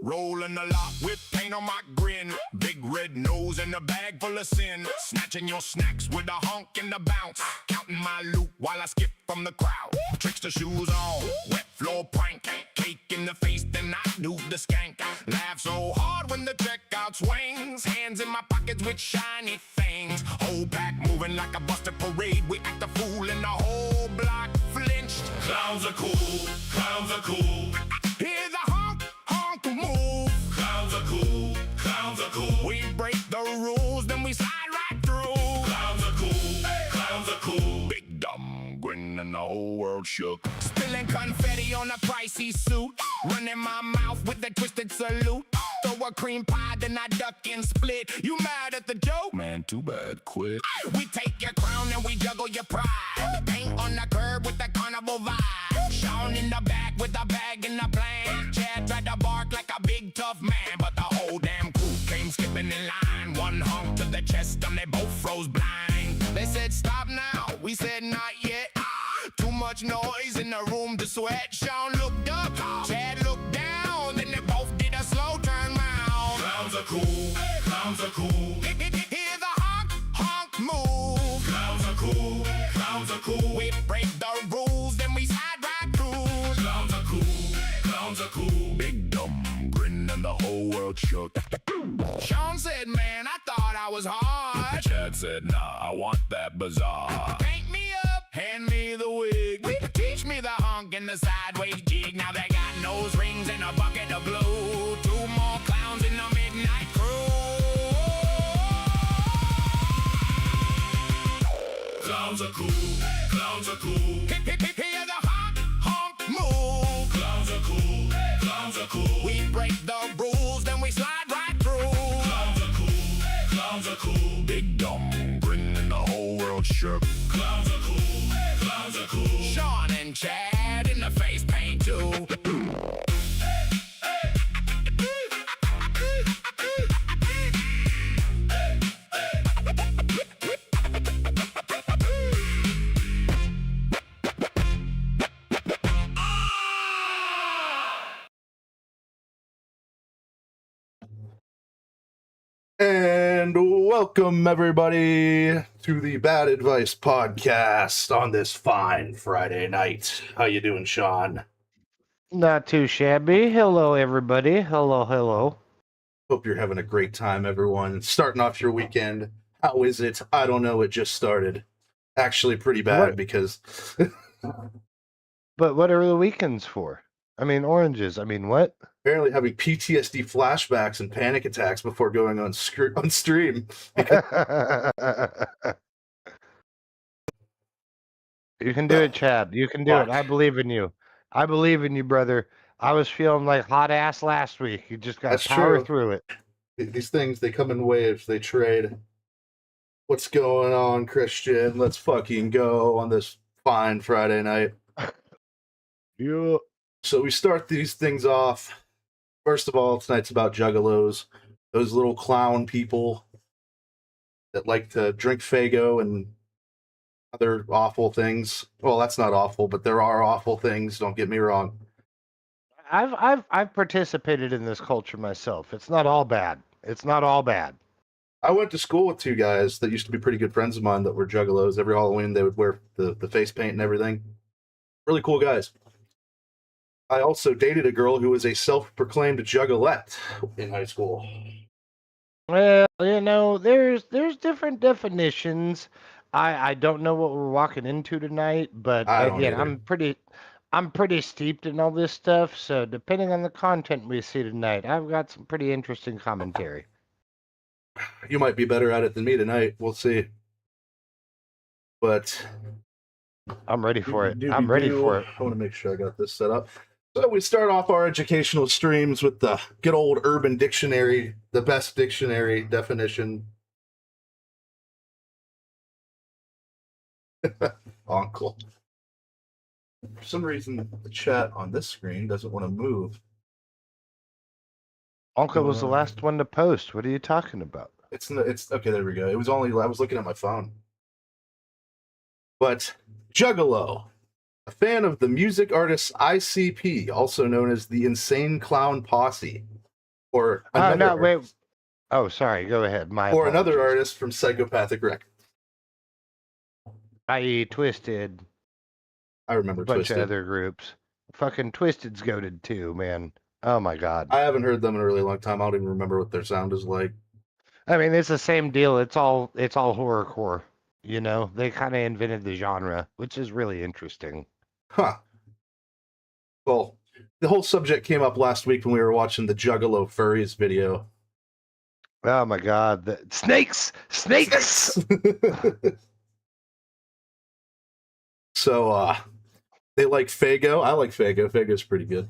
Rolling a lot with paint on my grin. Big red nose and a bag full of sin. Snatching your snacks with a honk and a bounce. Counting my loot while I skip from the crowd. Trickster shoes on, wet floor prank. Cake in the face, then I do the skank. Laugh so hard when the checkout swings. Hands in my pockets with shiny things. Whole pack moving like a busted parade. We act a fool and the whole block flinched. Clowns are cool, clowns are cool. Hear the honk, honk move. Clowns are cool, clowns are cool. We break the rules, then we slide right through. Clowns are cool, clowns are cool. Big dumb grin and the whole world shook. Spilling confetti on a pricey suit. Running my mouth with a twisted salute. Throw a cream pie, then I duck and split. You mad at the joke? Man, too bad, quit. We take your crown and we juggle your pride. Paint on the curb with the carnival vibe. Shawn in the back with a bag and a plan. Chad tried to bark like a big tough man, but the whole damn crew came skipping in line. One honk to the chest and they both froze blind. They said stop now, we said not yet. Too much noise in the room to sweat. Shawn looked up, Chad looked down, then they both did a slow turn round. Clowns are cool, clowns are cool. Hear the honk, honk move. Clowns are cool, clowns are cool. We break the rules, then we slide right through. Clowns are cool, clowns are cool. Big dumb grin and the whole world shook. Shawn said, man, I thought I was hard. Chad said, nah, I want that bizarre. Paint me up, hand me the wig. Teach me the honk and the sideways jig. Now they got nose rings and a bucket of glue. Two more clowns in the midnight crew. Clowns are cool, clowns are cool. Hear the honk, honk move. Clowns are cool, clowns are cool. We break the rules, then we slide right through. Clowns are cool, clowns are cool. Big dumb grin and the whole world shook. Clowns are cool, clowns are cool. Shawn and Chad in the face paint too. And welcome everybody to the Bad Advice Podcast on this fine Friday night. How you doing, Shawn? Not too shabby. Hello, everybody. Hello, hello. Hope you're having a great time, everyone. Starting off your weekend. How is it? I don't know. It just started. Actually, pretty bad because... But what are the weekends for? I mean, oranges. I mean, what? Apparently having PTSD flashbacks and panic attacks before going on stream. You can do it, Chad. You can do it. I believe in you. I believe in you, brother. I was feeling like hot ass last week. You just got to power through it. These things, they come in waves. They trade. What's going on, Christian? Let's fucking go on this fine Friday night. Yeah. So we start these things off. First of all, tonight's about Juggalos. Those little clown people that like to drink Faygo and other awful things. Well, that's not awful, but there are awful things. Don't get me wrong. I've participated in this culture myself. It's not all bad. It's not all bad. I went to school with two guys that used to be pretty good friends of mine that were Juggalos. Every Halloween, they would wear the face paint and everything. Really cool guys. I also dated a girl who was a self-proclaimed juggalette in high school. Well, you know, there's different definitions. I don't know what we're walking into tonight, but again, I'm pretty steeped in all this stuff. So depending on the content we see tonight, I've got some pretty interesting commentary. You might be better at it than me tonight. We'll see. But I'm ready for it. I'm ready for it. I want to make sure I got this set up. So we start off our educational streams with the good old Urban Dictionary, the best dictionary definition. Uncle. For some reason, the chat on this screen doesn't want to move. Uncle was the last one to post. What are you talking about? It's okay. There we go. It was only I was looking at my phone. But Juggalo, a fan of the music artist ICP, also known as the Insane Clown Posse, or another wait. Oh, sorry. Go ahead. My or apologies. another artist from Psychopathic Records. I.e. Twisted. I remember a bunch Twisted. of other groups. Fucking Twisted's goated too, man. Oh my god. I haven't heard them in a really long time. I don't even remember what their sound is like. I mean, it's the same deal. It's all horrorcore. You know, they kind of invented the genre, which is really interesting. Huh. Well, the whole subject came up last week when we were watching the Juggalo Furries video. Oh my god, the snakes! So, they like Faygo. I like Faygo. Faygo's pretty good.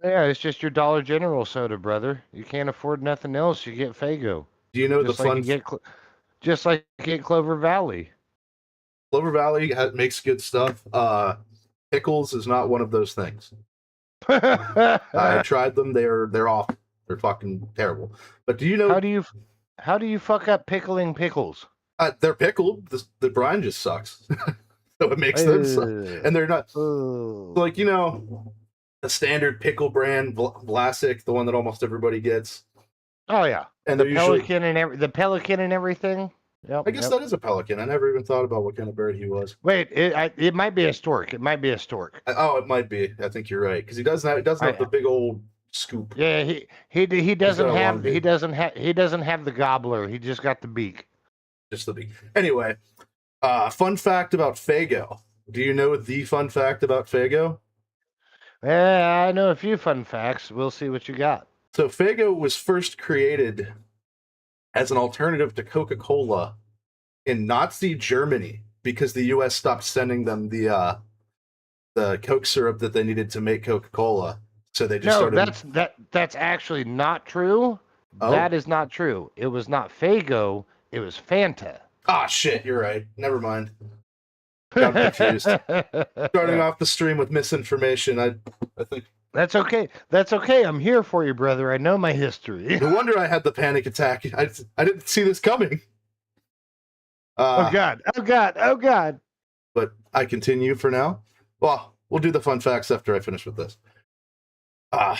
Yeah, it's just your Dollar General soda, brother. You can't afford nothing else. You get Faygo. Do you know just the like fun? Just like you get Clover Valley. Clover Valley makes good stuff. Pickles is not one of those things. I tried them. They're awful. They're fucking terrible. But do you know how do you fuck up pickling pickles? They're pickled. The brine just sucks. So it makes them suck. And they're not like, you know, the standard pickle brand, Vlasic, the one that almost everybody gets. Oh yeah, and the pelican and everything. Yep, I guess that is a pelican. I never even thought about what kind of bird he was. Wait, it might be a stork. It might be a stork. Oh, it might be. I think you're right because he doesn't have the big old scoop. Yeah, he doesn't have the gobbler. He just got the beak. Just the beak. Anyway, fun fact about Faygo. Do you know the fun fact about Faygo? Yeah, I know a few fun facts. We'll see what you got. So Faygo was first created as an alternative to Coca-Cola in Nazi Germany because the U.S. stopped sending them the Coke syrup that they needed to make Coca-Cola. So they just started. That's actually not true. Oh? That is not true. It was not Faygo. It was Fanta. Ah, shit. You're right. Never mind. Got confused. Starting off the stream with misinformation. I think. That's okay. That's okay. I'm here for you, brother. I know my history. No wonder I had the panic attack. I didn't see this coming. Oh God. Oh God. Oh God. But I continue for now. Well, we'll do the fun facts after I finish with this.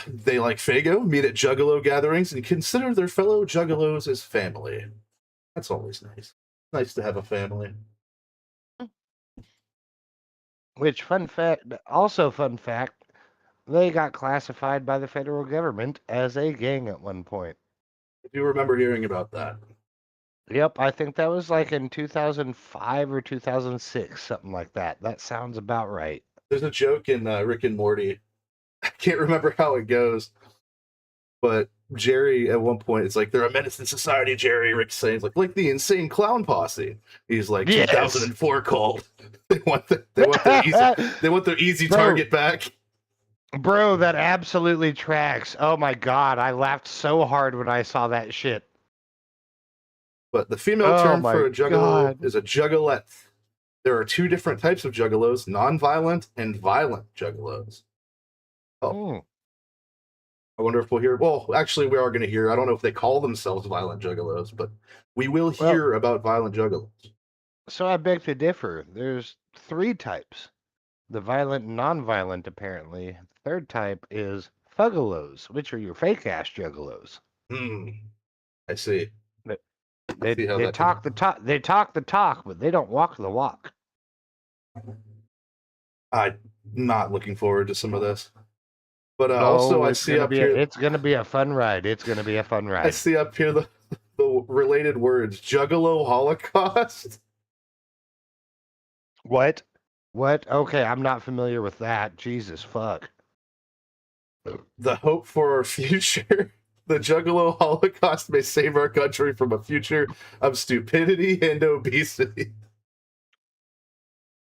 They like Faygo, meet at Juggalo gatherings, and consider their fellow Juggalos as family. That's always nice. Nice to have a family. Which fun fact, they got classified by the federal government as a gang at one point. I do remember hearing about that. Yep, I think that was like in 2005 or 2006, something like that. That sounds about right. There's a joke in Rick and Morty. I can't remember how it goes, but Jerry at one point it's like they're a menace to society. Jerry, Rick saying like the Insane Clown Posse. He's like 2004 called. They want their easy target back. Bro, that absolutely tracks. Oh my God, I laughed so hard when I saw that shit. But the female term for a juggalo is a juggalette. There are two different types of juggalos, non-violent and violent juggalos. Oh. I wonder if we'll hear. Well, actually, we are going to hear. I don't know if they call themselves violent juggalos, but we will hear about violent juggalos. So I beg to differ. There's three types. The violent and non-violent, apparently. The third type is fuggalos, which are your fake-ass juggalos. I see. They talk the talk, but they don't walk the walk. I'm not looking forward to some of this. But also, I see up here. It's going to be a fun ride. It's going to be a fun ride. I see up here the related words: Juggalo Holocaust. What? Okay, I'm not familiar with that. Jesus fuck. The hope for our future. The Juggalo Holocaust may save our country from a future of stupidity and obesity.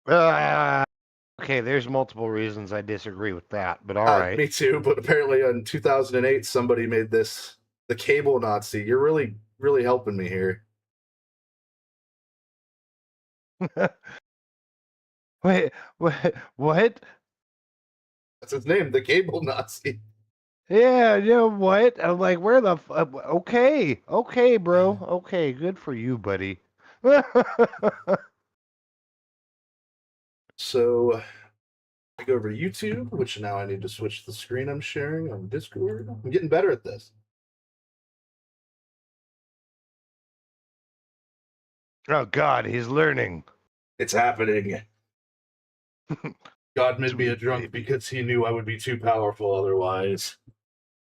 Okay, there's multiple reasons I disagree with that, but all right. Me too, but apparently in 2008, somebody made this the cable Nazi. You're really, really helping me here. Wait, what? That's his name, the cable Nazi. Yeah, you know what? I'm like, where the okay, bro. Okay, good for you, buddy. So I go over to YouTube, which now I need to switch the screen I'm sharing on Discord. I'm getting better at this. Oh God, he's learning. It's happening. God made me a Sweet drunk baby. because he knew I would be too powerful otherwise.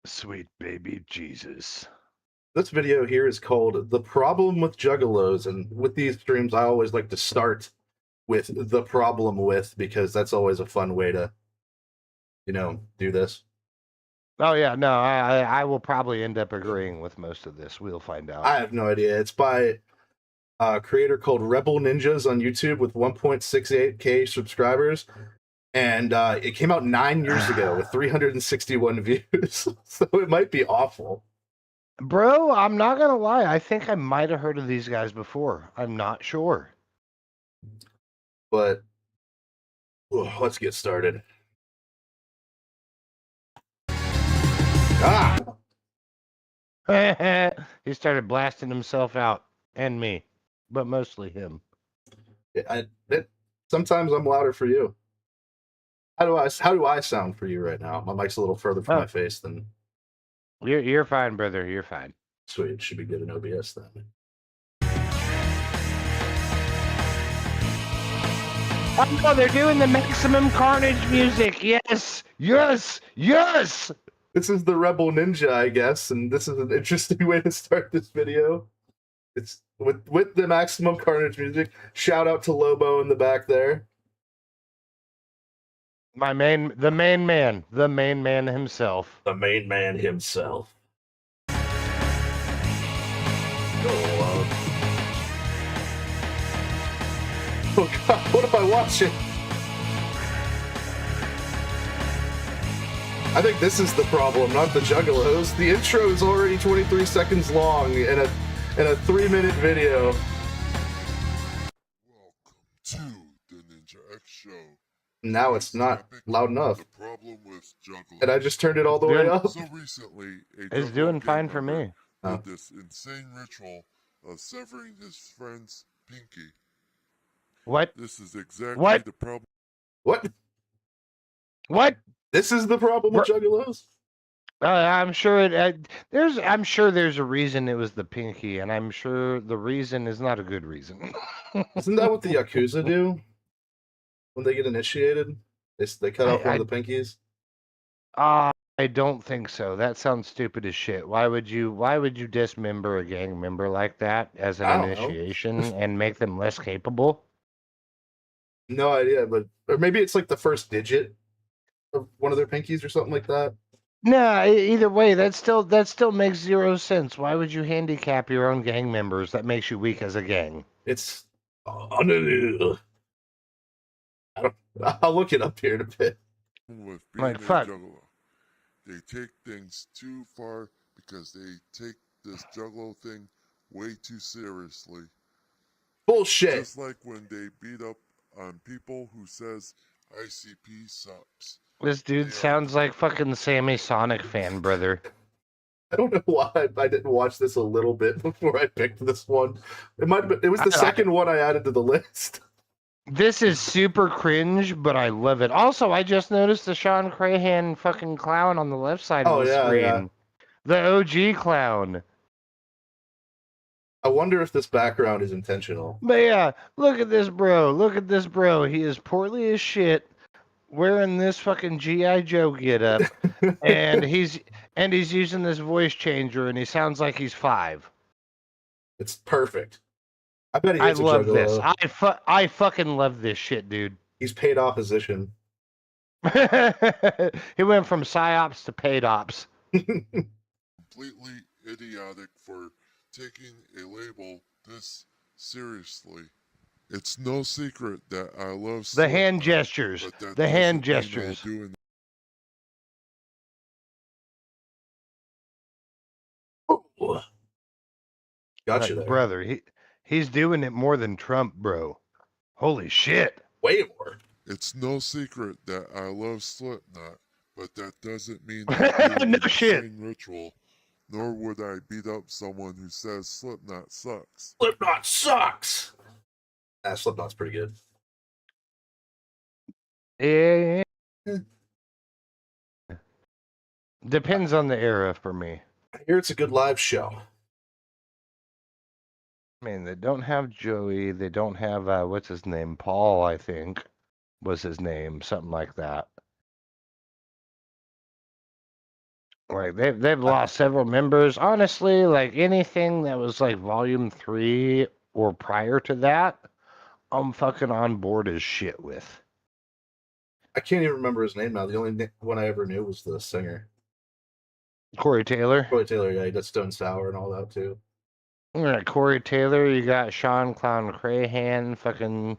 Sweet baby Jesus. This video here is called The Problem with Juggalos, and with these streams I always like to start with the problem with, because that's always a fun way to, do this. Oh yeah, no, I will probably end up agreeing with most of this. We'll find out. I have no idea. It's by a creator called Rebel Ninjas on YouTube with 1.68k subscribers, and it came out 9 years ago with 361 views, so it might be awful. Bro, I'm not gonna lie. I think I might have heard of these guys before. I'm not sure. But let's get started. Ah! He started blasting himself out, and me, but mostly him. Sometimes I'm louder for you. How do I sound for you right now? My mic's a little further from my face than. You're fine, brother. You're fine. Sweet, should be good in OBS then. Oh, they're doing the Maximum Carnage music. Yes, yes, yes. This is the Rebel Ninja, I guess, and this is an interesting way to start this video. It's with the Maximum Carnage music. Shout out to Lobo in the back there. The main man himself. The main man himself. Oh God, what am I watching? I think this is the problem, not the Juggalos. The intro is already 23 seconds long in a 3-minute video. Welcome to the Ninja X Show. Now it's not loud enough. The problem with Juggalos. And I just turned it all the way up. So recently, It's doing fine for me. Did this insane ritual of severing his friend's pinky. What? This is exactly What? the problem. What? What? This is the problem with Juggalos? I'm sure I'm sure there's a reason it was the pinky, and I'm sure the reason is not a good reason. Isn't that what the Yakuza do when they get initiated? They cut off one of the pinkies? I don't think so. That sounds stupid as shit. Why would you dismember a gang member like that as an initiation and make them less capable? No idea, or maybe it's like the first digit of one of their pinkies or something like that. No, either way, that still makes zero sense. Why would you handicap your own gang members? That makes you weak as a gang. It's I'll look it up here in a bit. With like fuck. Juggalo. They take things too far because they take this Juggalo thing way too seriously. Bullshit. Just like when they beat up on people who says ICP sucks. This dude sounds like fucking Sammy Sonic fan, brother. I don't know why I didn't watch this a little bit before I picked this one. It was the second one I added to the list. This is super cringe, but I love it. Also, I just noticed the Sean Crahan fucking clown on the left side of the screen. Yeah. The OG clown. I wonder if this background is intentional. But yeah, look at this bro. Look at this bro. He is poorly as shit, wearing this fucking G.I. Joe getup, and he's using this voice changer, and he sounds like he's 5. It's perfect. I bet I love this. I fucking love this shit, dude. He's paid opposition. He went from psyops to paid ops. Completely idiotic for taking a label this seriously. It's no secret that I love the hand gestures. The hand gestures. Oh. Gotcha, there. Brother. He's doing it more than Trump, bro. Holy shit. Way more. It's no secret that I love Slipknot, but that doesn't mean I do No an shit. insane ritual, nor would I beat up someone who says Slipknot sucks. Slipknot sucks! Slipknot's pretty good. Yeah. Depends on the era for me. I hear it's a good live show. I mean, they don't have Joey. They don't have, what's his name? Paul, I think, was his name. Something like that. Like, they've lost several members. Honestly, like, anything that was, like, Volume 3 or prior to that, I'm fucking on board as shit with. I can't even remember his name now. The only one I ever knew was the singer. Corey Taylor. Corey Taylor, yeah, he does Stone Sour and all that, too. You got Corey Taylor, you got Sean Clown Crahan, fucking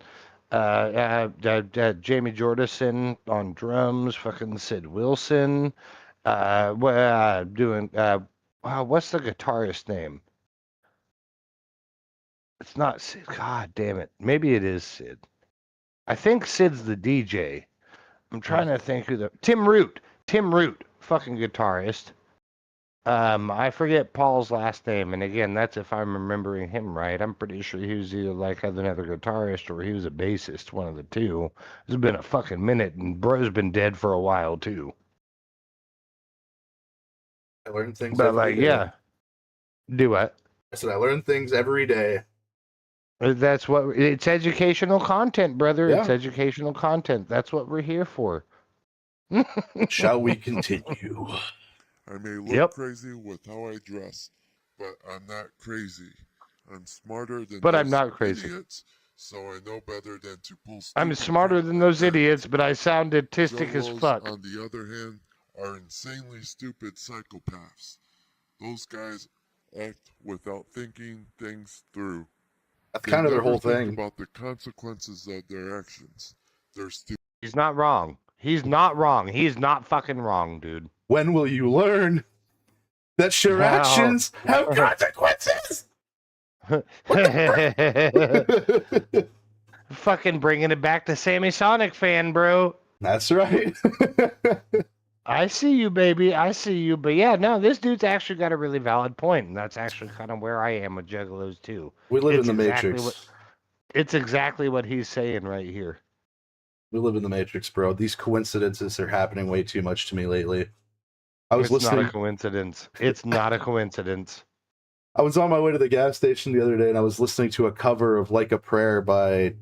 Jamie Jordison on drums, fucking Sid Wilson. Wow, what's the guitarist name? It's not Sid. God damn it. Maybe it is Sid. I think Sid's the DJ. I'm trying to think who Tim Root, fucking guitarist. I forget Paul's last name, and again, that's if I'm remembering him right. I'm pretty sure he was either like another guitarist or he was a bassist, one of the two. It's been a fucking minute, and bro's been dead for a while too. I learn things But every day. yeah, do what? I said I learn things every day. That's what it's educational content, brother. Yeah. It's educational content. That's what we're here for. Shall we continue? I may look crazy with how I dress, but I'm not crazy. I'm smarter than But those I'm not crazy. idiots, so I know better than to pull stupid I'm smarter crap than like those that. idiots, but I sound autistic as Juggalos, fuck. on the other hand, are insanely stupid psychopaths. Those guys act without thinking things through. That's They kind of their never whole think thing. about the consequences of their actions. They're stupid. He's not wrong. He's not wrong. He's not fucking wrong, dude. When will you learn that your actions have consequences? Fucking bringing it back to Sammy Sonic fan, bro. That's right. I see you, baby. I see you. But yeah, no, this dude's actually got a really valid point, and that's actually kind of where I am with Juggalos too. We live in the Matrix. It's exactly what he's saying right here. We live in the Matrix, bro. These coincidences are happening way too much to me lately. It's not a coincidence. It's not a coincidence. I was on my way to the gas station the other day, and I was listening to a cover of "Like a Prayer" by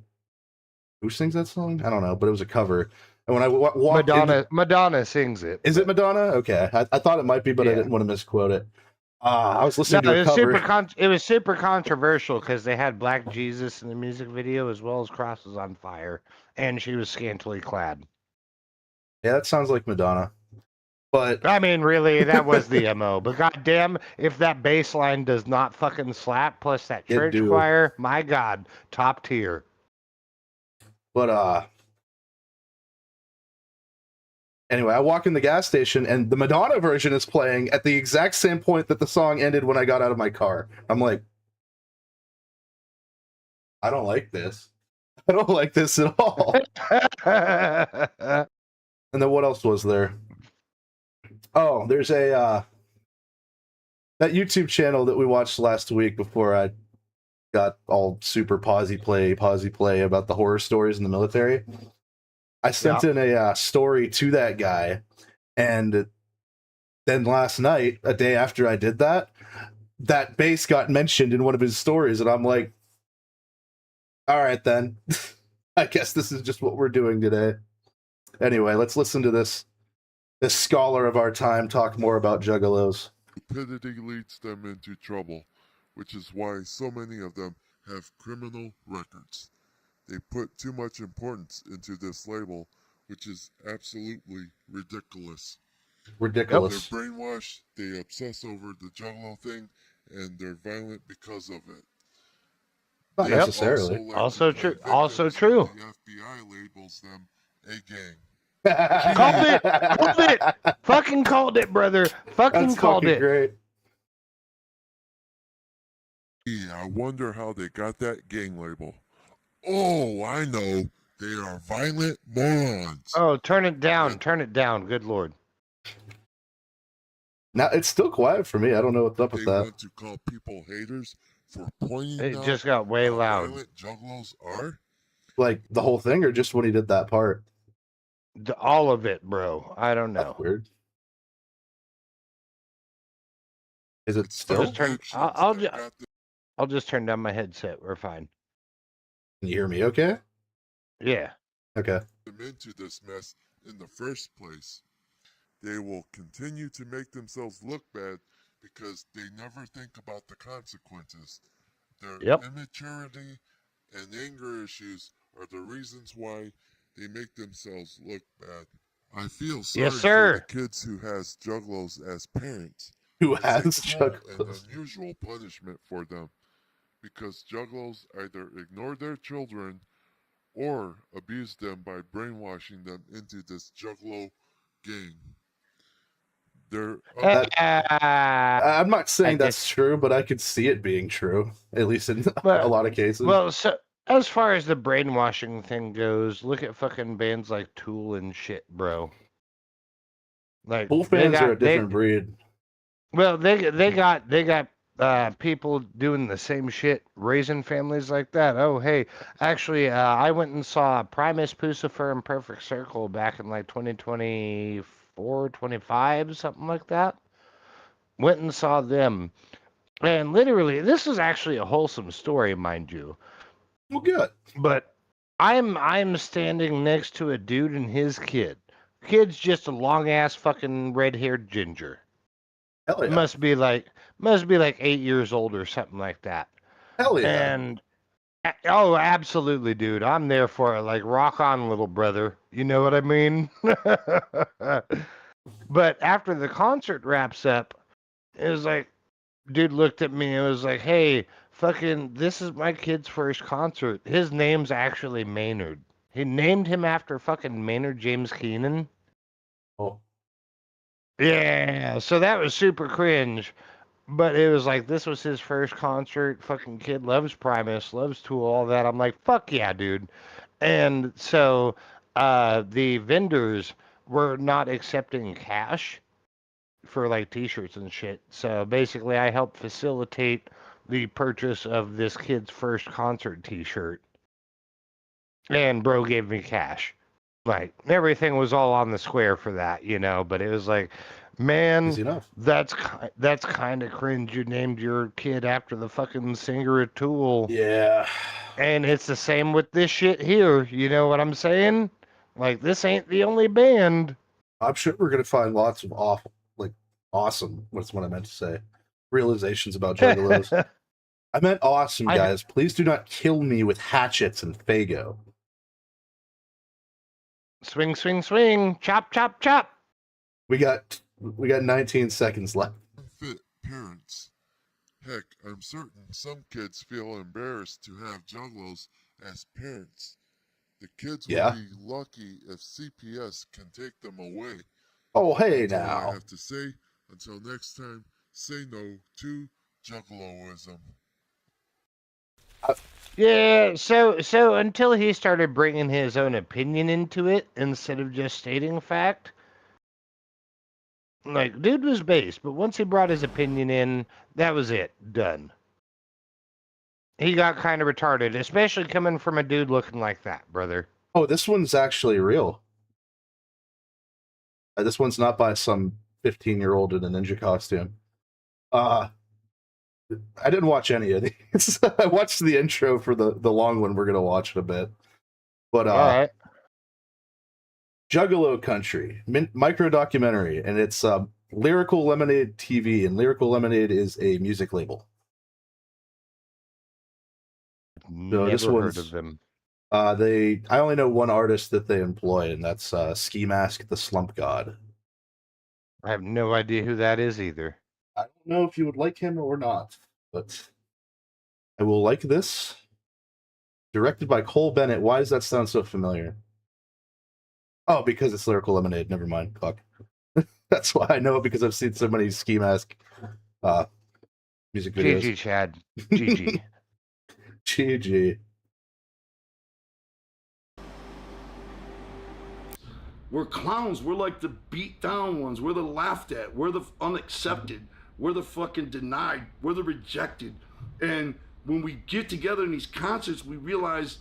who sings that song? I don't know, but it was a cover. And when I walked Madonna sings it. Is it Madonna? Okay, I thought it might be, but I didn't want to misquote it. I was listening to a cover. It was super controversial because they had Black Jesus in the music video as well as Crosses on Fire, and she was scantily clad. Yeah, that sounds like Madonna. But I mean, really, that was the MO. But goddamn, if that bass line does not fucking slap, plus that church choir, my God, top tier. But anyway, I walk in the gas station and the Madonna version is playing at the exact same point that the song ended when I got out of my car. I'm like, I don't like this. I don't like this at all. And then what else was there? Oh, there's that YouTube channel that we watched last week before I got all super posy play about the horror stories in the military. I sent in a story to that guy, and then last night, a day after I did that, that bass got mentioned in one of his stories, and I'm like, all right then. I guess this is just what we're doing today. Anyway, let's listen to this scholar of our time talk more about Juggalos. Stupidity leads them into trouble, which is why so many of them have criminal records. They put too much importance into this label, which is absolutely ridiculous. Ridiculous. They're brainwashed, they obsess over the Juggalo thing, and they're violent because of it. Not necessarily. Also true. Also true. The FBI labels them a gang. Called it. Called it. Fucking called it, brother. Fucking called it. Great. Yeah, I wonder how they got that gang label. Oh, I know. They are violent morons. Oh, turn it down. Turn it down. Good Lord. Now it's still quiet for me. I don't know what's up with They that. want to call people haters for pointing It out just got way how loud. violent Juggalos are. Like the whole thing, or just when he did that part? All of it, bro. I don't know. That's weird. Is it It's still? Just turn. I'll just turn down my headset. We're fine. Can you hear me? Okay. Yeah. Okay. Them into this mess in the first place. They will continue to make themselves look bad because they never think about the consequences. Their immaturity and anger issues are the reasons why they make themselves look bad. I feel sorry for the kids who has Juggalos as parents. Who It's has a cruel Juggalos? and unusual punishment for them because Juggalos either ignore their children or abuse them by brainwashing them into this Juggalo gang. I'm not saying that's true, but I could see it being true, at least in a lot of cases. Well, so as far as the brainwashing thing goes, look at fucking bands like Tool and shit, bro. Like Tool fans are a different breed. Well, they got people doing the same shit, raising families like that. Oh, hey, actually, I went and saw Primus, Pucifer, and Perfect Circle back in like 2024, 25, something like that. Went and saw them. And literally, this is actually a wholesome story, mind you. Well, good. But I'm standing next to a dude and his kid. Kid's just a long ass fucking red haired ginger. Hell yeah. Must be like 8 years old or something like that. Hell yeah. And oh, absolutely, dude. I'm there for it. Like, rock on, little brother. You know what I mean? But after the concert wraps up, it was like, dude looked at me and was like, hey, fucking, this is my kid's first concert. His name's actually Maynard. He named him after fucking Maynard James Keenan. Oh. Yeah, so that was super cringe. But it was like, this was his first concert. Fucking kid loves Primus, loves Tool, all that. I'm like, fuck yeah, dude. And so the vendors were not accepting cash for like t-shirts and shit. So basically, I helped facilitate the purchase of this kid's first concert t-shirt. And bro gave me cash. Like, everything was all on the square for that, you know, but it was like, man, that's kind of cringe. You named your kid after the fucking singer of Tool. Yeah. And it's the same with this shit here. You know what I'm saying? Like, this ain't the only band. I'm sure we're gonna find lots of awesome. What's what I meant to say? Realizations about Juggalos. I meant awesome, guys. Please do not kill me with hatchets and Fago. Swing, swing, swing. Chop, chop, chop. We got 19 seconds left. Unfit parents. Heck, I'm certain some kids feel embarrassed to have Juggalos as parents. The kids will be lucky if CPS can take them away. Oh, hey, That's now. all I have to say. Until next time, say no to Juggaloism. Yeah, so until he started bringing his own opinion into it instead of just stating fact, like, dude was based, but once he brought his opinion in, that was it. Done. He got kind of retarded, especially coming from a dude looking like that, brother. Oh, this one's actually real. This one's not by some 15-year-old in a ninja costume. I didn't watch any of these. I watched the intro for the long one we're gonna watch in a bit. But all right. Juggalo Country, micro documentary, and it's Lyrical Lemonade TV, and Lyrical Lemonade is a music label. Never heard of them. I only know one artist that they employ, and that's Ski Mask, the Slump God. I have no idea who that is either. I don't know if you would like him or not, but I will like this. Directed by Cole Bennett. Why does that sound so familiar? Oh, because it's Lyrical Lemonade. Never mind. Fuck. That's why I know it, because I've seen so many Ski Mask music videos. GG, Chad. GG. GG. We're clowns. We're like the beat down ones. We're the laughed at. We're the unaccepted. We're the fucking denied. We're the rejected. And when we get together in these concerts, we realize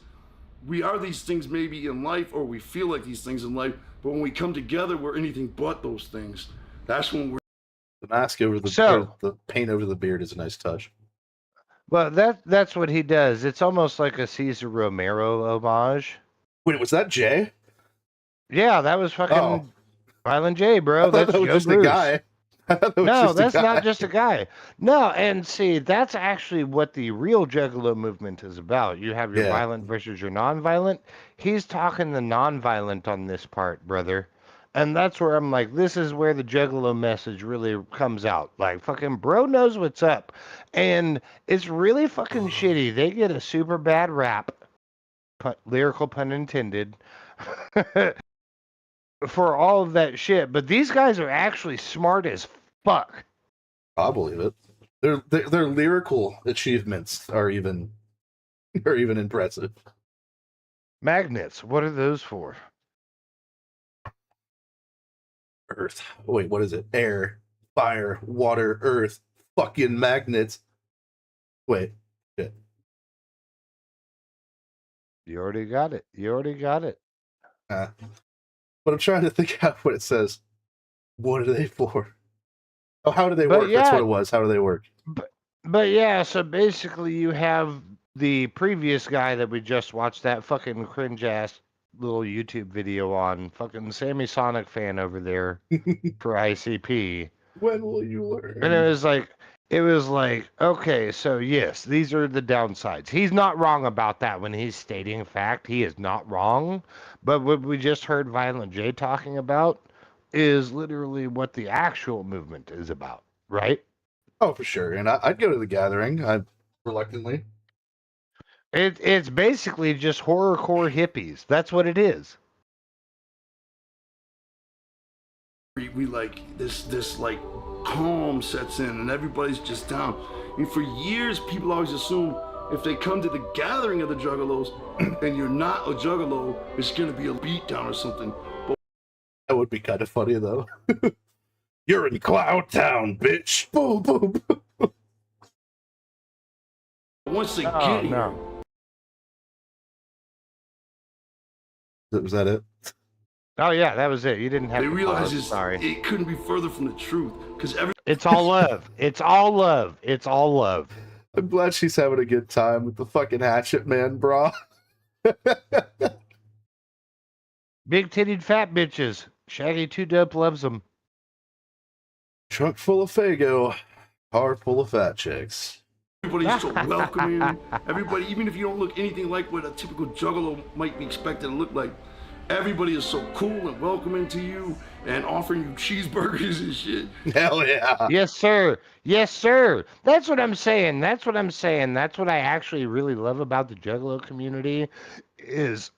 we are these things maybe in life, or we feel like these things in life, but when we come together, we're anything but those things. That's when we're... The mask over the paint over the beard is a nice touch. Well, that's what he does. It's almost like a Cesar Romero homage. Wait, was that Jay? Yeah, that was fucking Violent J, bro. That's that was Joe just Bruce. a guy. No, that's not just a guy. No, and see, that's actually what the real Juggalo movement is about. You have your violent versus your non-violent. He's talking the non-violent on this part, brother. And that's where I'm like, this is where the Juggalo message really comes out. Like, fucking bro knows what's up. And it's really fucking shitty. They get a super bad rap, lyrical pun intended, for all of that shit. But these guys are actually smart as fuck. I believe it. Their lyrical achievements are even impressive. Magnets, what are those for? Earth. Wait, what is it? Air, fire, water, earth, fucking magnets. Wait, shit. You already got it. But I'm trying to think out what it says. What are they for? Oh, how do they work? That's what it was. How do they work? But yeah, so basically you have the previous guy that we just watched that fucking cringe ass little YouTube video on, fucking Sammy Sonic fan over there for ICP. When will you learn? And it was like, okay, so yes, these are the downsides. He's not wrong about that when he's stating fact. He is not wrong. But what we just heard Violent J talking about is literally what the actual movement is about, right? Oh, for sure. And I'd go to the gathering. Reluctantly. It's basically just horrorcore hippies. That's what it is. We like this like calm sets in and everybody's just down. And for years, people always assume if they come to the gathering of the Juggalos and you're not a Juggalo, it's gonna be a beatdown or something. But that would be kind of funny though. You're in Cloud Town, bitch. Boom, boom. Once they get here. Was that it? Oh yeah, that was it. You didn't have. They to realize it couldn't be further from the truth because it's all love. It's all love. It's all love. I'm glad she's having a good time with the fucking hatchet man, bra. Big titted fat bitches. Shaggy 2 Dope loves them. Trunk full of Fago, car full of fat chicks. Everybody's so welcoming. Everybody, even if you don't look anything like what a typical Juggalo might be expected to look like, everybody is so cool and welcoming to you and offering you cheeseburgers and shit. Hell yeah. Yes, sir. Yes, sir. That's what I'm saying. That's what I actually really love about the Juggalo community is,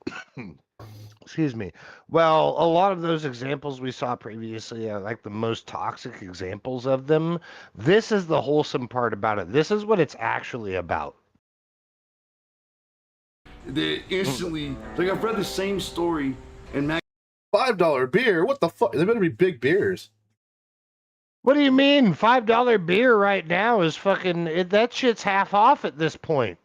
excuse me. Well, a lot of those examples we saw previously are like the most toxic examples of them. This is the wholesome part about it. This is what it's actually about. They instantly, like I've read the same story in $5 beer? What the fuck? They better be big beers. What do you mean? $5 beer right now is fucking, that shit's half off at this point.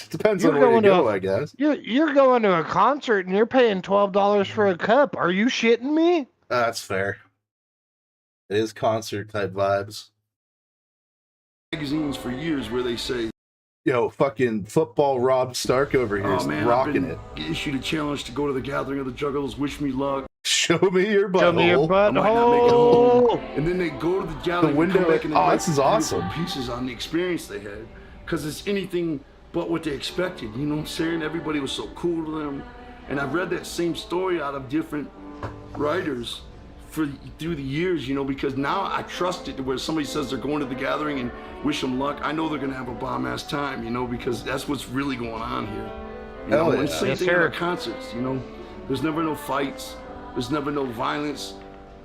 Depends on where you go, I guess. You're going to a concert and you're paying $12 for a cup. Are you shitting me? That's fair. It is concert type vibes. Magazines for years where they say, yo, fucking football Rob Stark over here is rocking it. Issued a challenge to go to the gathering of the Juggalos. Wish me luck. Show me your butthole. Show me your butthole. And then they go to the gathering. The window. And this is awesome. Pieces on the experience they had, because it's anything but what they expected. You know what I'm saying? Everybody was so cool to them, and I've read that same story out of different writers through the years. You know, because now I trust it to where somebody says they're going to the gathering and wish them luck. I know they're gonna have a bomb ass time. You know, because that's what's really going on here. You know, and same thing at our concerts. You know, there's never no fights. There's never no violence.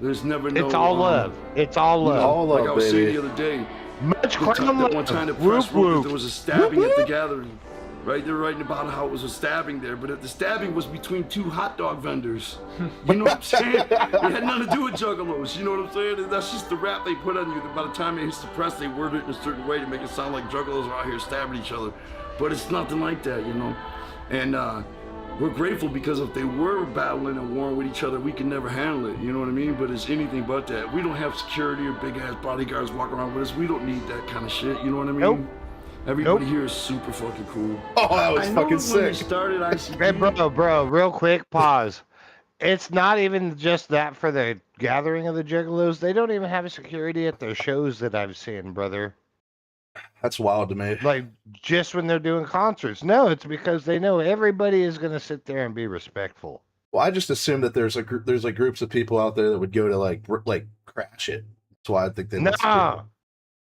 There's never no. It's all love. It's all love. All love, like I was saying the other day. Much that one time the press wrote that there was a stabbing at the gathering. right? They're writing about how it was a stabbing there, but the stabbing was between 2 hot dog vendors. You know what I'm saying? It had nothing to do with Juggalos, you know what I'm saying? And that's just the rap they put on you. By the time it hits the press, they word it in a certain way to make it sound like Juggalos are out here stabbing each other. But it's nothing like that, you know? And we're grateful because if they were battling and warring with each other, we could never handle it, you know what I mean? But it's anything but that. We don't have security or big-ass bodyguards walking around with us. We don't need that kind of shit, you know what I mean? Nope. Everybody here is super fucking cool. Oh, that was fucking sick. When we started ICP, Hey, bro, real quick, pause. It's not even just that for the gathering of the Juggalos. They don't even have security at their shows that I've seen, brother. That's wild to me. Like, just when they're doing concerts. No, it's because they know everybody is going to sit there and be respectful. Well, I just assume that there's like groups of people out there that would go to like crash it. That's why I think they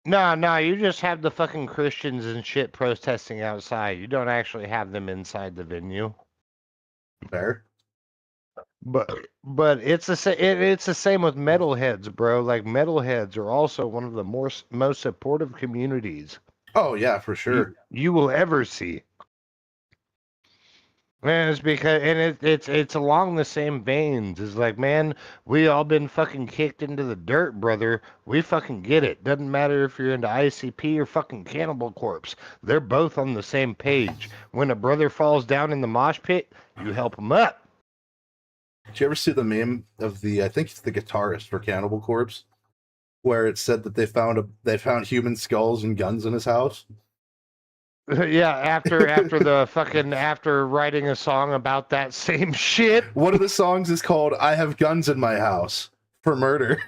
No, you just have the fucking Christians and shit protesting outside. You don't actually have them inside the venue. Fair. But it's the same with metalheads, bro. Like, metalheads are also one of the most supportive communities. Oh yeah, for sure. You will ever see. And it's because, and it's along the same veins. It's like, man, we all been fucking kicked into the dirt, brother. We fucking get it. Doesn't matter if you're into ICP or fucking Cannibal Corpse. They're both on the same page. When a brother falls down in the mosh pit, you help him up. Did you ever see the meme of I think it's the guitarist for Cannibal Corpse, where it said that they found human skulls and guns in his house? Yeah, after writing a song about that same shit. One of the songs is called "I Have Guns in My House for Murder,"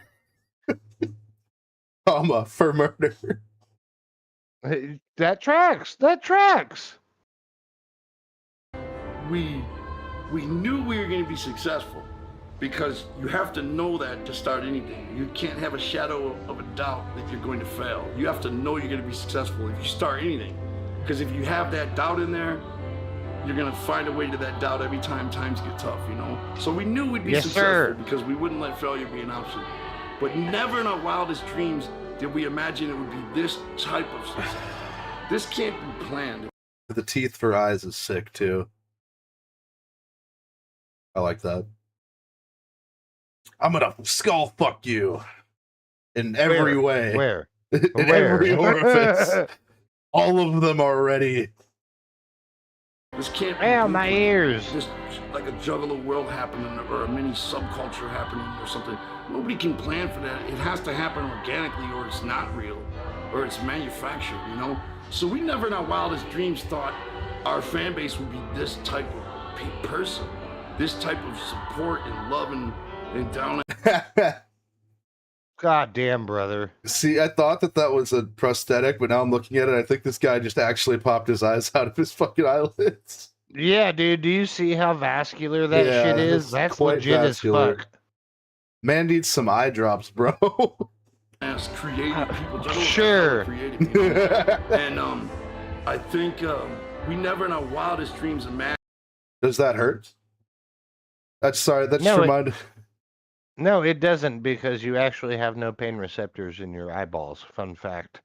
for murder. That tracks. We knew we were going to be successful because you have to know that to start anything. You can't have a shadow of a doubt that you're going to fail. You have to know you're going to be successful if you start anything. Because if you have that doubt in there, you're going to find a way to that doubt every time times get tough, you know? So we knew we'd be successful because we wouldn't let failure be an option. But never in our wildest dreams did we imagine it would be this type of success. This can't be planned. The teeth for eyes is sick too. I like that. I'm gonna skull fuck you in every way. Where? In every orifice. All of them already. This can't be. Ow, my ears. This like a Juggalo world happening or a mini subculture happening or something. Nobody can plan for that. It has to happen organically or it's not real or it's manufactured, you know? So we never in our wildest dreams thought our fan base would be this type of person. This type of support and love and down. God damn, brother. See, I thought that was a prosthetic, but now I'm looking at it. I think this guy just actually popped his eyes out of his fucking eyelids. Yeah, dude. Do you see how vascular that shit is? That's legit vascular. as fuck. Man needs some eye drops, bro. As creative people, sure. Creative people. And I think we never in our wildest dreams imagined. Does that hurt? No, it doesn't, because you actually have no pain receptors in your eyeballs. Fun fact.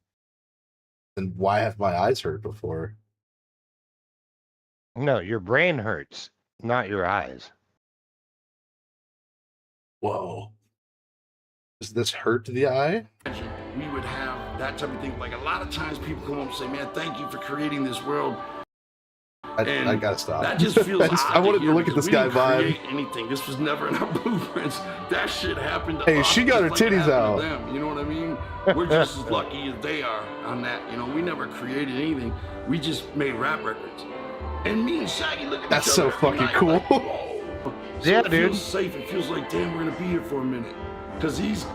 Then why have my eyes hurt before? No, your brain hurts, not your eyes. Whoa. Does this hurt the eye? We would have that type of thing. Like a lot of times people come up and say, man, thank you for creating this world. I gotta stop. That just feels I wanted to look at this guy vibe. Anything. This was never in our blueprints. That shit happened to us. Hey, she got her titties out. Them, you know what I mean? We're just as lucky as they are on that. You know, we never created anything. We just made rap records. And me and Shaggy look at That's each so other fucking cool. Like, whoa. So yeah, it dude. feels safe. It feels like, damn, we're gonna be here for a minute. Because these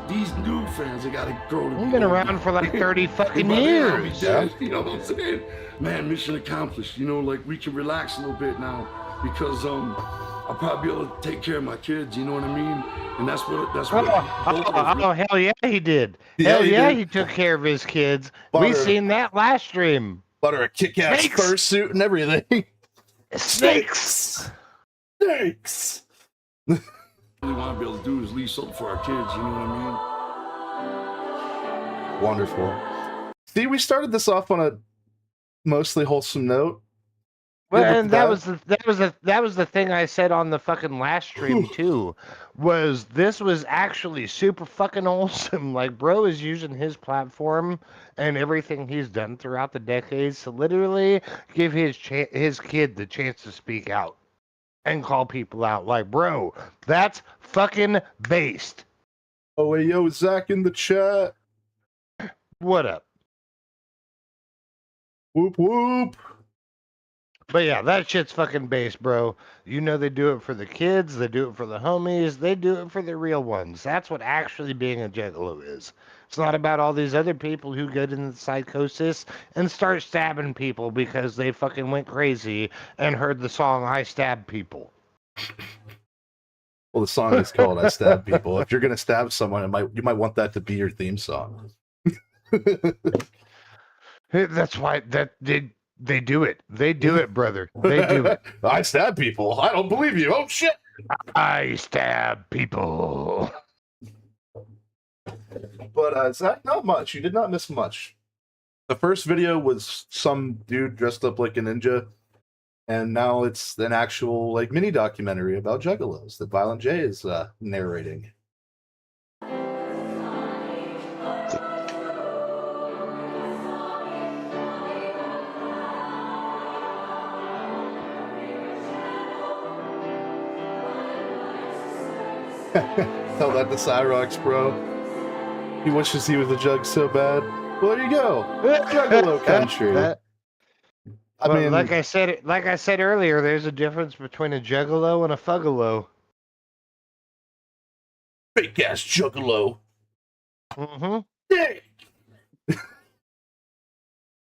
new fans, they gotta grow to. We've been around for like 30 fucking years. Yeah. You know what I'm saying? Man, mission accomplished. You know, like we can relax a little bit now because I'll probably be able to take care of my kids. You know what I mean? And that's what. Oh, hell yeah, he did. Hell yeah, he took care of his kids. We seen that last stream. Butter a kick-ass fursuit and everything. Snakes. Really want to be able to do is leave something for our kids. You know what I mean? Wonderful. See, we started this off on a mostly wholesome note, Well, Yeah, and that was the thing I said on the fucking last stream too, was this was actually super fucking awesome. Like, bro is using his platform and everything he's done throughout the decades to literally give his kid the chance to speak out and call people out. Like, bro, that's fucking based. Oh, hey, yo, Zach in the chat. What up? Whoop whoop. But yeah, that shit's fucking base, bro. You know they do it for the kids, they do it for the homies, they do it for the real ones. That's what actually being a Juggalo is. It's not about all these other people who get into psychosis and start stabbing people because they fucking went crazy and heard the song I Stab People. Well, the song is called "I Stab People." If you're gonna stab someone, you might want that to be your theme song. That's why they do it. They do it, brother. They do it. I stab people. I don't believe you. Oh shit! I stab people. But Zach, not much. You did not miss much. The first video was some dude dressed up like a ninja, and now it's an actual like mini documentary about Juggalos that Violent J is narrating. Tell that to Cyrox, bro. He wishes he was a jug so bad. Well, there you go. Juggalo country. I mean, like I said earlier, there's a difference between a Juggalo and a Fuggalo. Fake ass Juggalo. Mm-hmm. Yeah.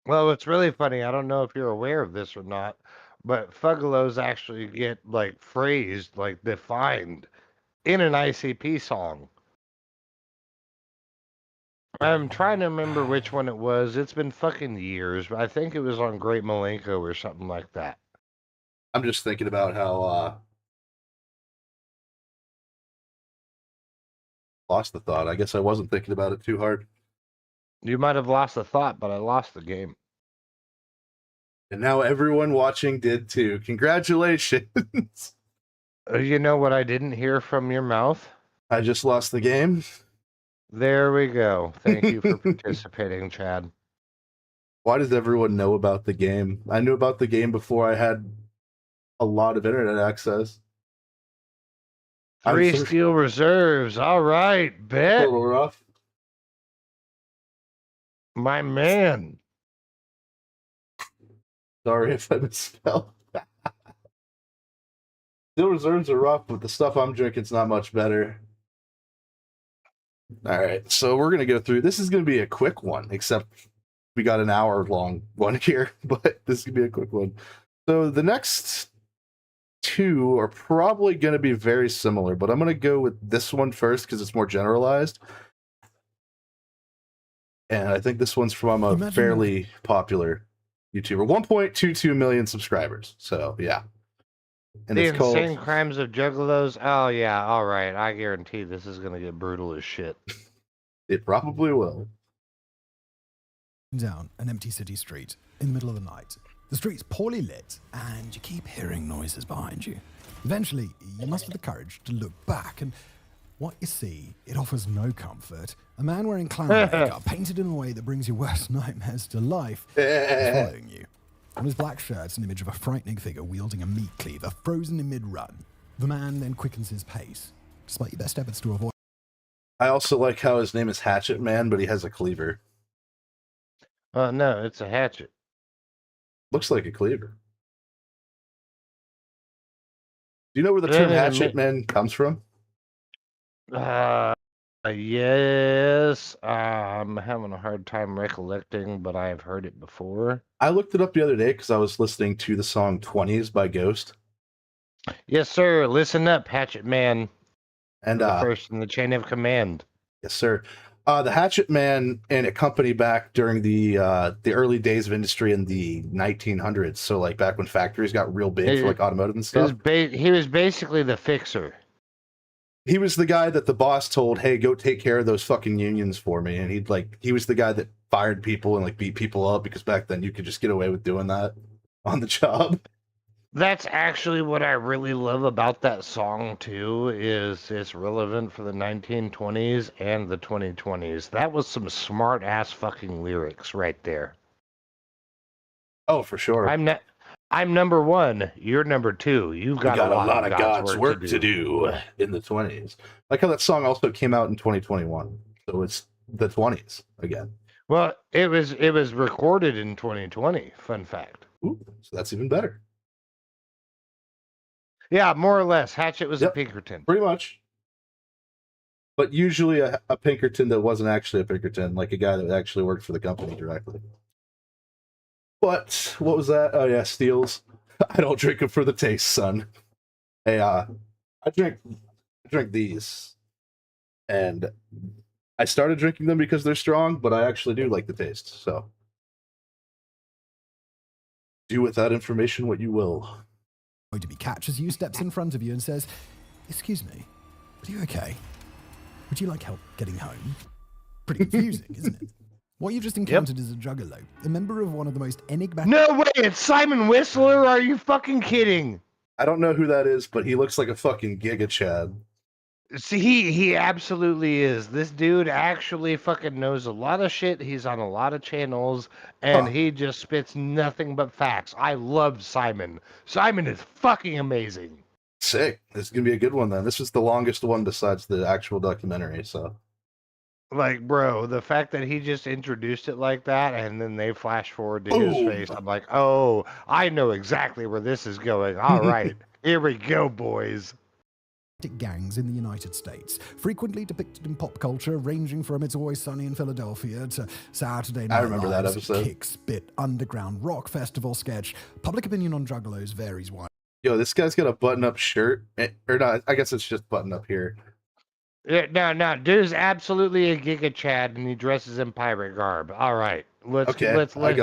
Well, it's really funny. I don't know if you're aware of this or not, but Fuggalos actually get like phrased, like defined in an ICP song. I'm trying to remember which one it was. It's been fucking years, but I think it was on Great Malenko or something like that. I'm just thinking about how lost the thought. I guess I wasn't thinking about it too hard. You might have lost the thought, but I lost the game. And now everyone watching did too. Congratulations. You know what I didn't hear from your mouth? I just lost the game. There we go. Thank you for participating, Chad. Why does everyone know about the game? I knew about the game before I had a lot of internet access. 3 steel reserves. All right, bet. A little rough. My man. Sorry if I misspelled. Steel reserves are rough, but the stuff I'm drinking's not much better. All right, so we're gonna go through. This is gonna be a quick one, except we got an hour-long one here, but this is gonna be a quick one. So the next two are probably gonna be very similar, but I'm gonna go with this one first because it's more generalized. And I think this one's from a fairly popular YouTuber, 1.22 million subscribers. So yeah. And the it's Insane called Crimes of Juggalos. Oh yeah, all right. I guarantee this is gonna get brutal as shit. It probably will. Down an empty city street in the middle of the night. The street's poorly lit, and you keep hearing noises behind you. Eventually, you muster the courage to look back, and what you see, it offers no comfort. A man wearing clown makeup, painted in a way that brings your worst nightmares to life, is following you. On his black shirt, an image of a frightening figure wielding a meat cleaver, frozen in mid-run. The man then quickens his pace, despite your best efforts to avoid. I also like how his name is Hatchet Man, but he has a cleaver. No, it's a hatchet. Looks like a cleaver. Do you know where the term Hatchet Man comes from? Yes. I'm having a hard time recollecting, but I have heard it before. I looked it up the other day because I was listening to the song 20s by Ghost. Yes, sir. Listen up, Hatchet Man. And the first in the chain of command. Yes, sir. The Hatchet Man and a company back during the early days of industry in the 1900s. So like back when factories got real big for like automotive and stuff. He was basically the fixer. He was the guy that the boss told, "Hey, go take care of those fucking unions for me." And he was the guy that fired people and like beat people up because back then you could just get away with doing that on the job. That's actually what I really love about that song too, is it's relevant for the 1920s and the 2020s. That was some smart ass fucking lyrics right there. Oh, for sure. I'm number one. You're number two. You've got a lot of God's work to do in the 20s. Like how that song also came out in 2021, so it's the 20s again. Well, it was recorded in 2020. Fun fact. Ooh, so that's even better. Yeah, more or less. Hatchet was a Pinkerton. Pretty much. But usually a Pinkerton that wasn't actually a Pinkerton, like a guy that actually worked for the company directly. But what was that? Oh yeah, Steels. I don't drink them for the taste, son. Hey, I drink these, and I started drinking them because they're strong, but I actually do like the taste. So do with that information what you will. Going to be catches you, steps in front of you, and says, "Excuse me, are you okay? Would you like help getting home?" Pretty confusing, isn't it? What you've just encountered is a Juggalo, a member of one of the most enigmatic... No way, it's Simon Whistler? Are you fucking kidding? I don't know who that is, but he looks like a fucking Giga Chad. See, he absolutely is. This dude actually fucking knows a lot of shit. He's on a lot of channels, and he just spits nothing but facts. I love Simon. Simon is fucking amazing. Sick. This is going to be a good one, then. This is the longest one besides the actual documentary, so... Like, bro, the fact that he just introduced it like that, and then they flash forward to his face, I'm like, oh, I know exactly where this is going. All right, here we go, boys. Gangs in the United States, frequently depicted in pop culture, ranging from It's Always Sunny in Philadelphia to Saturday Night that episode. Kick, Spit, Underground Rock Festival sketch. Public opinion on Juggalos varies widely. Yo, this guy's got a button-up shirt, or not? I guess it's just button-up here. Yeah, no, dude's absolutely a Giga Chad, and he dresses in pirate garb. All right, let's let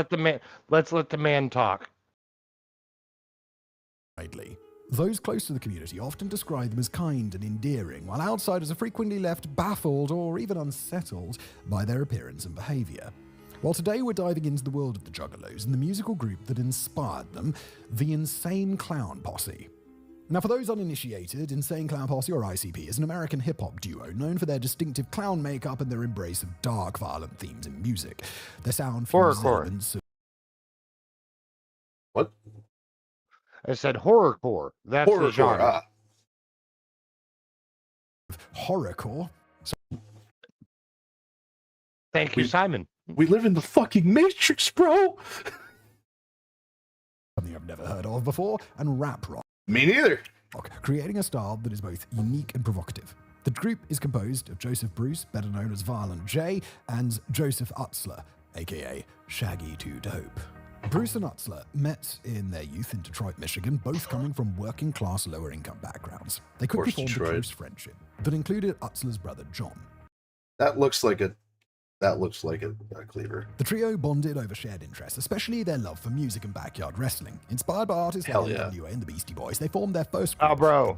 the man talk. Widely. Those close to the community often describe them as kind and endearing, while outsiders are frequently left baffled or even unsettled by their appearance and behavior. Well, today we're diving into the world of the Juggalos and the musical group that inspired them, the Insane Clown Posse. Now, for those uninitiated, Insane Clown Posse, or ICP, is an American hip-hop duo known for their distinctive clown makeup and their embrace of dark, violent themes in music. Their sound fuses elements of... What? I said horrorcore. That's the genre. Horrorcore. Thank you, Simon. We live in the fucking Matrix, bro. Something I've never heard of before, and rap rock. Me neither. Creating a style that is both unique and provocative. The group is composed of Joseph Bruce, better known as Violent J, and Joseph Utzler, aka Shaggy 2 Dope. Bruce and Utzler met in their youth in Detroit, Michigan, both coming from working-class, lower-income backgrounds. They quickly formed a close friendship that included Utzler's brother, John. That looks like a cleaver. The trio bonded over shared interests, especially their love for music and backyard wrestling. Inspired by artists like NWA and the Beastie Boys, they formed their first group, bro.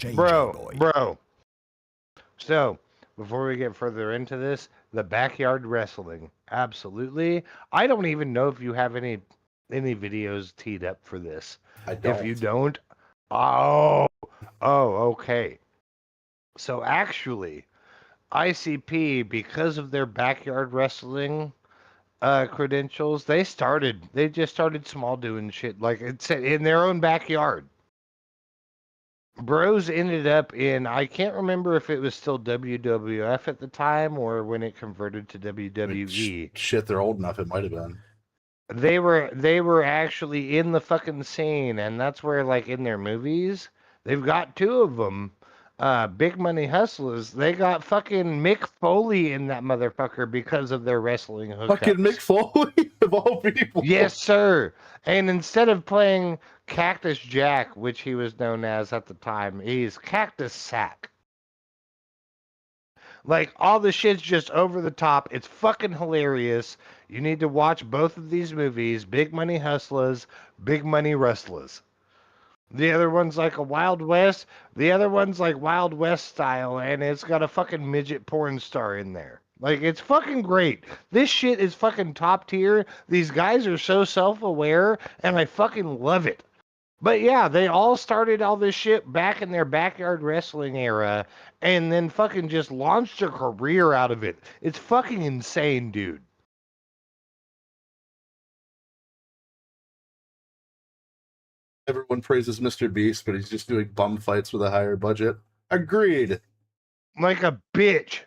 So, before we get further into this, the backyard wrestling, absolutely. I don't even know if you have any videos teed up for this. I don't. If you don't, okay. So actually, ICP, because of their backyard wrestling credentials, they just started small doing shit like it's in their own backyard. Bros ended up in, I can't remember if it was still WWF at the time or when it converted to WWE. Shit, they're old enough. It might have been. They were actually in the fucking scene, and that's where, like, in their movies, they've got two of them. Big Money Hustlers, they got fucking Mick Foley in that motherfucker because of their wrestling hookups. Fucking Mick Foley, of all people. Yes, sir. And instead of playing Cactus Jack, which he was known as at the time, he's Cactus Sack. Like, all the shit's just over the top. It's fucking hilarious. You need to watch both of these movies, Big Money Hustlers, Big Money Wrestlers. The other one's like a Wild West. The other one's like Wild West style, and it's got a fucking midget porn star in there. Like, it's fucking great. This shit is fucking top tier. These guys are so self-aware, and I fucking love it. But yeah, they all started all this shit back in their backyard wrestling era and then fucking just launched a career out of it. It's fucking insane, dude. Everyone praises Mr. Beast, but he's just doing bum fights with a higher budget. Agreed. Like a bitch.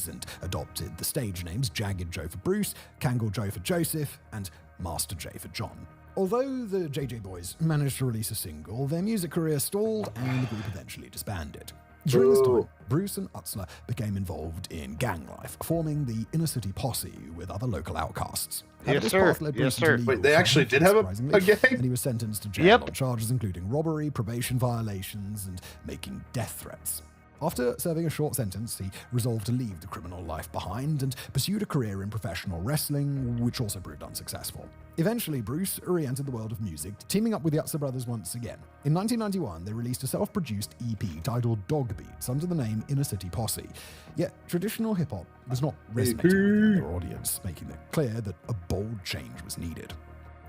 And adopted the stage names Jagged Joe for Bruce, Kangol Joe for Joseph, and Master J for John. Although the JJ Boys managed to release a single, their music career stalled and the group eventually disbanded. During this time, Bruce and Utzler became involved in gang life, forming the Inner City Posse with other local outcasts. Yes, sir. Yes, sir. Wait, they actually did have a gang? And he was sentenced to jail on charges including robbery, probation violations, and making death threats. After serving a short sentence, he resolved to leave the criminal life behind and pursued a career in professional wrestling, which also proved unsuccessful. Eventually, Bruce re-entered the world of music, teaming up with the Utzler brothers once again. In 1991, they released a self-produced EP titled Dog Beats under the name Inner City Posse. Yet, traditional hip-hop was not resonating with their audience, making it clear that a bold change was needed.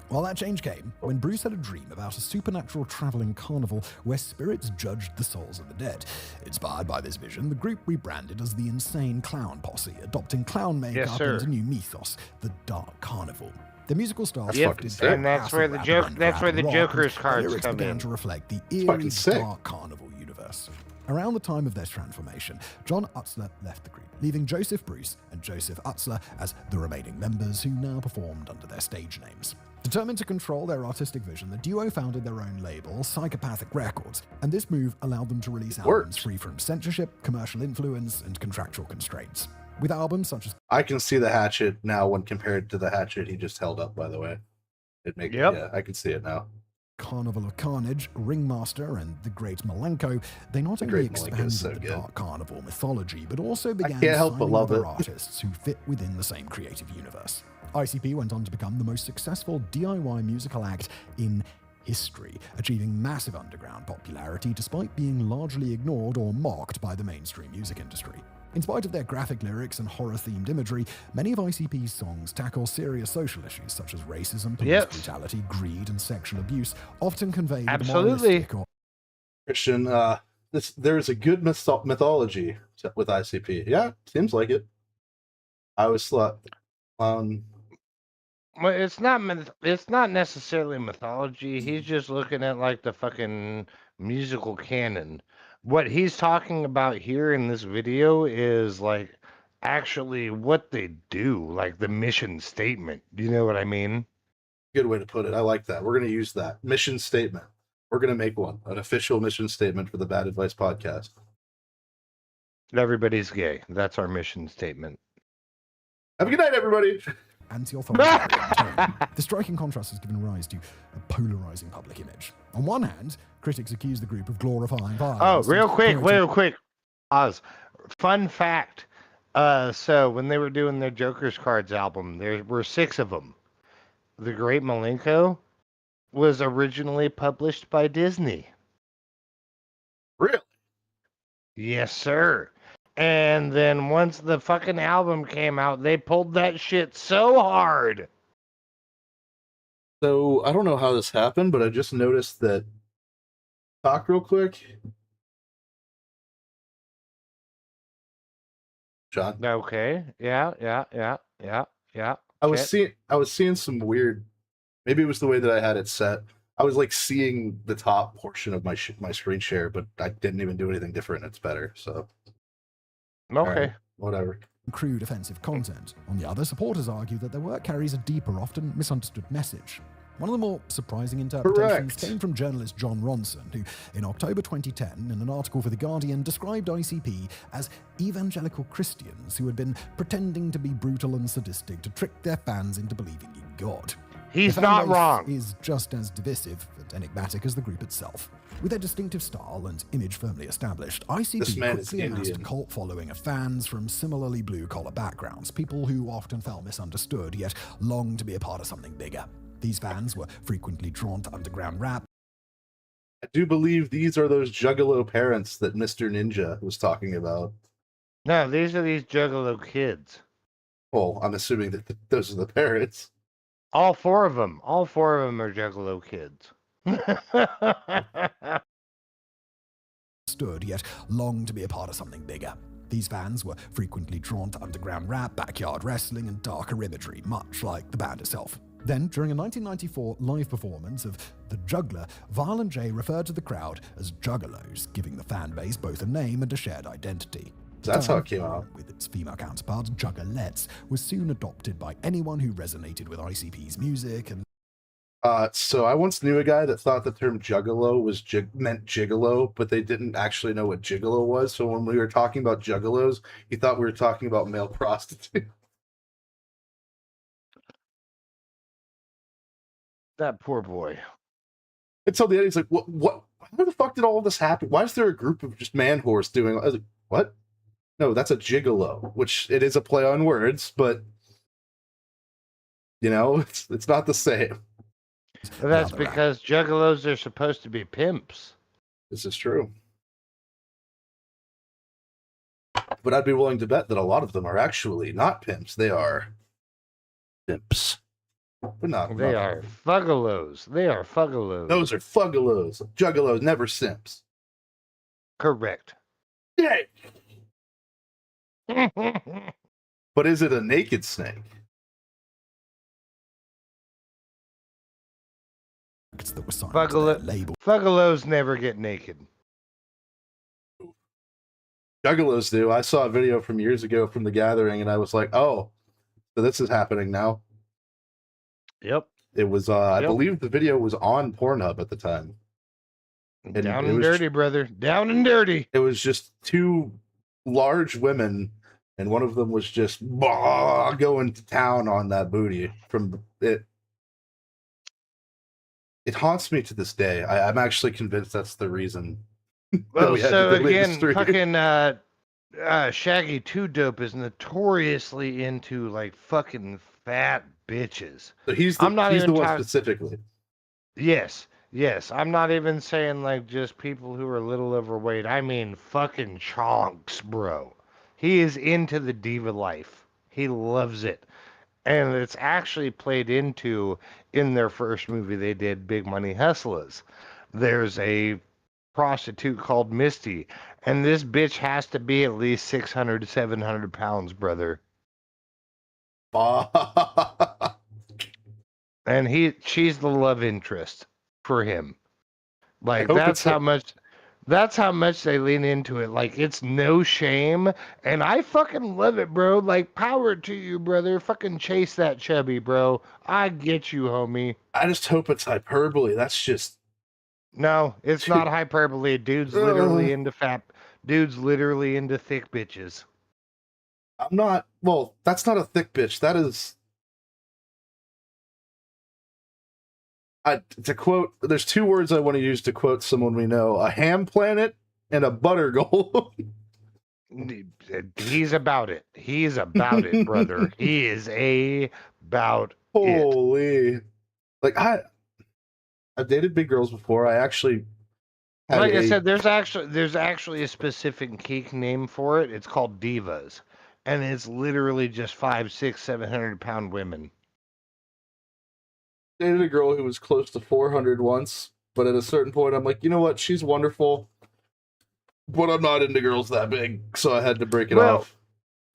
Well, that change came when Bruce had a dream about a supernatural traveling carnival where spirits judged the souls of the dead. Inspired by this vision, the group rebranded as the Insane Clown Posse, adopting clown makeup and a new mythos, the Dark Carnival. The musical style shifted, and that's where the Joker's cards come began in to reflect the eerie Dark Carnival universe. Around the time of this transformation, John Utzler left the group, leaving Joseph Bruce and Joseph Utzler as the remaining members who now performed under their stage names. Determined to control their artistic vision, the duo founded their own label, Psychopathic Records, and this move allowed them to release albums free from censorship, commercial influence, and contractual constraints. With albums such as... I can see the hatchet now when compared to the hatchet he just held up, by the way. Yeah, I can see it now. Carnival of Carnage, Ringmaster, and The Great Malenko, they not only expanded the Dark Carnival mythology, but also began signing other artists who fit within the same creative universe. ICP went on to become the most successful DIY musical act in history, achieving massive underground popularity despite being largely ignored or mocked by the mainstream music industry. In spite of their graphic lyrics and horror-themed imagery, many of ICP's songs tackle serious social issues such as racism, police brutality, greed, and sexual abuse, often conveyed moralistic or... Christian, there's a good mythology with ICP. Yeah, seems like it. I was clown. Well, it's not necessarily mythology. He's just looking at like the fucking musical canon. What he's talking about here in this video is like actually what they do, like the mission statement. Do you know what I mean? Good way to put it. I like that. We're going to use that. Mission statement. We're going to make one. An official mission statement for the Bad Advice podcast. Everybody's gay. That's our mission statement. Have a good night, everybody. Anti-authoritarian tone. The striking contrast has given rise to a polarizing public image. On one hand, critics accuse the group of glorifying violence. Oh, real quick. Oz, fun fact. So when they were doing their Joker's Cards album, there were 6 of them. The Great Malenko was originally published by Disney. Really? Yes, sir. And then once the fucking album came out, they pulled that shit so hard. So, I don't know how this happened, but I just noticed that... Talk real quick. John? Okay. Yeah. I was seeing some weird... Maybe it was the way that I had it set. I was like seeing the top portion of my screen share, but I didn't even do anything different. It's better, so... Okay. Right, whatever. Crude offensive content. On the other, supporters argue that their work carries a deeper, often misunderstood message. One of the more surprising interpretations came from journalist John Ronson, who, in October 2010, in an article for The Guardian, described ICP as evangelical Christians who had been pretending to be brutal and sadistic to trick their fans into believing in God. He's not wrong. Is just as divisive and enigmatic as the group itself. With their distinctive style and image firmly established, ICP quickly amassed a cult following of fans from similarly blue-collar backgrounds, people who often felt misunderstood yet longed to be a part of something bigger. These fans were frequently drawn to underground rap. I do believe these are those Juggalo parents that Mr. Ninja was talking about. No, these are these Juggalo kids. Well, I'm assuming that those are the parents. All four of them. All four of them are Juggalo kids. Stood, yet longed to be a part of something bigger. These fans were frequently drawn to underground rap, backyard wrestling, and darker imagery, much like the band itself. Then, during a 1994 live performance of The Juggler, Violent J referred to the crowd as Juggalos, giving the fan base both a name and a shared identity. That's how it came out. With its female counterpart, Juggalettes, was soon adopted by anyone who resonated with ICP's music and so I once knew a guy that thought the term juggalo was meant gigolo, but they didn't actually know what gigolo was. So when we were talking about juggalos, he thought we were talking about male prostitute. That poor boy. Until the end, he's like, what? How the fuck did all this happen? Why is there a group of just man whores doing? I was like, what? No, that's a gigolo, which it is a play on words, but you know, it's not the same. That's because juggalos are supposed to be pimps. This is true. But I'd be willing to bet that a lot of them are actually not pimps. They are pimps. But not. They are fuggalos. They are fuggalos. Those are fuggalos. Juggalos, never simps. Correct. Yay! But is it a naked snake? that were signed to their label. Fuggalos never get naked. Juggalos do. I saw a video from years ago from The Gathering, and I was like, oh, so this is happening now. Yep. It was, I believe the video was on Pornhub at the time. And down and dirty, brother. Down and dirty. It was just two large women, and one of them was just going to town on that booty. From it. It haunts me to this day. I'm actually convinced that's the reason. Well, so again, fucking Shaggy 2 Dope is notoriously into like fucking fat bitches. So he's the one specifically. Yes. I'm not even saying like just people who are a little overweight. I mean fucking chonks, bro. He is into the diva life. He loves it. And it's actually played into in their first movie they did, Big Money Hustlers. There's a prostitute called Misty, and this bitch has to be at least 600 to 700 pounds, brother. And she's the love interest for him. Like that's how much they lean into it. Like it's no shame, and I fucking love it, bro. Like power to you, brother. Fucking chase that chubby, bro. I get you, homie. I just hope it's hyperbole. That's just no, it's not hyperbole. Dude's literally into Dude's literally into thick bitches. I'm not. Well, that's not a thick bitch. That is. To quote, there's two words I want to use to quote someone we know: a ham planet and a butter gold. He's about it. He's about it, brother. He is about Holy. It. Like I've dated big girls before. I actually like I said, there's actually a specific geek name for it. It's called divas. And it's literally just 500, 600, 700 pound women. Dated a girl who was close to 400 once, but at a certain point I'm like, you know what, she's wonderful, but I'm not into girls that big, so I had to break it off.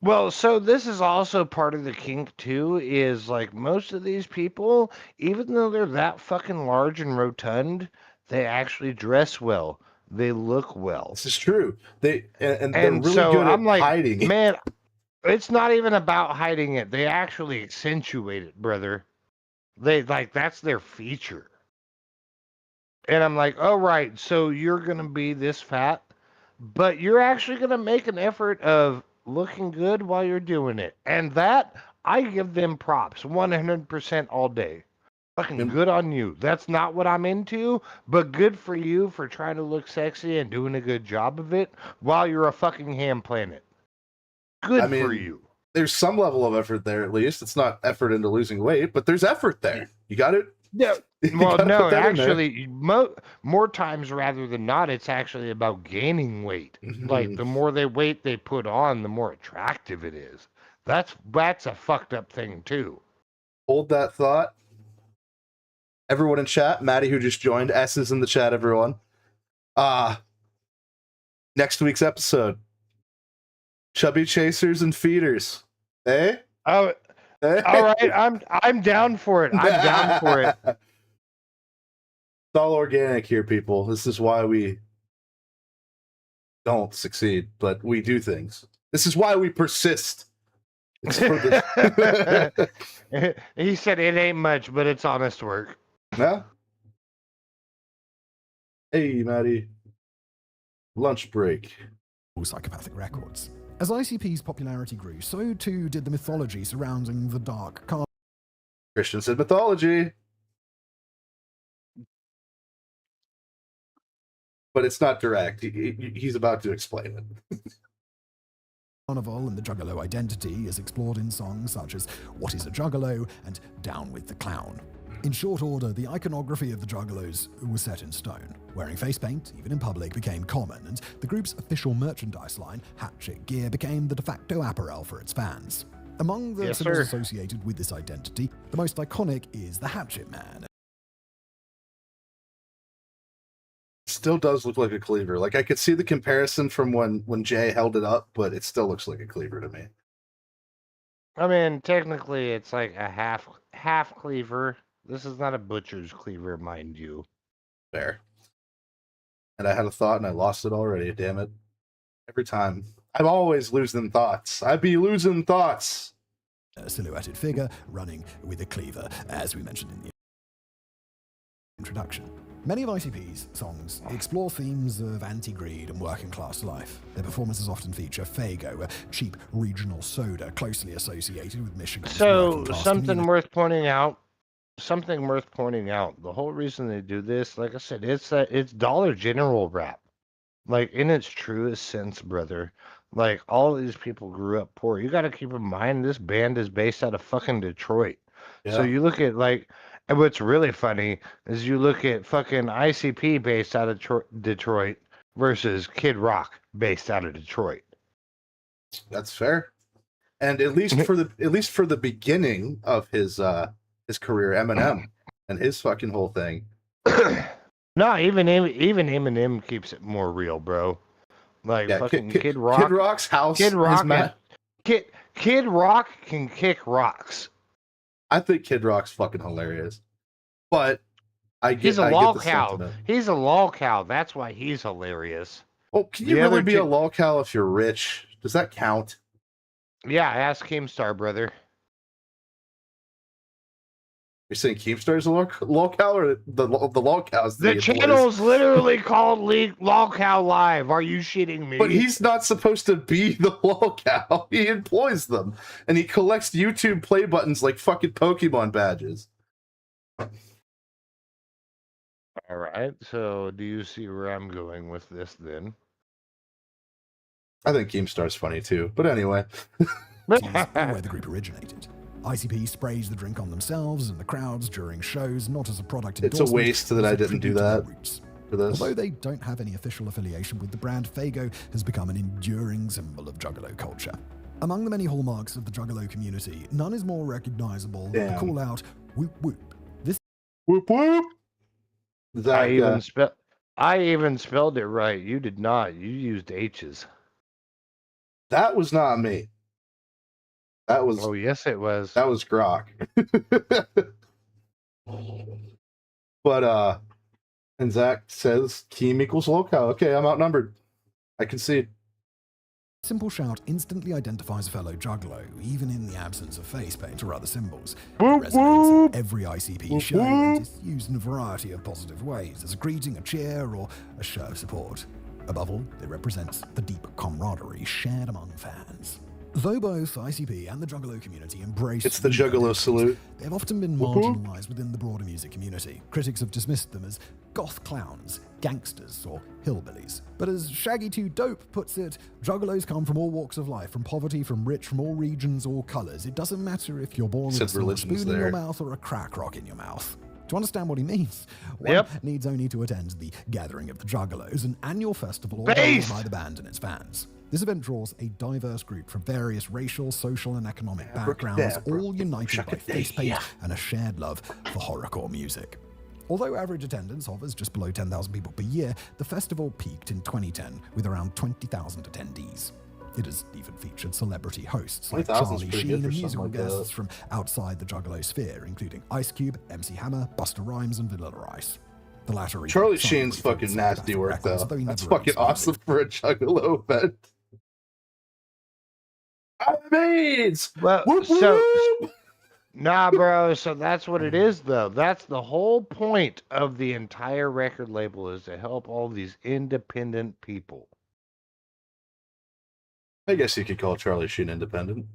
Well, so this is also part of the kink too, is like most of these people, even though they're that fucking large and rotund, they actually dress well. They look well. This is true. They're really so good at hiding it. Man, it's not even about hiding it. They actually accentuate it, brother. They like that's their feature. And I'm like, oh right, so you're gonna be this fat, but you're actually gonna make an effort of looking good while you're doing it. And that I give them props 100% all day. Fucking good on you. That's not what I'm into, but good for you for trying to look sexy and doing a good job of it while you're a fucking ham planet. Good for you. There's some level of effort there, at least. It's not effort into losing weight, but there's effort there. You got it? Yeah. Well, no, actually, more times rather than not, it's actually about gaining weight. Mm-hmm. Like, the more weight they put on, the more attractive it is. That's a fucked up thing, too. Hold that thought. everyone in chat, Maddie who just joined, S is in the chat, everyone. Next week's episode, chubby chasers and feeders. Eh? Oh, Eh? all right. I'm down for it. I'm down for it. It's all organic here, people. This is why we don't succeed, but we do things. This is why we persist. It's for the... He said it ain't much, but it's honest work. Yeah. Hey, Maddie. Lunch break. Psychopathic records. As ICP's popularity grew, so too did the mythology surrounding the dark card. Christian said mythology. But it's not direct. He's about to explain it. Carnival and the Juggalo identity is explored in songs such as What is a Juggalo and Down with the Clown. In short order, the iconography of the Juggalos was set in stone. Wearing face paint, even in public, became common, and the group's official merchandise line, Hatchet Gear, became the de facto apparel for its fans. Among the symbols associated with this identity, the most iconic is the Hatchet Man. Still does look like a cleaver. Like, I could see the comparison from when Jay held it up, but it still looks like a cleaver to me. I mean, technically, it's like a half cleaver. This is not a butcher's cleaver, mind you. Fair. And I had a thought and I lost it already, damn it. Every time. I'm always losing thoughts. I be losing thoughts. A silhouetted figure running with a cleaver, as we mentioned in the introduction. Many of ICP's songs explore themes of anti-greed and working-class life. Their performances often feature Faygo, a cheap regional soda closely associated with Michigan's working-class community. Something worth pointing out. The whole reason they do this, like I said, it's Dollar General rap. Like, in its truest sense, brother. Like, all of these people grew up poor. You got to keep in mind, this band is based out of fucking Detroit. Yeah. So you look at, like, and what's really funny is you look at fucking ICP based out of Detroit versus Kid Rock based out of Detroit. That's fair. And at least for the beginning of his career, Eminem and his fucking whole thing. No, even Eminem keeps it more real, bro. Like, yeah, fucking Kid Rock. Kid Rock's house. Kid Rock can kick rocks. I think Kid Rock's fucking hilarious. But he's a lol cow. He's a lol cow. That's why he's hilarious. Oh, can you really be a lol cow if you're rich? Does that count? Yeah, ask Keemstar, brother. You're saying Keemstar's a lol cow, or the lol cow's the channel's literally called Lol Cow Live. Are you shitting me? But he's not supposed to be the lol cow. He employs them, and he collects YouTube play buttons like fucking Pokemon badges. All right. So, do you see where I'm going with this? Then I think Keemstar's funny too. But anyway, where the group originated. ICP sprays the drink on themselves and the crowds during shows, not as a product endorsement. It's a waste that I didn't do that for this. Although they don't have any official affiliation with the brand, Faygo has become an enduring symbol of Juggalo culture. Among the many hallmarks of the Juggalo community, none is more recognizable than the call-out "whoop whoop." This whoop whoop. I even spelled it right. You did not. You used H's. That was not me. That was. Oh, yes, it was. That was Grok. But and Zach says Keem equals lolcow. Okay, I'm outnumbered. I concede. Simple shout instantly identifies a fellow Juggalo, even in the absence of face paint or other symbols. Whoop, it resonates whoop. in every ICP Whoop, show whoop. and is used in a variety of positive ways, as a greeting, a cheer, or a show of support. Above all, it represents the deep camaraderie shared among fans. Though both ICP and the Juggalo community embrace it's the Juggalo salute. They have often been marginalized within the broader music community. Critics have dismissed them as goth clowns, gangsters, or hillbillies. But as Shaggy2Dope puts it, Juggalos come from all walks of life, from poverty, from rich, from all regions or colors. It doesn't matter if you're born with a silver spoon in your mouth or a crack rock in your mouth. To understand what he means, one needs only to attend the Gathering of the Juggalos, an annual festival organized by the band and its fans. This event draws a diverse group from various racial, social, and economic backgrounds, all united by face paint and a shared love for horrorcore music. Although average attendance hovers just below 10,000 people per year, the festival peaked in 2010 with around 20,000 attendees. It has even featured celebrity hosts like Charlie Sheen and musical guests from outside the Juggalo sphere, including Ice Cube, MC Hammer, Busta Rhymes, and Vanilla Ice. The latter. Charlie Sheen's fucking nasty work, though. That's fucking awesome for a Juggalo event. Amazing! Well, so nah, bro. So that's what it is, though. That's the whole point of the entire record label, is to help all these independent people. I guess you could call Charlie Sheen independent.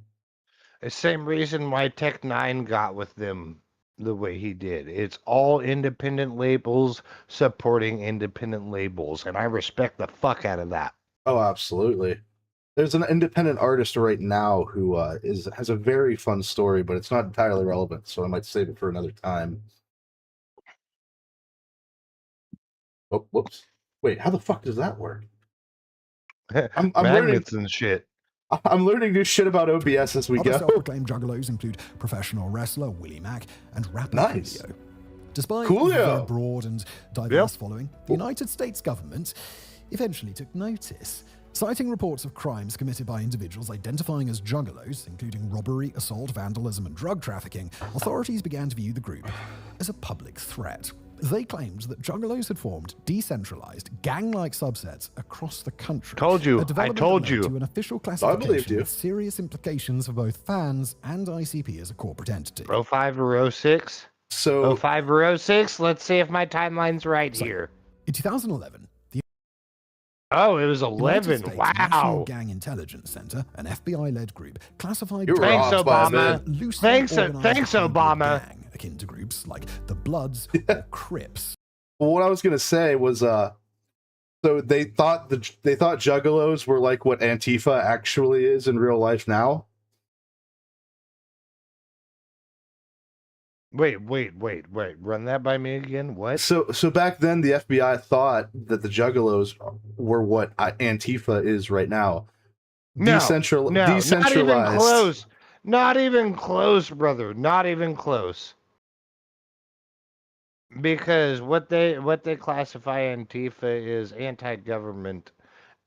The same reason why Tech Nine got with them the way he did. It's all independent labels supporting independent labels, and I respect the fuck out of that. Oh, absolutely. There's an independent artist right now who has a very fun story, but it's not entirely relevant, so I might save it for another time. Oh, whoops. Wait, how the fuck does that work? I'm Magnets learning, and shit. I'm learning new shit about OBS as we go. Other self-proclaimed juggalos include professional wrestler Willie Mack and rapper Coolio. Despite their broad and diverse following, the United States government eventually took notice. Citing reports of crimes committed by individuals identifying as juggalos, including robbery, assault, vandalism, and drug trafficking, authorities began to view the group as a public threat. They claimed that juggalos had formed decentralized, gang-like subsets across the country. I told you. To an official classification with serious implications for both fans and ICP as a corporate entity. 05 or 06? So 05 or 06? Let's see if my timeline's right here. In 2011, oh, it was 11. Wow. National Gang Intelligence Center, an FBI-led group, classified Thanks, Obama. Thanks, Obama. Gang, akin to groups like the Bloods or Crips. Well, what I was gonna say was, so they thought Juggalos were like what Antifa actually is in real life now. Wait. Run that by me again. What? So back then, the FBI thought that the Juggalos were what Antifa is right now. Decentralized. Not even close. Not even close, brother. Not even close. Because what they classify Antifa is anti-government,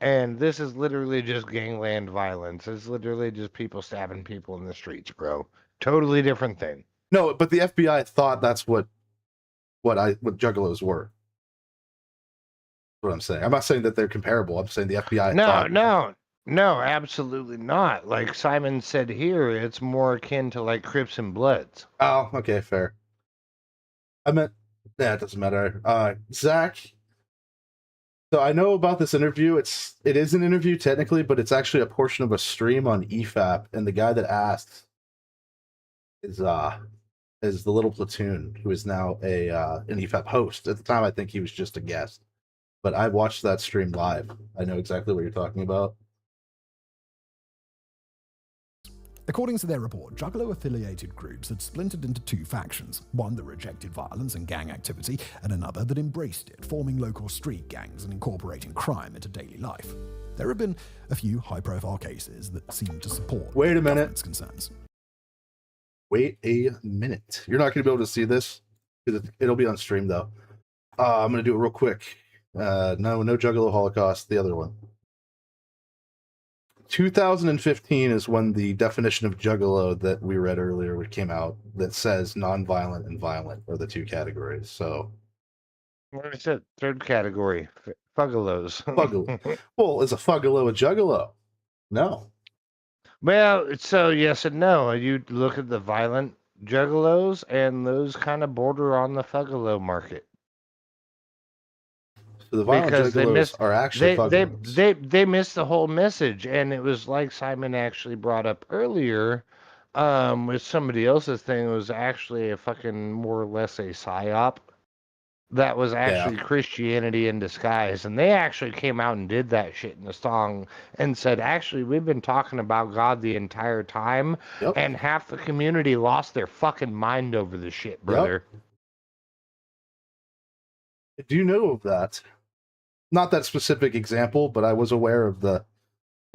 and this is literally just gangland violence. It's literally just people stabbing people in the streets, bro. Totally different thing. No, but the FBI thought that's what Juggalos were. That's what I'm saying. I'm not saying that they're comparable. I'm saying the FBI thought. No, absolutely not. Like Simon said here, it's more akin to like Crips and Bloods. Oh, okay, fair. I meant, it doesn't matter. Zach, so I know about this interview. It is an interview technically, but it's actually a portion of a stream on EFAP, and the guy that asked is the Little Platoon, who is now an EFAP host. At the time, I think he was just a guest, but I watched that stream live. I know exactly what you're talking about. According to their report, Juggalo-affiliated groups had splintered into two factions, one that rejected violence and gang activity, and another that embraced it, forming local street gangs and incorporating crime into daily life. There have been a few high-profile cases that seem to support government's concerns. Wait a minute. You're not going to be able to see this. It'll be on stream, though. I'm going to do it real quick. No Juggalo Holocaust, the other one. 2015 is when the definition of Juggalo that we read earlier came out, that says non-violent and violent are the two categories. So, what is it? Third category, Fuggalos. Well, is a Fuggalo a Juggalo? No. Well, so yes and no. You look at the violent Juggalos, and those kind of border on the Fuggalo market. So the violent Juggalos are actually Fuggalos. They missed the whole message, and it was like Simon actually brought up earlier, with somebody else's thing. It was actually a fucking more or less a psyop. That was actually Christianity in disguise. And they actually came out and did that shit in the song and said, actually, we've been talking about God the entire time. Yep. And half the community lost their fucking mind over the shit, brother. Yep. Do you know of that? Not that specific example, but I was aware of the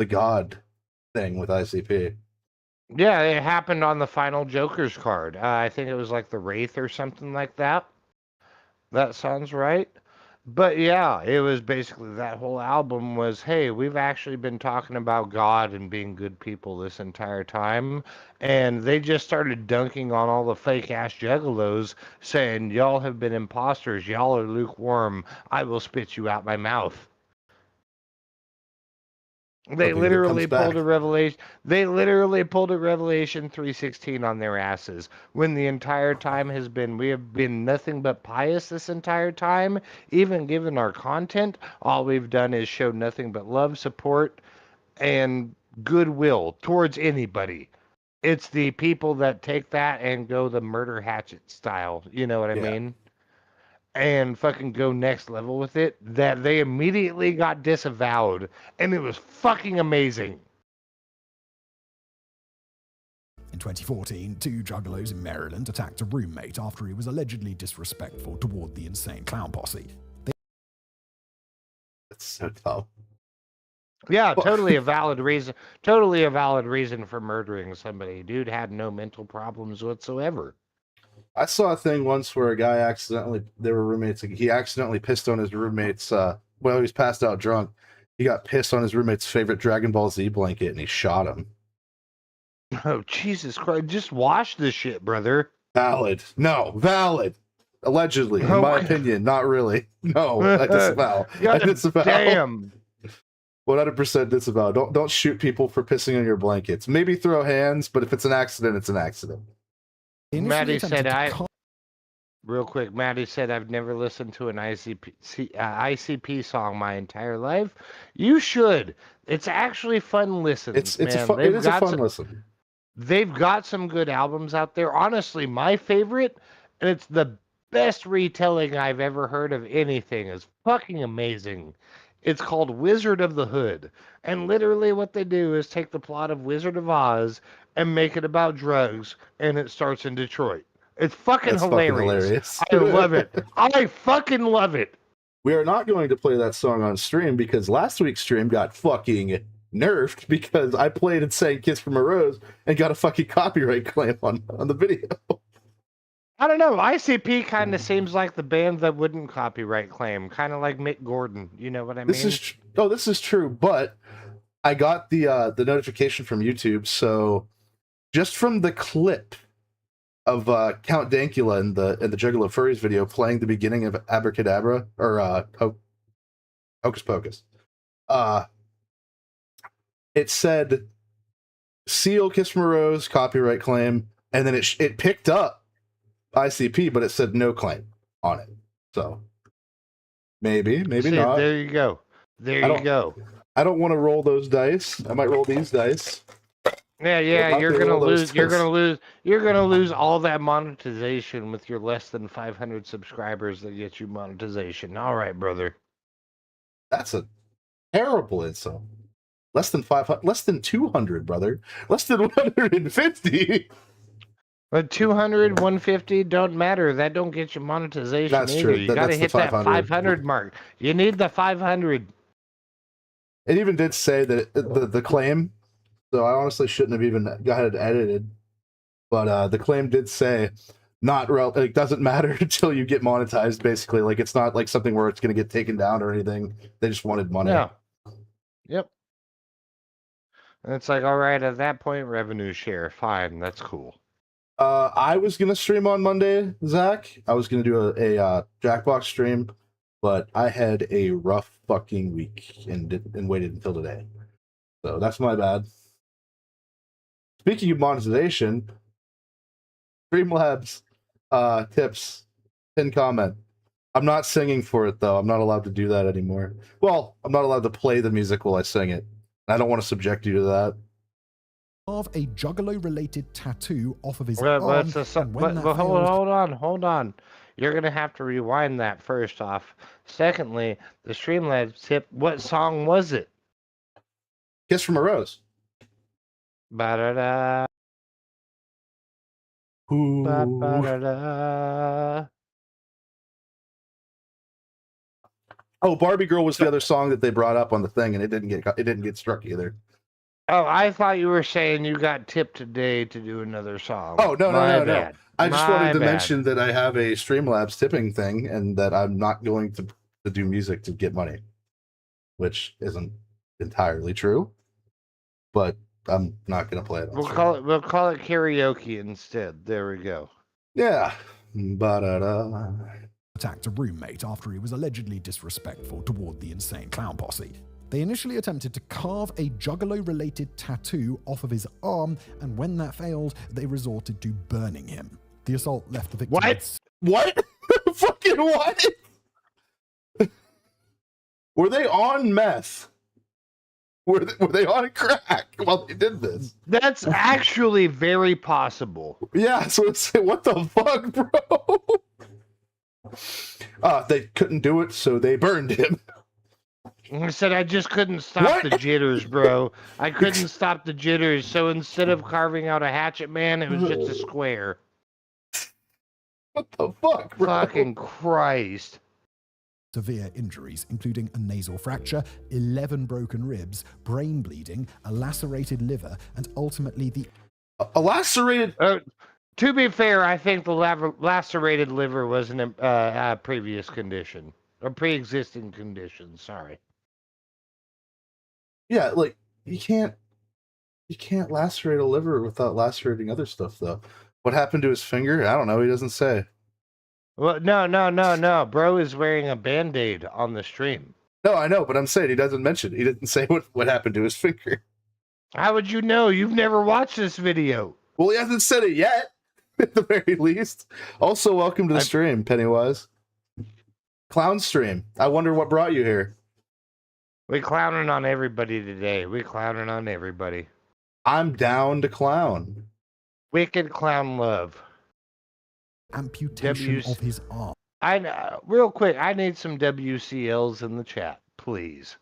God thing with ICP. Yeah, it happened on the final Joker's card. I think it was like the Wraith or something like that. That sounds right. But yeah, it was basically that whole album was, hey, we've actually been talking about God and being good people this entire time. And they just started dunking on all the fake ass juggalos, saying, y'all have been imposters. Y'all are lukewarm. I will spit you out my mouth. They Okay, that comes literally pulled back. a revelation. They literally pulled a Revelation 3:16 on their asses. When the entire time has been, we have been nothing but pious this entire time. Even given our content, all we've done is show nothing but love, support, and goodwill towards anybody. It's the people that take that and go the murder hatchet style. You know what I Yeah. mean? And fucking go next level with it, that they immediately got disavowed, and it was fucking amazing. In 2014, two juggalos in Maryland attacked a roommate after he was allegedly disrespectful toward the insane clown posse. That's so dumb. Yeah, totally a valid reason. Totally a valid reason for murdering somebody. Dude had no mental problems whatsoever. I saw a thing once where a guy they were roommates, he accidentally pissed on his roommate's, well, he was passed out drunk. He got pissed on his roommate's favorite Dragon Ball Z blanket and he shot him. Oh, Jesus Christ. Just wash this shit, brother. Valid. No, valid. Allegedly, in my opinion, not really. No, I disavow. I disavow. Damn. 100% disavow. Don't shoot people for pissing on your blankets. Maybe throw hands, but if it's an accident, it's an accident. Maddie said, real quick, Maddie said, I've never listened to an ICP song my entire life. You should. It's actually fun listen. It is a fun listen. They've got some good albums out there. Honestly, my favorite, and it's the best retelling I've ever heard of anything, is fucking amazing. It's called Wizard of the Hood. And literally what they do is take the plot of Wizard of Oz and make it about drugs, and it starts in Detroit. It's fucking hilarious. I love it. I fucking love it. We are not going to play that song on stream because last week's stream got fucking nerfed because I played and sang Kiss from a Rose and got a fucking copyright claim on the video. I don't know. ICP kind of seems like the band that wouldn't copyright claim, kind of like Mick Gordon. You know what I mean? This is true, but I got the notification from YouTube, so just from the clip of Count Dankula in the Juggalo Furries video playing the beginning of Abracadabra or Hocus Pocus, it said Seal Kiss from a Rose copyright claim, and then it picked up ICP, but it said no claim on it. So maybe not. There you go. There you go. I don't want to roll those dice. I might roll these dice. Yeah, you're gonna lose. You're gonna lose all that monetization with your less than 500 subscribers that get you monetization. All right, brother. That's a terrible insult. Less than 500, less than 200, brother. Less than 150. But 200, 150 don't matter. That don't get you monetization. That's either. true. You gotta hit that 500 mark. You need the 500. It even did say that the claim. So I honestly shouldn't have even got ahead and edited, but the claim did say it doesn't matter until you get monetized. Basically, like it's not like something where it's going to get taken down or anything. They just wanted money. Yeah. Yep. And it's like, all right, at that point, revenue share, fine, that's cool. I was gonna stream on Monday, Zach. I was gonna do a Jackbox stream, but I had a rough fucking week and waited until today. So that's my bad. Speaking of monetization, Streamlabs tips, pin comment. I'm not singing for it though. I'm not allowed to do that anymore. Well, I'm not allowed to play the music while I sing it. I don't want to subject you to that. Of a juggalo-related tattoo off of his But arm. hold on. You're gonna have to rewind that first off. Secondly, the Streamlabs tip. What song was it? Kiss from a Rose. Ba-da-da. Ba-ba-da-da. Oh, Barbie Girl was the other song that they brought up on the thing, and it didn't get struck either. Oh, I thought you were saying you got tipped today to do another song. Oh, no. I just wanted to mention that I have a Streamlabs tipping thing, and that I'm not going to do music to get money, which isn't entirely true, but I'm not going to play it. We'll call it karaoke instead. There we go. Yeah. Attacked a roommate after he was allegedly disrespectful toward the insane clown posse. They initially attempted to carve a Juggalo-related tattoo off of his arm, and when that failed, they resorted to burning him. The assault left the victim... What? Fucking what? Were they on meth? Were they on crack while they did this? That's actually very possible. Yeah, so it's what the fuck, bro? They couldn't do it, so they burned him. I said I just couldn't stop the jitters, bro. I couldn't stop the jitters, so instead of carving out a hatchet man, it was just a square. What the fuck, bro? Fucking Christ. Severe injuries, including a nasal fracture, 11 broken ribs, brain bleeding, a lacerated liver, and ultimately the... A lacerated... To be fair, I think the lacerated liver was a previous condition. A pre-existing condition, sorry. Yeah, like, you can't lacerate a liver without lacerating other stuff, though. What happened to his finger? I don't know. He doesn't say. Well, no. Bro is wearing a Band-Aid on the stream. No, I know, but I'm saying he doesn't mention. He didn't say what happened to his finger. How would you know? You've never watched this video. Well, he hasn't said it yet, at the very least. Also, welcome to the stream, Pennywise. Clown stream. I wonder what brought you here. We clowning on everybody today. We clowning on everybody. I'm down to clown. Wicked clown love. Amputation of his arm. Real quick, I need some WCLs in the chat, please.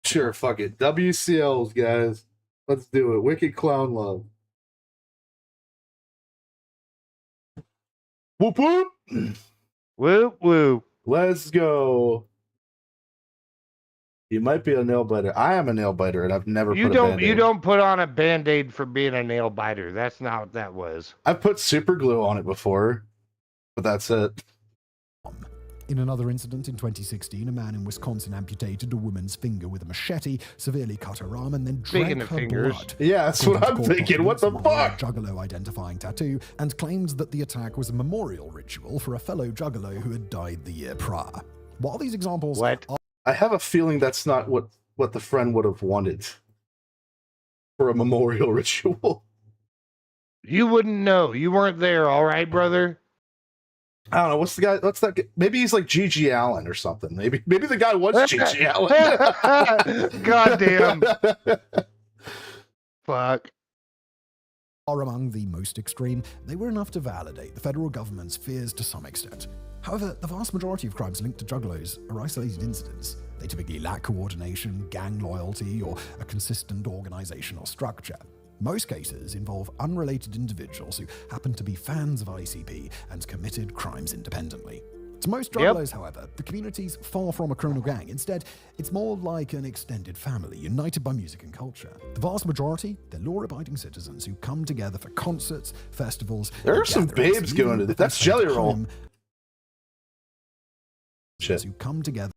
Sure, fuck it. WCLs, guys. Let's do it. Wicked clown love. Whoop whoop. Whoop whoop. Let's go. You might be a nail biter. I am a nail biter, and I've never put a Band-Aid. You don't put on a Band-Aid for being a nail biter. That's not what that was. I've put super glue on it before, but that's it. In another incident in 2016, a man in Wisconsin amputated a woman's finger with a machete, severely cut her arm, and then drank her blood. Yeah, that's what I'm thinking. What the fuck? Juggalo identifying tattoo, and claims that the attack was a memorial ritual for a fellow Juggalo who had died the year prior. While these examples I have a feeling that's not what the friend would have wanted for a memorial ritual. You wouldn't know. You weren't there, all right, brother? I don't know. What's that guy? Maybe he's like G.G. Allen or something. Maybe the guy was G.G. Allen. Goddamn. Fuck. Are among the most extreme, they were enough to validate the federal government's fears to some extent. However, the vast majority of crimes linked to Juggalos are isolated incidents. They typically lack coordination, gang loyalty, or a consistent organizational structure. Most cases involve unrelated individuals who happen to be fans of ICP and committed crimes independently. To most Juggalos, however, the community's far from a criminal gang. Instead, it's more like an extended family united by music and culture. The vast majority, they're law-abiding citizens who come together for concerts, festivals. There are some babes going to this. That's Jelly Roll. Shit. Who come together.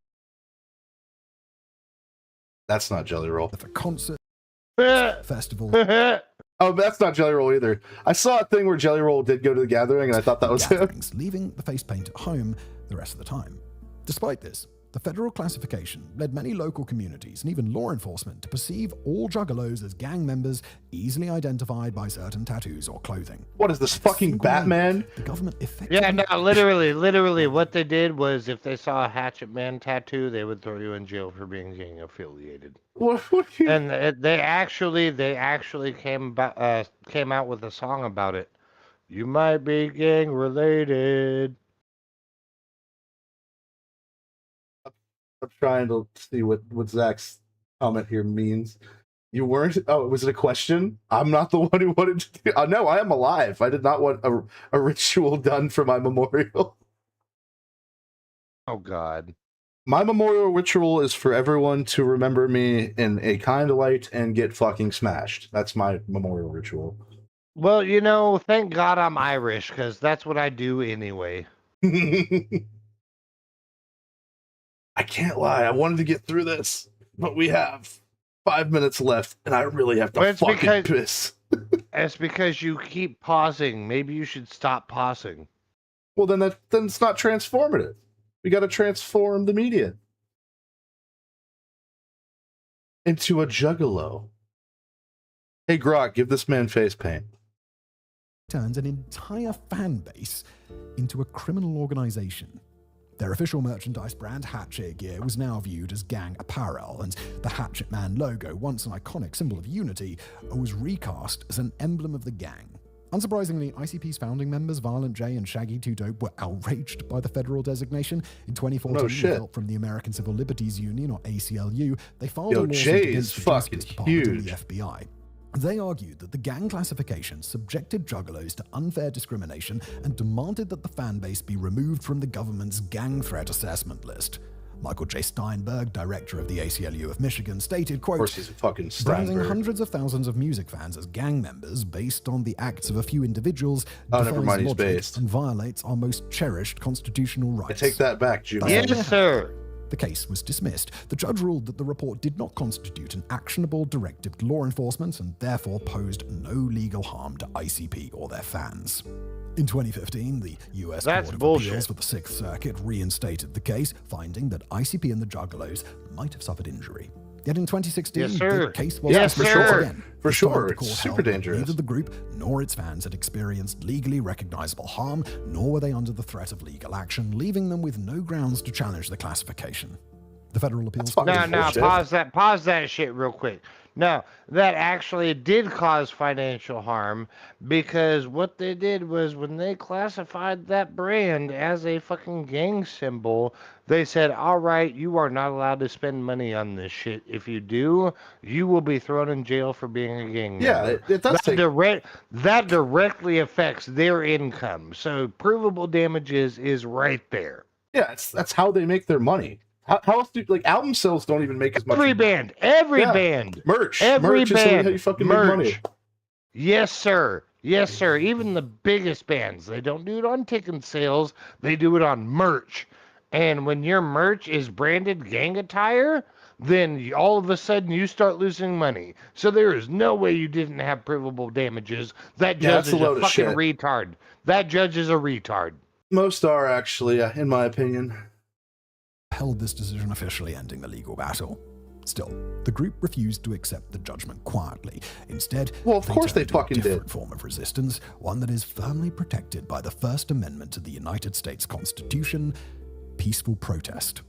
That's not Jelly Roll. For concert, festival. Oh, that's not Jelly Roll either. I saw a thing where Jelly Roll did go to the gathering, and I thought that was him. Leaving the face paint at home the rest of the time. Despite this, the federal classification led many local communities and even law enforcement to perceive all Juggalos as gang members easily identified by certain tattoos or clothing. What is this, fucking Batman? The government effectively... Yeah, no, literally, what they did was if they saw a Hatchet Man tattoo, they would throw you in jail for being gang affiliated. And they actually came out with a song about it. You might be gang related. I'm trying to see what Zach's comment here means. You weren't? Oh, was it a question? I'm not the one who wanted to do... no, I am alive. I did not want a ritual done for my memorial. Oh, God. My memorial ritual is for everyone to remember me in a kind light and get fucking smashed. That's my memorial ritual. Well, thank God I'm Irish, because that's what I do anyway. I can't lie. I wanted to get through this, but we have 5 minutes left, and I really have to fucking piss. It's because you keep pausing. Maybe you should stop pausing. Well, then it's not transformative. We got to transform the media into a juggalo. Hey, Grok, give this man face paint. Turns an entire fan base into a criminal organization. Their official merchandise brand, Hatchet Gear, was now viewed as gang apparel, and the Hatchet Man logo, once an iconic symbol of unity, was recast as an emblem of the gang. Unsurprisingly, ICP's founding members, Violent J and Shaggy 2 Dope, were outraged by the federal designation. In 2014, with help from the American Civil Liberties Union, or ACLU, they filed a lawsuit against the Justice Department and the FBI. They argued that the gang classification subjected Juggalos to unfair discrimination and demanded that the fan base be removed from the government's gang threat assessment list. Michael J. Steinberg, director of the ACLU of Michigan, stated, quote, of course he's a fucking branding hundreds of thousands of music fans as gang members based on the acts of a few individuals defies logic and violates our most cherished constitutional rights. I take that back, Junior. Yes, sir. The case was dismissed. The judge ruled that the report did not constitute an actionable directive to law enforcement and therefore posed no legal harm to ICP or their fans. In 2015, the U.S. Court of Appeals for the Sixth Circuit reinstated the case, finding that ICP and the Juggalos might have suffered injury. Yet in 2016, the case was dismissed again. For sure. It's super dangerous. Neither the group nor its fans had experienced legally recognizable harm, nor were they under the threat of legal action, leaving them with no grounds to challenge the classification. The federal appeals court... No, pause that shit real quick. No, that actually did cause financial harm, because what they did was when they classified that brand as a fucking gang symbol, they said, all right, you are not allowed to spend money on this shit. If you do, you will be thrown in jail for being a gang member. Yeah, it does that directly affects their income. So provable damages is right there. Yeah, that's how they make their money. How else do album sales don't even make as much? Every band, merch, merch is how you fucking make money. Yes, sir. Yes, sir. Even the biggest bands, they don't do it on ticket sales. They do it on merch. And when your merch is branded gang attire, then all of a sudden you start losing money. So there is no way you didn't have provable damages. That judge is a fucking retard. That judge is a retard. Most are actually, in my opinion. Held this decision officially ending the legal battle. Still, the group refused to accept the judgment quietly. Instead, of course they fucking did. A different form of resistance, one that is firmly protected by the First Amendment to the United States Constitution: peaceful protest.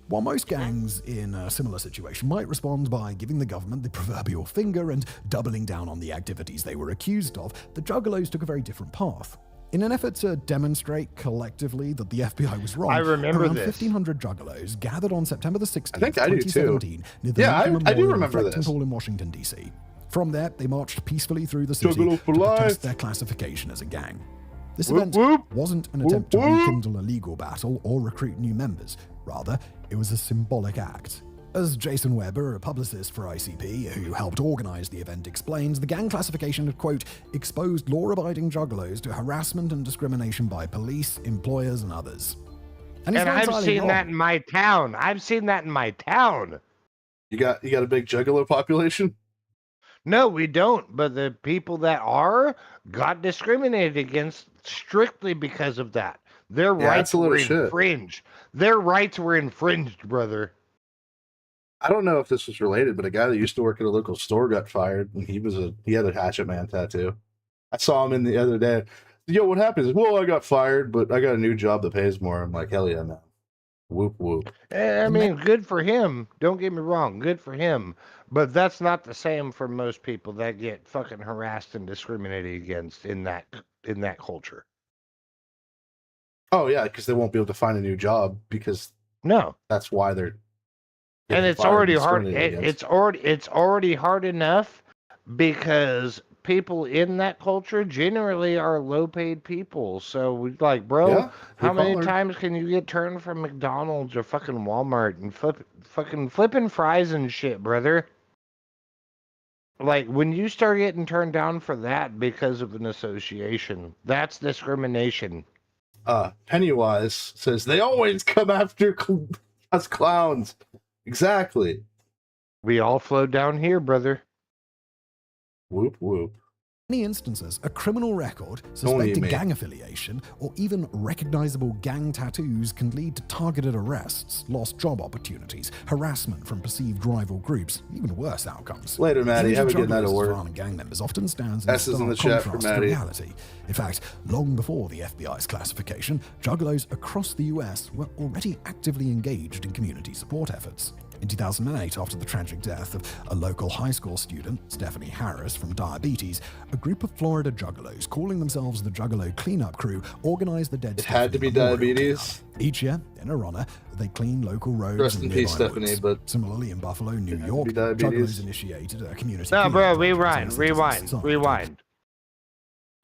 While most gangs in a similar situation might respond by giving the government the proverbial finger and doubling down on the activities they were accused of, the Juggalos took a very different path. In an effort to demonstrate collectively that the FBI was wrong, around 1,500 Juggalos gathered on September the 16th, 2017, near the I do remember this. Hall in Washington, D.C. From there, they marched peacefully through the city to protest their classification as a gang. This event wasn't an attempt to rekindle a legal battle or recruit new members. Rather, it was a symbolic act. As Jason Weber, a publicist for ICP, who helped organize the event, explains, the gang classification had, quote, exposed law-abiding Juggalos to harassment and discrimination by police, employers, and others. And I've seen that in my town. You got a big Juggalo population? No, we don't. But the people that are got discriminated against strictly because of that. Their rights were infringed. Their rights were infringed, brother. I don't know if this was related, but a guy that used to work at a local store got fired, and he had a Hatchet Man tattoo. I saw him in the other day. Yo, what happened? He's like, well, I got fired, but I got a new job that pays more. I'm like, hell yeah, man. Whoop, whoop. I mean, good for him. Don't get me wrong. Good for him. But that's not the same for most people that get fucking harassed and discriminated against in that culture. Oh, yeah, because they won't be able to find a new job because that's why they're... And it's already hard. It's already hard enough because people in that culture generally are low-paid people. So, like, bro, how many times can you get turned from McDonald's or fucking Walmart and flipping fries and shit, brother? Like, when you start getting turned down for that because of an association, that's discrimination. Pennywise says they always come after us clowns. Exactly. We all flow down here, brother. Whoop whoop. In many instances, a criminal record, suspected gang affiliation, or even recognizable gang tattoos can lead to targeted arrests, lost job opportunities, harassment from perceived rival groups, even worse outcomes. Later, Maddie. Have a good night at work. Violent gang members often stands in S's in the chat for Maddie. reality. In fact, long before the FBI's classification, Juggalos across the US were already actively engaged in community support efforts. In 2008, after the tragic death of a local high school student, Stephanie Harris, from diabetes, a group of Florida Juggalos, calling themselves the Juggalo Cleanup Crew, organized the dead It had to be diabetes. Each year, in her honor, they clean local roads. Rest in peace, Stephanie. But similarly, in Buffalo, New York, Juggalos initiated a community. No, bro, rewind.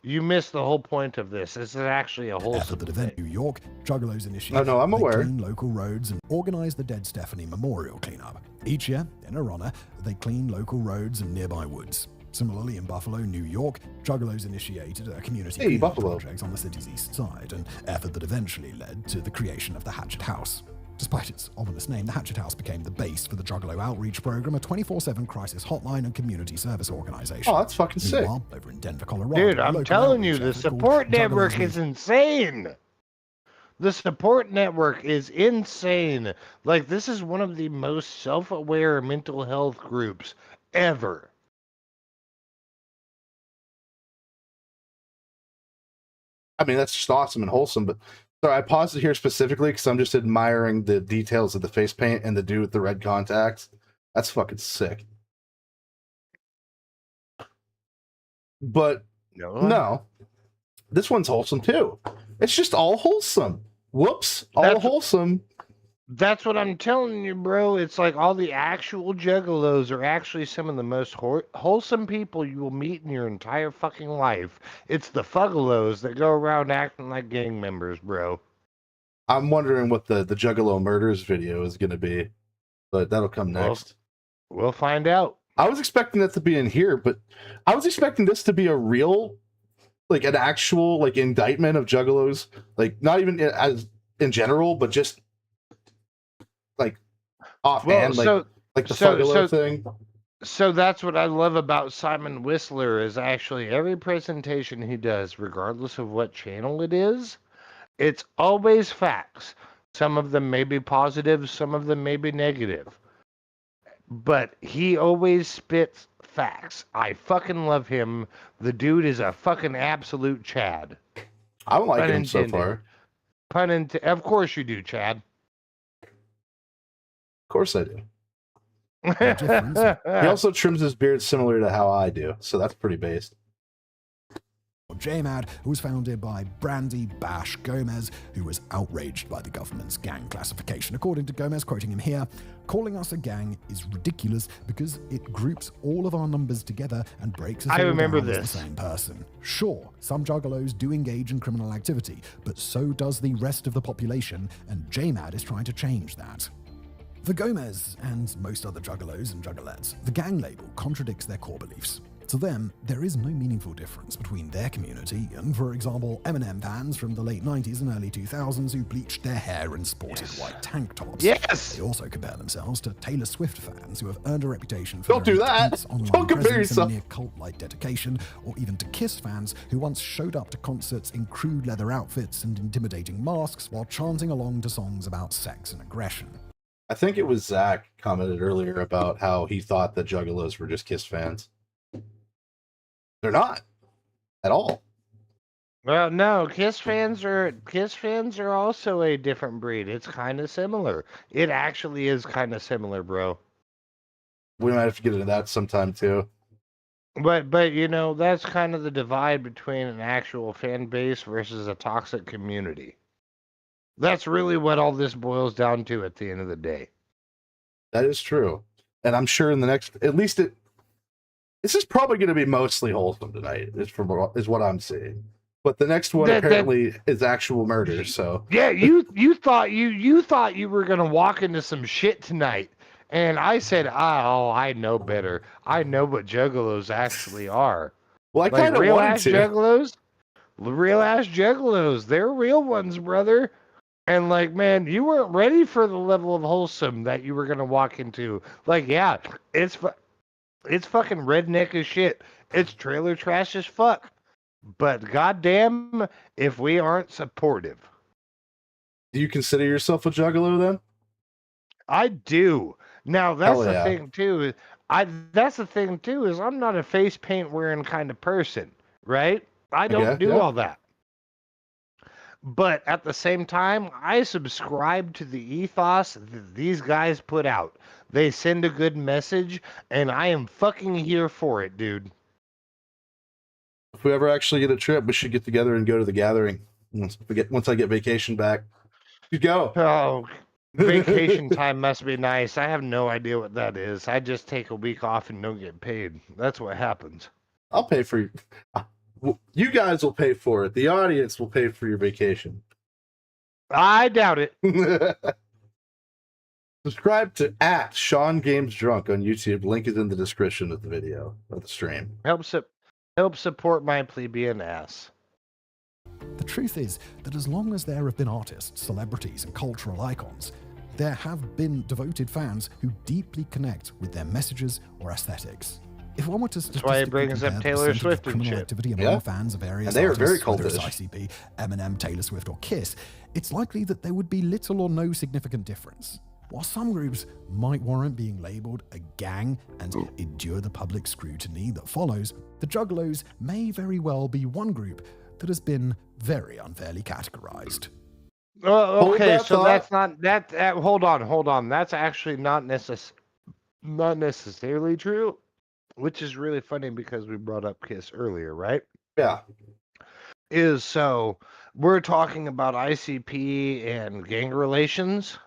You missed the whole point of this. This is actually a wholesome event. New York, Juggalos initiated. I'm aware. They clean local roads and organize the dead Stephanie Memorial cleanup. Each year, in her honor, they clean local roads and nearby woods. Similarly, in Buffalo, New York, Juggalos initiated a community project on the city's east side, an effort that eventually led to the creation of the Hatchet House. Despite its ominous name, the Hatchet House became the base for the Juggalo Outreach Program, a 24/7 crisis hotline and community service organization. Oh, that's fucking sick. Over in Denver, Colorado, dude, I'm telling you, the support network is insane. The support network is insane. Like, this is one of the most self-aware mental health groups ever. I mean, that's just awesome and wholesome, but sorry, I paused it here specifically because I'm just admiring the details of the face paint and the dude with the red contacts. That's fucking sick. But no, this one's wholesome too. It's just all wholesome. Whoops, all wholesome. That's what I'm telling you, bro. It's like all the actual Juggalos are actually some of the most wholesome people you will meet in your entire fucking life. It's the Fuggalos that go around acting like gang members, bro. I'm wondering what the Juggalo murders video is going to be, but that'll come next. We'll find out. I was expecting that to be in here, but I was expecting this to be a real, like an actual like indictment of Juggalos, like not even as in general, but just like offhand, like the Fuggalo thing. So that's what I love about Simon Whistler is actually every presentation he does, regardless of what channel it is, it's always facts. Some of them may be positive, some of them may be negative. But he always spits facts. I fucking love him. The dude is a fucking absolute Chad. I don't like him so far. Of course you do, Chad. Of course I do. He also trims his beard similar to how I do, so that's pretty based. JMAD, who was founded by Brandy Bash Gomez, who was outraged by the government's gang classification. According to Gomez, quoting him here, "Calling us a gang is ridiculous because it groups all of our numbers together and breaks us all down as the same person. Sure, some Juggalos do engage in criminal activity, but so does the rest of the population, and JMAD is trying to change that." For Gomez and most other Juggalos and Juggalettes, the gang label contradicts their core beliefs. To them, there is no meaningful difference between their community and, for example, Eminem fans from the late 90s and early 2000s who bleached their hair and sported white tank tops. Yes! They also compare themselves to Taylor Swift fans who have earned a reputation for Don't do that! Don't compare yourself! Near cult-like dedication, or even to Kiss fans who once showed up to concerts in crude leather outfits and intimidating masks while chanting along to songs about sex and aggression. I think it was Zach commented earlier about how he thought that Juggalos were just Kiss fans. They're not at all. Well, no, Kiss fans are also a different breed. It's kind of similar. It actually is kind of similar, bro. We might have to get into that sometime too. But you know, that's kind of the divide between an actual fan base versus a toxic community. That's really what all this boils down to at the end of the day. That is true. And I'm sure in the next, at least this is probably going to be mostly wholesome tonight, is what I'm seeing. But the next one apparently is actual murder. So yeah, you thought you were going to walk into some shit tonight, And I said, oh, I know better. I know what Juggalos actually are. Well, I Like kind of real wanted ass to. Juggalos? Real ass Juggalos. They're real ones, brother. And like, man, you weren't ready for the level of wholesome that you were gonna walk into. Like, yeah, it's fucking redneck as shit. It's trailer trash as fuck. But goddamn, if we aren't supportive. Do you consider yourself a juggalo then? I do. Now that's Hell the yeah. thing too. That's the thing too is I'm not a face paint wearing kind of person, right? I don't Okay, do yeah. all that. But at the same time, I subscribe to the ethos that these guys put out. They send a good message, and I am fucking here for it, dude. If we ever actually get a trip, we should get together and go to the gathering. Once I get vacation back, you go. Oh, vacation time must be nice. I have no idea what that is. I just take a week off and don't get paid. That's what happens. I'll pay for you. You guys will pay for it. The audience will pay for your vacation. I doubt it. Subscribe to @ShawnGamesDrunk on YouTube. Link is in the description of the video of the stream. Help support my plebeian ass. The truth is that as long as there have been artists, celebrities, and cultural icons, there have been devoted fans who deeply connect with their messages or aesthetics. If one were to That's why it brings up Taylor Swift and criminal shit. activity among fans of various And they are very artists, whether it's cultish. ICP, Eminem, Taylor Swift, or Kiss, it's likely that there would be little or no significant difference. While some groups might warrant being labelled a gang and endure the public scrutiny that follows, the Juggalos may very well be one group that has been very unfairly categorized. Okay, so thought. that's not that. Hold on. That's actually not necessarily true, which is really funny because we brought up Kiss earlier, right? Yeah. So we're talking about ICP and gang relations.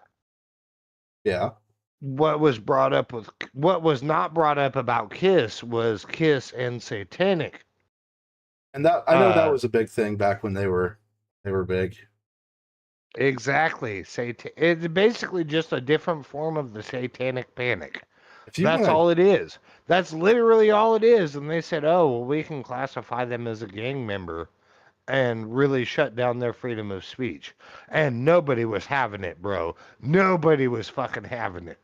Yeah. What was not brought up about Kiss was Kiss and Satanic. And that I know that was a big thing back when they were big. Exactly. It's basically just a different form of the Satanic Panic. That's wanna, all it is. That's literally all it is. And they said, oh, well, we can classify them as a gang member and really shut down their freedom of speech. And nobody was having it, bro. Nobody was fucking having it.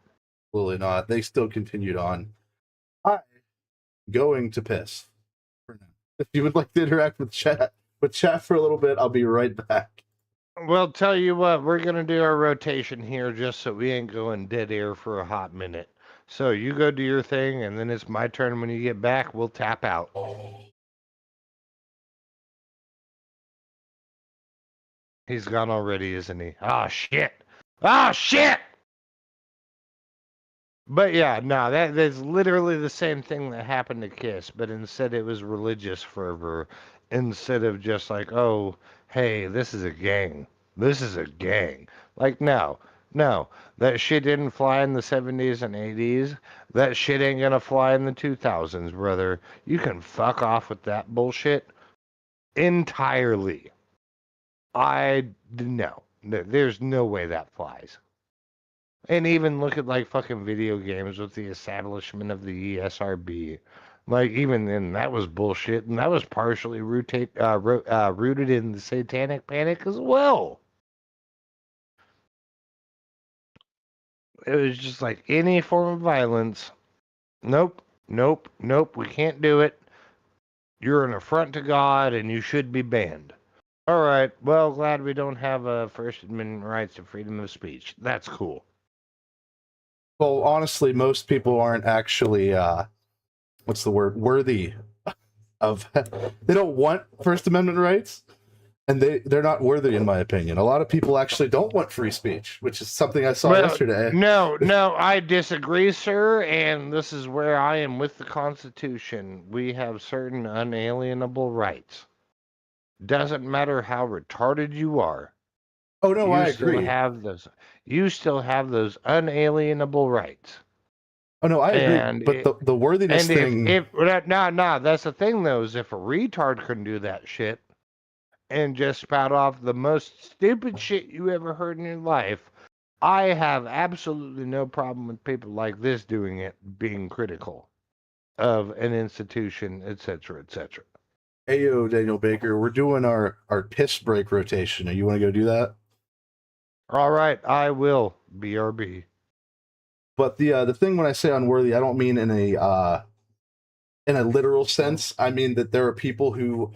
Absolutely not. They still continued on. I'm going to piss. If you would like to interact with chat for a little bit, I'll be right back. Well, tell you what, we're going to do our rotation here just so we ain't going dead air for a hot minute. So you go do your thing, and then it's my turn. When you get back, we'll tap out. He's gone already, isn't he? Oh, shit. Oh, shit! But yeah, no, that's literally the same thing that happened to Kiss, but instead it was religious fervor instead of just like, oh, hey, this is a gang. This is a gang. Like, no, that shit didn't fly in the 70s and 80s. That shit ain't gonna fly in the 2000s, brother. You can fuck off with that bullshit entirely. No. There's no way that flies. And even look at like fucking video games with the establishment of the ESRB. Like even then, that was bullshit, and that was partially rooted in the Satanic Panic as well. It was just like any form of violence. Nope. We can't do it. You're an affront to God, and you should be banned. All right. Well, glad we don't have First Amendment rights to freedom of speech. That's cool. Well, honestly, most people aren't actually, what's the word, worthy of, they don't want First Amendment rights, and they're not worthy, in my opinion. A lot of people actually don't want free speech, which is something I saw yesterday. No, I disagree, sir, and this is where I am with the Constitution. We have certain unalienable rights. Doesn't matter how retarded you are. Oh, no, I agree. You still have those unalienable rights. Oh, no, I agree. But the worthiness thing... No, that's the thing, though, is if a retard can do that shit and just spout off the most stupid shit you ever heard in your life, I have absolutely no problem with people like this doing it, being critical of an institution, etc., etc. Hey, yo, Daniel Baker, we're doing our piss break rotation. You want to go do that? All right, I will. BRB. But the thing when I say unworthy, I don't mean in a literal sense. I mean that there are people who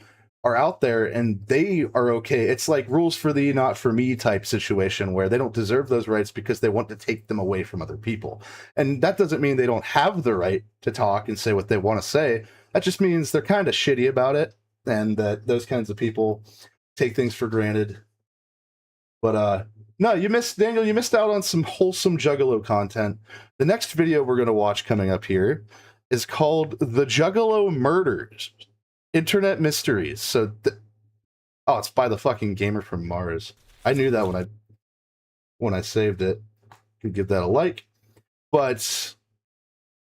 are out there and they are okay. It's like rules for thee, not for me type situation where they don't deserve those rights because they want to take them away from other people. And that doesn't mean they don't have the right to talk and say what they want to say. That just means they're kind of shitty about it, and that those kinds of people take things for granted. But no, Daniel, you missed out on some wholesome Juggalo content. The next video we're going to watch coming up here is called The Juggalo Murders, Internet Mysteries. So, it's by the fucking Gamer from Mars. I knew that when I saved it. Could give that a like. But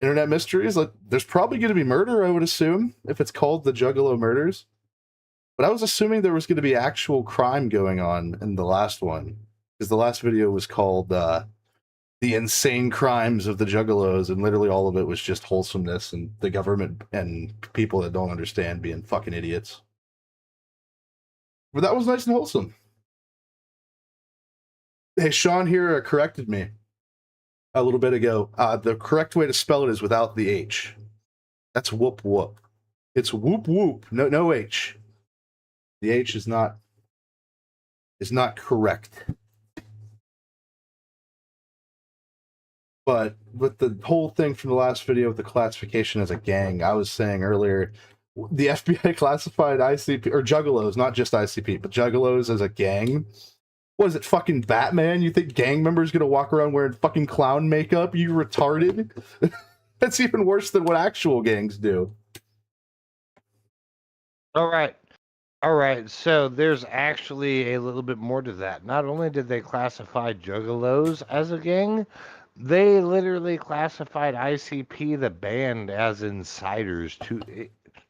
Internet Mysteries, like, there's probably going to be murder, I would assume, if it's called The Juggalo Murders. But I was assuming there was going to be actual crime going on in the last one, because the last video was called The Insane Crimes of the Juggalos, and literally all of it was just wholesomeness and the government and people that don't understand being fucking idiots. But that was nice and wholesome. Hey, Sean here corrected me a little bit ago. The correct way to spell it is without the H. That's whoop whoop. It's whoop whoop. No H. The H is not correct. But with the whole thing from the last video with the classification as a gang, I was saying earlier, the FBI classified ICP, or Juggalos, not just ICP, but Juggalos as a gang. What is it, fucking Batman? You think gang members gonna walk around wearing fucking clown makeup? You retarded? That's even worse than what actual gangs do. All right, so there's actually a little bit more to that. Not only did they classify Juggalos as a gang, they literally classified ICP, the band, as insiders.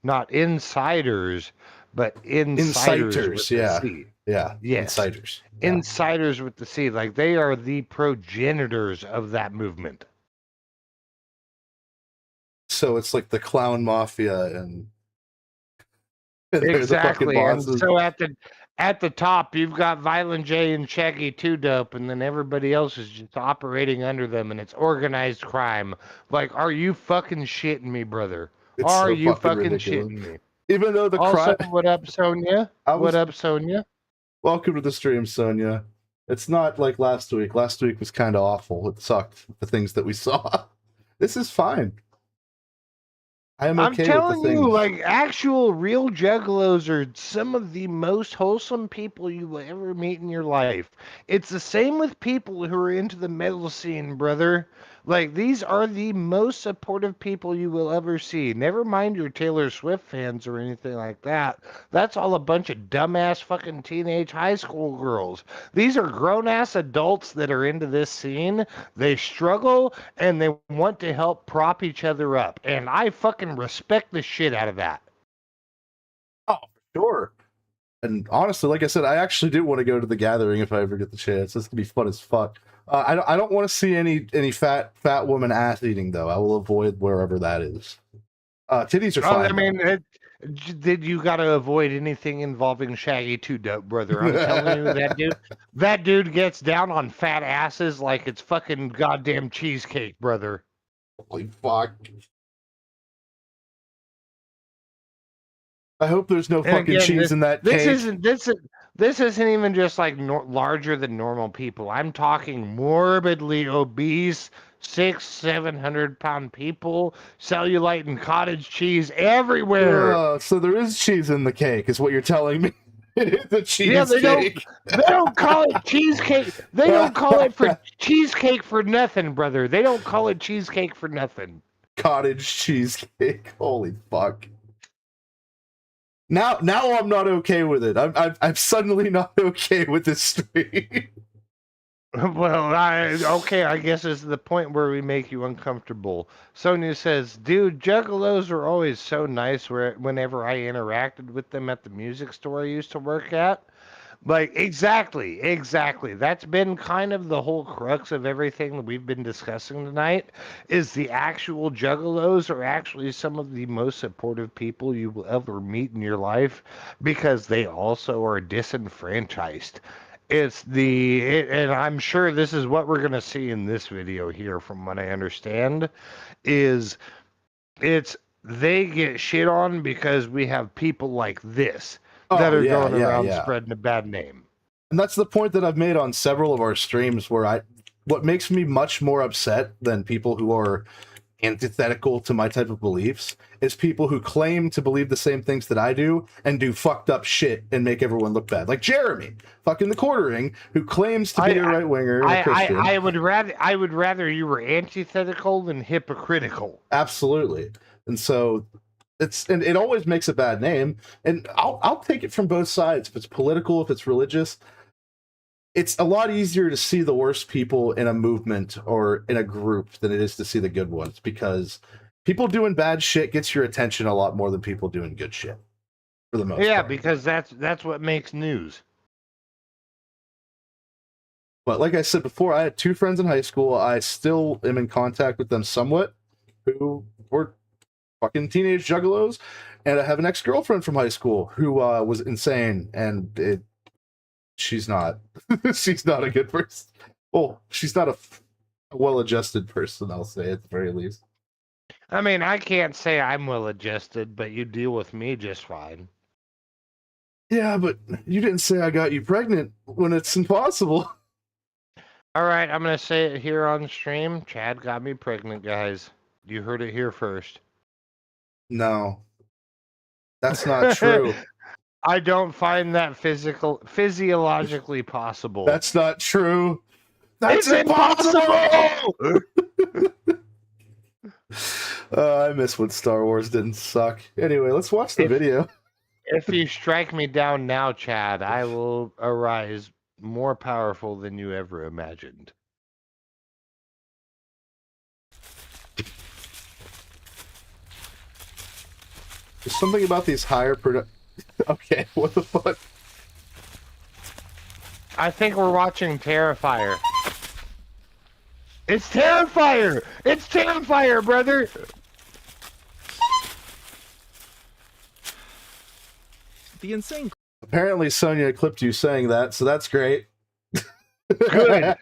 Not insiders, but insiders. Yeah. C. Yeah. Yes. Insiders. Yeah. Insiders with the C. Like, they are the progenitors of that movement. So it's like the clown mafia and exactly. And so at the top, you've got Violent J and Shaggy 2 Dope, and then everybody else is just operating under them, and it's organized crime. Like, are you fucking shitting me, brother? Are you fucking shitting me? Even though the also, what up, Sonia? What up, Sonia? Welcome to the stream, Sonia. It's not like last week. Last week was kind of awful. It sucked, the things that we saw. This is fine. I'm telling you, like, actual real Juggalos are some of the most wholesome people you will ever meet in your life. It's the same with people who are into the metal scene, brother. Like, these are the most supportive people you will ever see. Never mind your Taylor Swift fans or anything like that. That's all a bunch of dumbass fucking teenage high school girls. These are grown-ass adults that are into this scene. They struggle, and they want to help prop each other up. And I fucking respect the shit out of that. Oh, for sure. And honestly, like I said, I actually do want to go to the gathering if I ever get the chance. This could be fun as fuck. I don't want to see any fat woman ass eating though. I will avoid wherever that is. Titties are fine. I mean, did you got to avoid anything involving Shaggy 2 Dope, brother? I'm telling you, that dude gets down on fat asses like it's fucking goddamn cheesecake, brother. Holy fuck! I hope there's no fucking cheese in that cake. This isn't even just like larger than normal people. I'm talking morbidly obese, 600-700 pound people, cellulite and cottage cheese everywhere. So there is cheese in the cake, is what you're telling me. It is a cheesecake. They don't call it cheesecake. They don't call it for cheesecake for nothing, brother. They don't call it cheesecake for nothing. Cottage cheesecake. Holy fuck. Now I'm not okay with it. I'm suddenly not okay with this stream. Well, I guess it's the point where we make you uncomfortable. Sonia says, dude, Juggalos are always so nice whenever I interacted with them at the music store I used to work at. Like, exactly. That's been kind of the whole crux of everything that we've been discussing tonight, is the actual Juggalos are actually some of the most supportive people you will ever meet in your life because they also are disenfranchised. And I'm sure this is what we're going to see in this video here, from what I understand, is it's they get shit on because we have people like this that Oh are yeah, going yeah, around yeah. spreading a bad name. And that's the point that I've made on several of our streams where what makes me much more upset than people who are antithetical to my type of beliefs is people who claim to believe the same things that I do and do fucked up shit and make everyone look bad. Like Jeremy, fucking the quartering, who claims to be a right winger and a Christian. I would rather you were antithetical than hypocritical. Absolutely. And so and it always makes a bad name. And I'll take it from both sides. If it's political, if it's religious, it's a lot easier to see the worst people in a movement or in a group than it is to see the good ones, because people doing bad shit gets your attention a lot more than people doing good shit, for the most part. Yeah, because that's what makes news. But like I said before, I had 2 friends in high school. I still am in contact with them somewhat, who were fucking teenage juggalos. And I have an ex-girlfriend from high school who was insane, and she's not she's not a good person. Well, she's not a well-adjusted person, I'll say, at the very least. I mean, I can't say I'm well-adjusted, but you deal with me just fine. Yeah, but you didn't say I got you pregnant when it's impossible. All right, I'm going to say it here on stream. Chad got me pregnant, guys. You heard it here first. No. That's not true. I don't find that physiologically possible. That's not true. That's it's impossible! I miss when Star Wars didn't suck. Anyway, let's watch the video. If you strike me down now, Chad, I will arise more powerful than you ever imagined. There's something about these higher Okay, what the fuck? I think we're watching Terrifier. It's Terrifier! It's Terrifier, brother! The insane. Apparently Sonya clipped you saying that, so that's great. Good.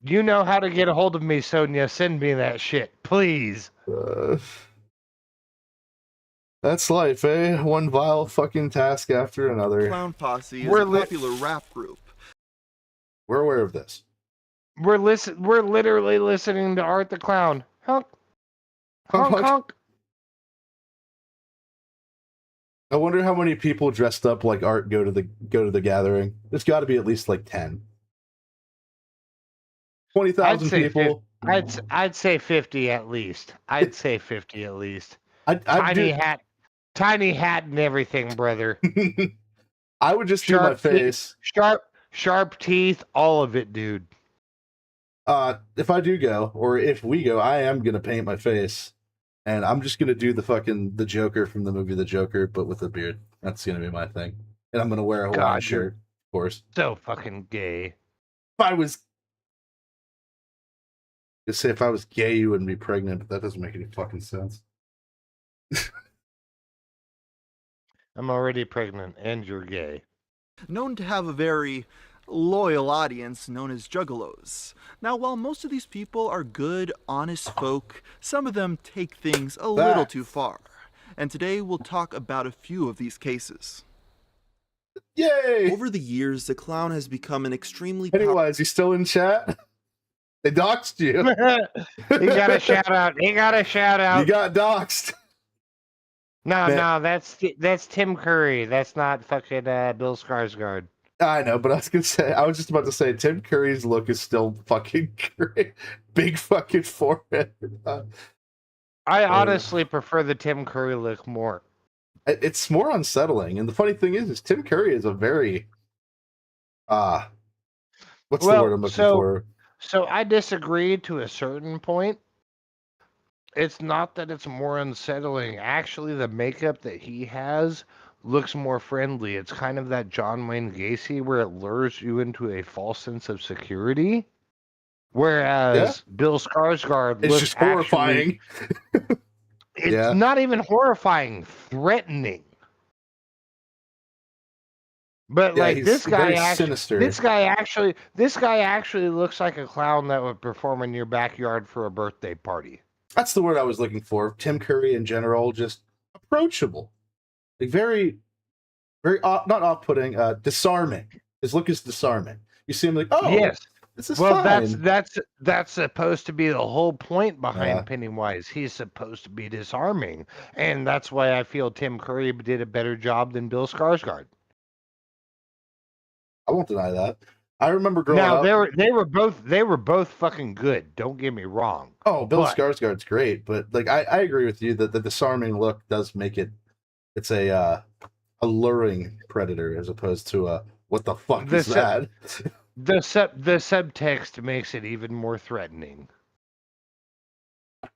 You know how to get a hold of me, Sonya. Send me that shit, please. That's life, eh? One vile fucking task after another. Clown Posse is a popular rap group. We're aware of this. We're literally listening to Art the Clown. Honk. Honk, honk. I wonder how many people dressed up like Art go to the gathering. There's got to be at least like 10. 20,000 people. I'd say 50 at least. I'd say 50 at least. Tiny hat and everything, brother. I would just do my face. Sharp teeth, all of it, dude. If I do go, or if we go, I am gonna paint my face, and I'm just gonna do the Joker from the movie The Joker, but with a beard. That's gonna be my thing, and I'm gonna wear a Hawaiian shirt, of course. So fucking gay. If I was gay, you wouldn't be pregnant, but that doesn't make any fucking sense. I'm already pregnant, and you're gay. Known to have a very loyal audience known as Juggalos. Now, while most of these people are good, honest folk, some of them take things a little too far. And today we'll talk about a few of these cases. Yay! Over the years, the clown has become an extremely... Anyway, is he still in chat? They doxed you. He got a shout out. You got doxed. No, that's Tim Curry. That's not fucking Bill Skarsgård. I know, but I was just about to say Tim Curry's look is still fucking great. Big fucking forehead. I honestly prefer the Tim Curry look more. It's more unsettling, and the funny thing is Tim Curry is a very what's the word I'm looking for? So I disagree to a certain point. It's not that it's more unsettling. Actually, the makeup that he has looks more friendly. It's kind of that John Wayne Gacy where it lures you into a false sense of security. Whereas Bill Skarsgård it's looks just horrifying. It's not even horrifying, threatening. But like this guy actually, sinister. this guy actually looks like a clown that would perform in your backyard for a birthday party. That's the word I was looking for. Tim Curry in general, just approachable, like very, very not off-putting, disarming. His look is disarming. You see him like, oh, yes. This is fine. That's supposed to be the whole point behind Pennywise. He's supposed to be disarming, and that's why I feel Tim Curry did a better job than Bill Skarsgård. I won't deny that. I remember growing up. Now they were both fucking good. Don't get me wrong. Oh, Bill Skarsgård's great, but like I agree with you that the disarming look does make it's a alluring predator as opposed to what the fuck is that? The subtext makes it even more threatening.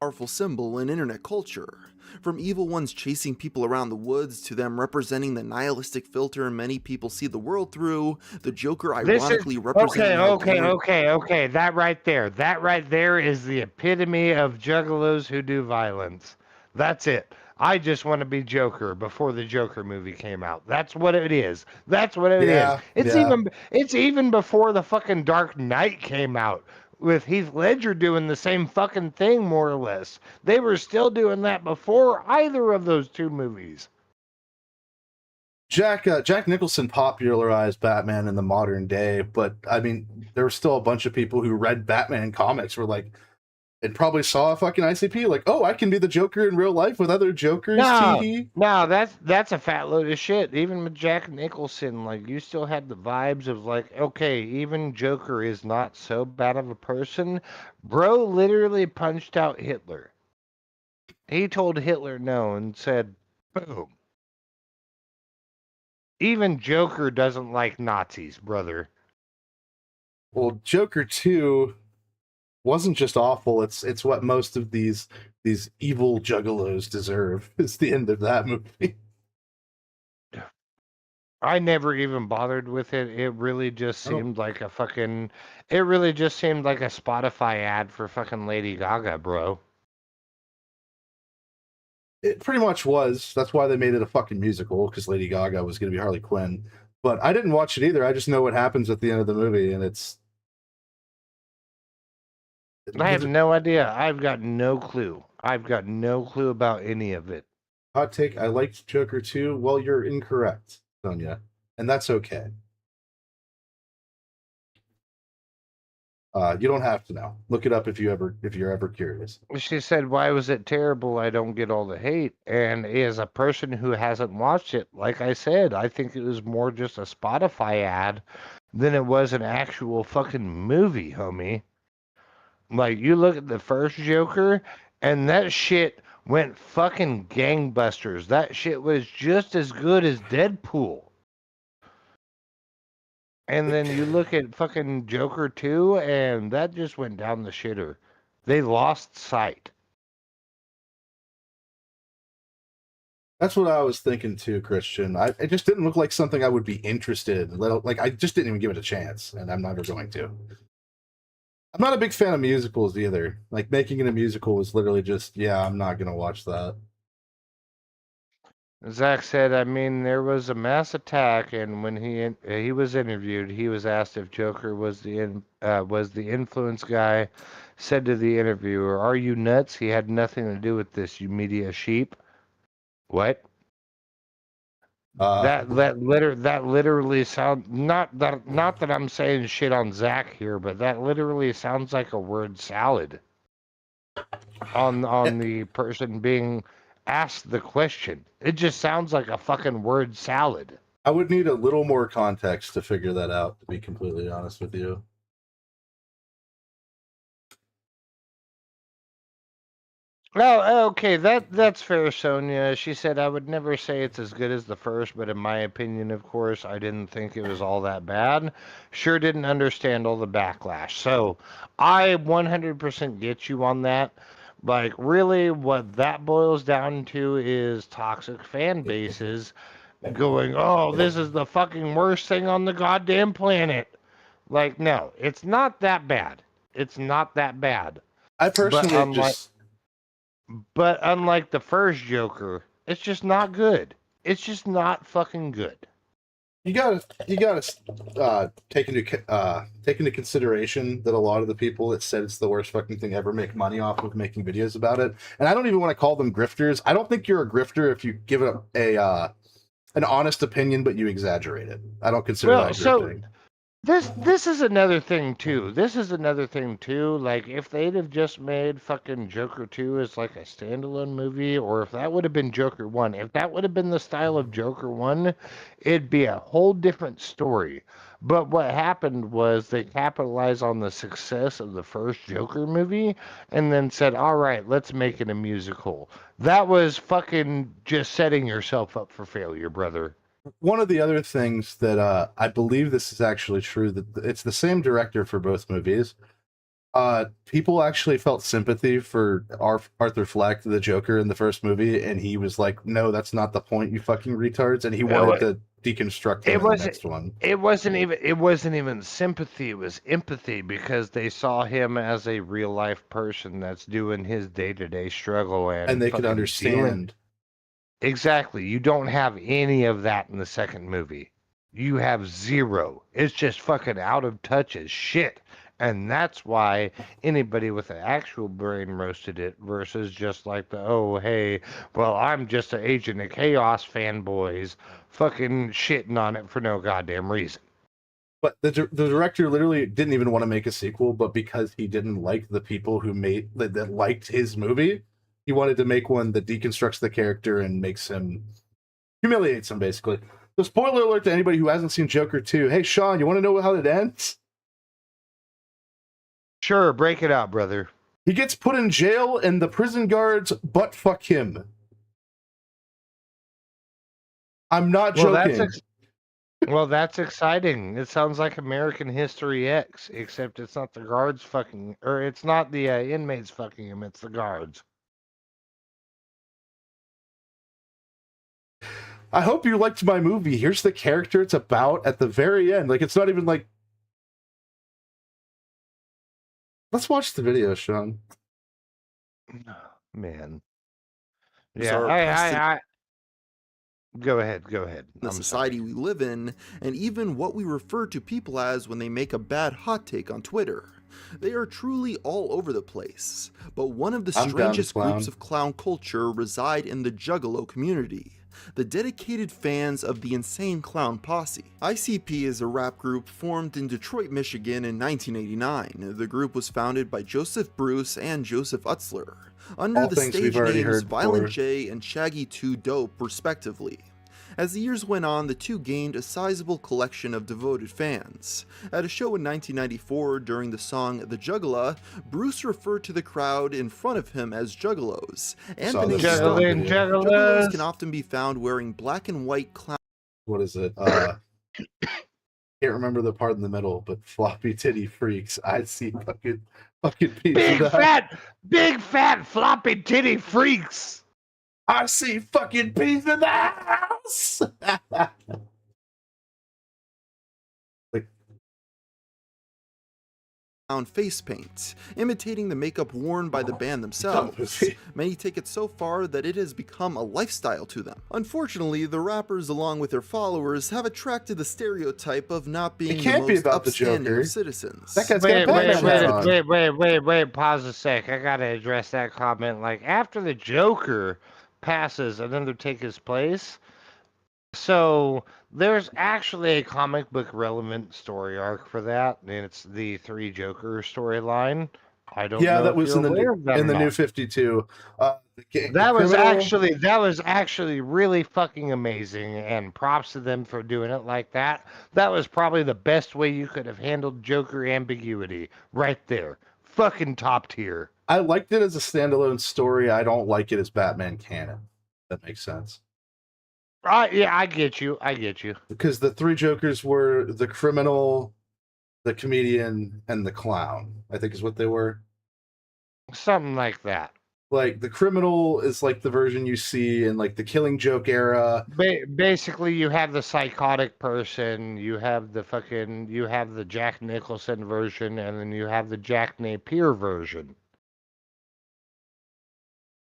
Powerful symbol in internet culture. From evil ones chasing people around the woods to them representing the nihilistic filter many people see the world through, the Joker ironically representing... Okay. That right there is the epitome of juggalos who do violence. That's it. I just want to be Joker before the Joker movie came out. That's what it is. That's what it is. It's even before the fucking Dark Knight came out, with Heath Ledger doing the same fucking thing, more or less. They were still doing that before either of those two movies. Jack Nicholson popularized Batman in the modern day, but I mean, there were still a bunch of people who read Batman comics were like, and probably saw a fucking ICP, like, oh, I can be the Joker in real life with other Jokers. No, that's a fat load of shit. Even with Jack Nicholson, like, you still had the vibes of like, okay, even Joker is not so bad of a person. Bro literally punched out Hitler. He told Hitler no and said, boom. Even Joker doesn't like Nazis, brother. Well, Joker 2 wasn't just awful. It's what most of these evil juggalos deserve. It's the end of that movie. I never even bothered with it. It really just seemed like a fucking... It really just seemed like a Spotify ad for fucking Lady Gaga, bro. It pretty much was. That's why they made it a fucking musical, because Lady Gaga was going to be Harley Quinn. But I didn't watch it either. I just know what happens at the end of the movie, and I have no idea. I've got no clue. I've got no clue about any of it. Hot take, I liked Joker 2. Well, you're incorrect, Sonia. And that's okay. You don't have to know. Look it up if you're ever curious. She said, why was it terrible? I don't get all the hate. And as a person who hasn't watched it, like I said, I think it was more just a Spotify ad than it was an actual fucking movie, homie. Like, you look at the first Joker, and that shit went fucking gangbusters. That shit was just as good as Deadpool. And then you look at fucking Joker 2, and that just went down the shitter. They lost sight. That's what I was thinking too, Christian. It just didn't look like something I would be interested in. Like, I just didn't even give it a chance, and I'm never going to. I'm not a big fan of musicals either. Like, making it a musical was literally just, yeah, I'm not going to watch that. Zach said, I mean, there was a mass attack, and when he was interviewed, he was asked if Joker was the influence guy. Said to the interviewer, "Are you nuts? He had nothing to do with this, you media sheep." What? That literally sound not that I'm saying shit on Zach here, but that literally sounds like a word salad on the person being asked the question. It just sounds like a fucking word salad. I would need a little more context to figure that out, to be completely honest with you. Oh, okay, that's fair, Sonia. She said, I would never say it's as good as the first, but in my opinion, of course, I didn't think it was all that bad. Sure didn't understand all the backlash. So I 100% get you on that. Like, really, what that boils down to is toxic fan bases going, "Oh, this is the fucking worst thing on the goddamn planet." Like, no, it's not that bad. It's not that bad. I personally But unlike the first Joker, it's just not good. It's just not fucking good. You gotta take into consideration that a lot of the people that said it's the worst fucking thing ever make money off of making videos about it. And I don't even want to call them grifters. I don't think you're a grifter if you give it an honest opinion, but you exaggerate it. I don't consider that grifting. This is another thing too. Like, if they'd have just made fucking Joker 2 as like a standalone movie, or if that would have been Joker 1, if that would have been the style of Joker 1, it'd be a whole different story. But what happened was they capitalized on the success of the first Joker movie and then said, "All right, let's make it a musical." That was fucking just setting yourself up for failure, brother. One of the other things that I believe this is actually true, that it's the same director for both movies. People actually felt sympathy for Arthur Fleck, the Joker, in the first movie, and he was like, "No, that's not the point, you fucking retards," and he wanted to deconstruct him in the next one. It wasn't even sympathy, it was empathy, because they saw him as a real life person that's doing his day-to-day struggle, and they could understand. Exactly. You don't have any of that in the second movie. You have zero. It's just fucking out of touch as shit. And that's why anybody with an actual brain roasted it versus just like the, "Oh, hey, well, I'm just an Agent of Chaos fanboys fucking shitting on it for no goddamn reason." But the director literally didn't even want to make a sequel, but because he didn't like the people who made that liked his movie, he wanted to make one that deconstructs the character and humiliates him, basically. So, spoiler alert to anybody who hasn't seen Joker 2. Hey, Sean, you want to know how it ends? Sure, break it out, brother. He gets put in jail, and the prison guards butt-fuck him. I'm not joking. That's exciting. It sounds like American History X, except it's not the guards fucking, or it's not the inmates fucking him, it's the guards. I hope you liked my movie. Here's the character it's about at the very end. Like, it's not even like... Let's watch the video, Sean. Man. Yeah, Go ahead. The society we live in, and even what we refer to people as when they make a bad hot take on Twitter. They are truly all over the place. But one of the strangest groups of clown culture reside in the Juggalo community. The dedicated fans of the Insane Clown Posse. ICP is a rap group formed in Detroit, Michigan in 1989. The group was founded by Joseph Bruce and Joseph Utzler, under the stage names Violent J and Shaggy 2 Dope, respectively. As the years went on, the two gained a sizable collection of devoted fans. At a show in 1994 during the song The Juggala, Bruce referred to the crowd in front of him as Juggalos. And the name Juggalos can often be found wearing black and white clown. What is it? Can't remember the part in the middle, but floppy titty freaks. I see fucking big fat floppy titty freaks. I see fucking peas in the house. Face paint, imitating the makeup worn by the band themselves. Many take it so far that it has become a lifestyle to them. Unfortunately, the rappers, along with their followers, have attracted the stereotype of not being the most upstanding of citizens. That guy's wait, pause a sec. I gotta address that comment. Like, after the Joker passes, another take his place. So there's actually a comic book relevant story arc for that, and it's the Three Joker storyline. I don't know. Yeah, that was in the New 52. That was actually really fucking amazing, and props to them for doing it like that. That was probably the best way you could have handled Joker ambiguity right there. Fucking top tier. I liked it as a standalone story. I don't like it as Batman canon. That makes sense. Yeah, I get you. Because the three Jokers were the criminal, the comedian, and the clown, I think is what they were. Something like that. Like the criminal is like the version you see in like the Killing Joke era. Basically, you have the psychotic person, you have the Jack Nicholson version, and then you have the Jack Napier version.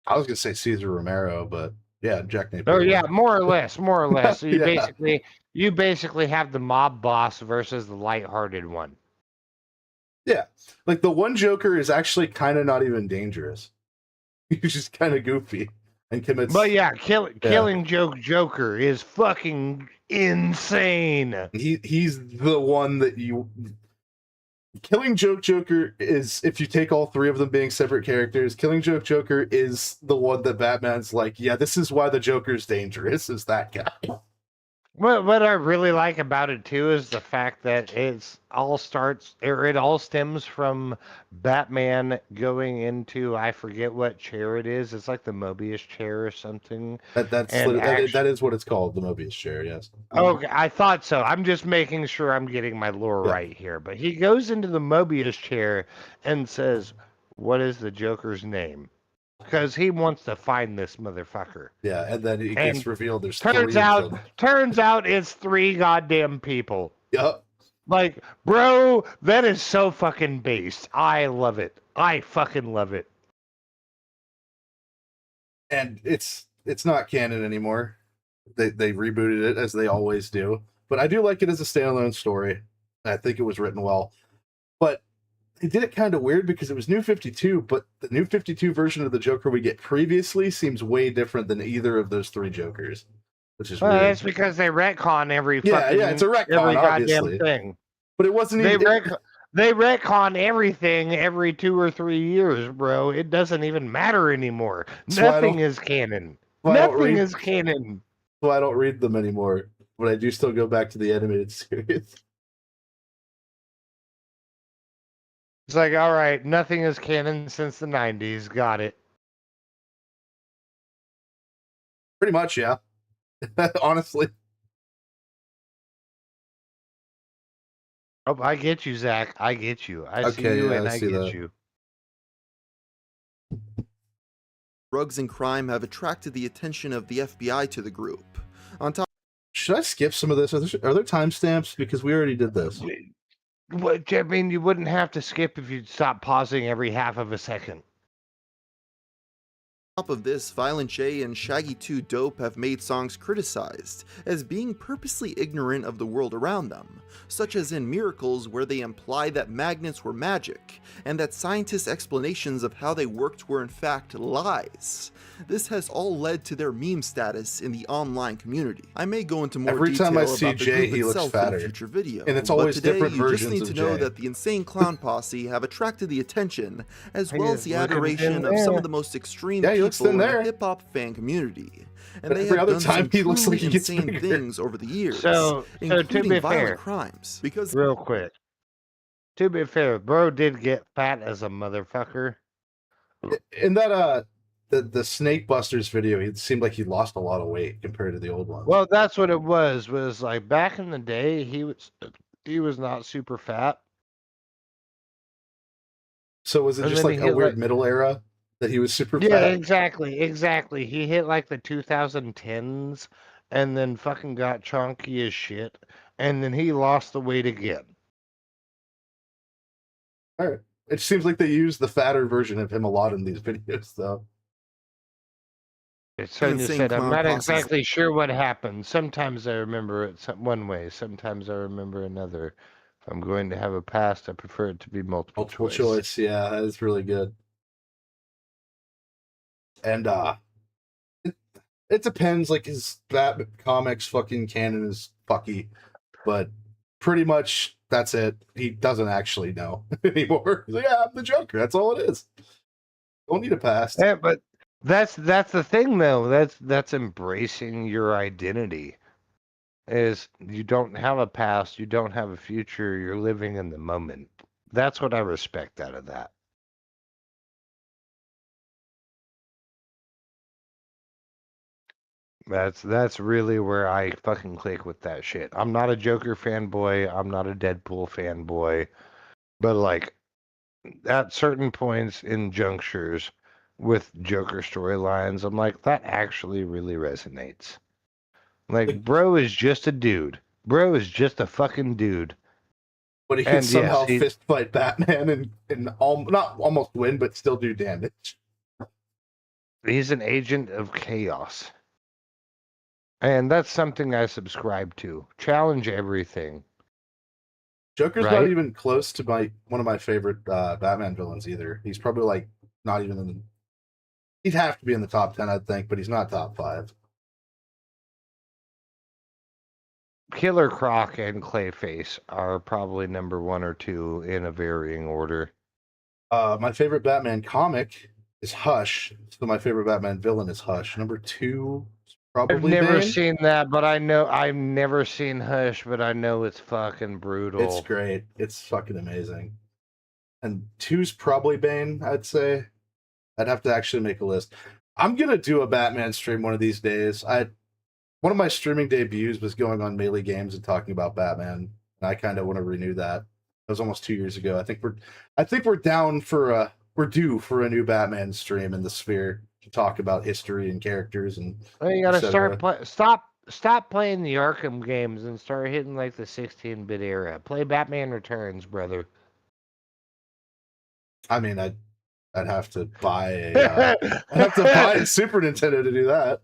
I was gonna say Cesar Romero, but yeah, Jack Napier. Oh yeah, more or less. So you Yeah. you basically have the mob boss versus the lighthearted one. Yeah, like the one Joker is actually kind of not even dangerous. He's just kind of goofy and commits. But yeah, Killing Joke Joker is fucking insane. He's the one that you. Killing Joke Joker is, if you take all three of them being separate characters, Killing Joke Joker is the one that Batman's like, yeah, this is why the Joker's dangerous, is that guy. What I really like about it too is the fact that it all stems from Batman going into, I forget what chair it is. It's like the Mobius chair or something. That is what it's called, the Mobius chair. Yes. Okay, I thought so. I'm just making sure I'm getting my lore right here. But he goes into the Mobius chair and says, "What is the Joker's name?" Because he wants to find this motherfucker. Yeah, and then it gets revealed there's turns out it's 3 goddamn people. Yup. Like, bro, that is so fucking based. I love it. I fucking love it. And it's not canon anymore. They rebooted it as they always do. But I do like it as a standalone story. I think it was written well. But they did it kind of weird because it was New 52, but the New 52 version of the Joker we get previously seems way different than either of those 3 Jokers, which is weird. That's because they retcon every it's a retcon, every goddamn obviously. thing. But it wasn't they retcon everything every 2 or 3 years, bro. It doesn't even matter anymore. Nothing is canon. Nothing is canon. So I don't read them anymore, but I do still go back to the animated series. It's like, all right, nothing is canon since the 90s. Got it. Pretty much, yeah. Honestly. Oh, I get you, Zach. I get you. I see you and I get you. Drugs and crime have attracted the attention of the FBI to the group. On top, should I skip some of this? Are there timestamps? Because we already did this. What, I mean, you wouldn't have to skip if you'd stop pausing every half of a second. On top of this, Violent J and Shaggy 2 Dope have made songs criticized as being purposely ignorant of the world around them, such as in Miracles, where they imply that magnets were magic, and that scientists' explanations of how they worked were in fact lies. This has all led to their meme status in the online community. I may go into more detail about the group itself in a future video, and it's always but today different you just versions need of to know Jay. that the Insane Clown Posse have attracted the attention, as well as the adoration of some of the most extreme people in the hip-hop fan community. And they have done some truly insane things over the years, including violent crimes. Because real quick, to be fair, bro did get fat as a motherfucker. In that the Snake Busters video, it seemed like he lost a lot of weight compared to the old ones. Well, that's what it was like back in the day, he was not super fat. So was it just like a weird middle era that he was super fat? Yeah, exactly. He hit like the 2010s and then fucking got chunky as shit, and then he lost the weight again. All right. It seems like they use the fatter version of him a lot in these videos, though. It's so you said, I'm not exactly sure what happened. Sometimes I remember it one way. Sometimes I remember another. If I'm going to have a past, I prefer it to be multiple choice. Yeah, that is really good. And it depends. Like his Batman comics fucking canon is fucky, but pretty much that's it. He doesn't actually know anymore. He's like, yeah, I'm the Joker. That's all it is. Don't need a past. Yeah, but that's the thing though. That's embracing your identity. Is you don't have a past, you don't have a future, you're living in the moment. That's what I respect out of that. That's really where I fucking click with that shit. I'm not a Joker fanboy, I'm not a Deadpool fanboy, but like at certain points in junctures, with Joker storylines. I'm like, that actually really resonates. Like, bro is just a dude. Bro is just a fucking dude. But he can somehow fist fight Batman and not almost win, but still do damage. He's an agent of chaos. And that's something I subscribe to. Challenge everything. Joker's not even close to one of my favorite Batman villains either. He's probably like not even in the... He'd have to be in the top 10, I think, but he's not top 5. Killer Croc and Clayface are probably number 1 or 2 in a varying order. My favorite Batman comic is Hush. So my favorite Batman villain is Hush. Number 2 is probably I've never Bane. seen that, but I know I've never seen Hush, but I know it's fucking brutal. It's great. It's fucking amazing. And 2's probably Bane, I'd say. I'd have to actually make a list. I'm gonna do a Batman stream one of these days. One of my streaming debuts was going on Melee Games and talking about Batman, and I kind of want to renew that. That was almost 2 years ago. I think we're down for we're due for a new Batman stream in the Sphere to talk about history and characters and. Well, you gotta stop playing the Arkham games and start hitting like the 16-bit era. Play Batman Returns, brother. I mean, I'd have to buy a Super Nintendo to do that.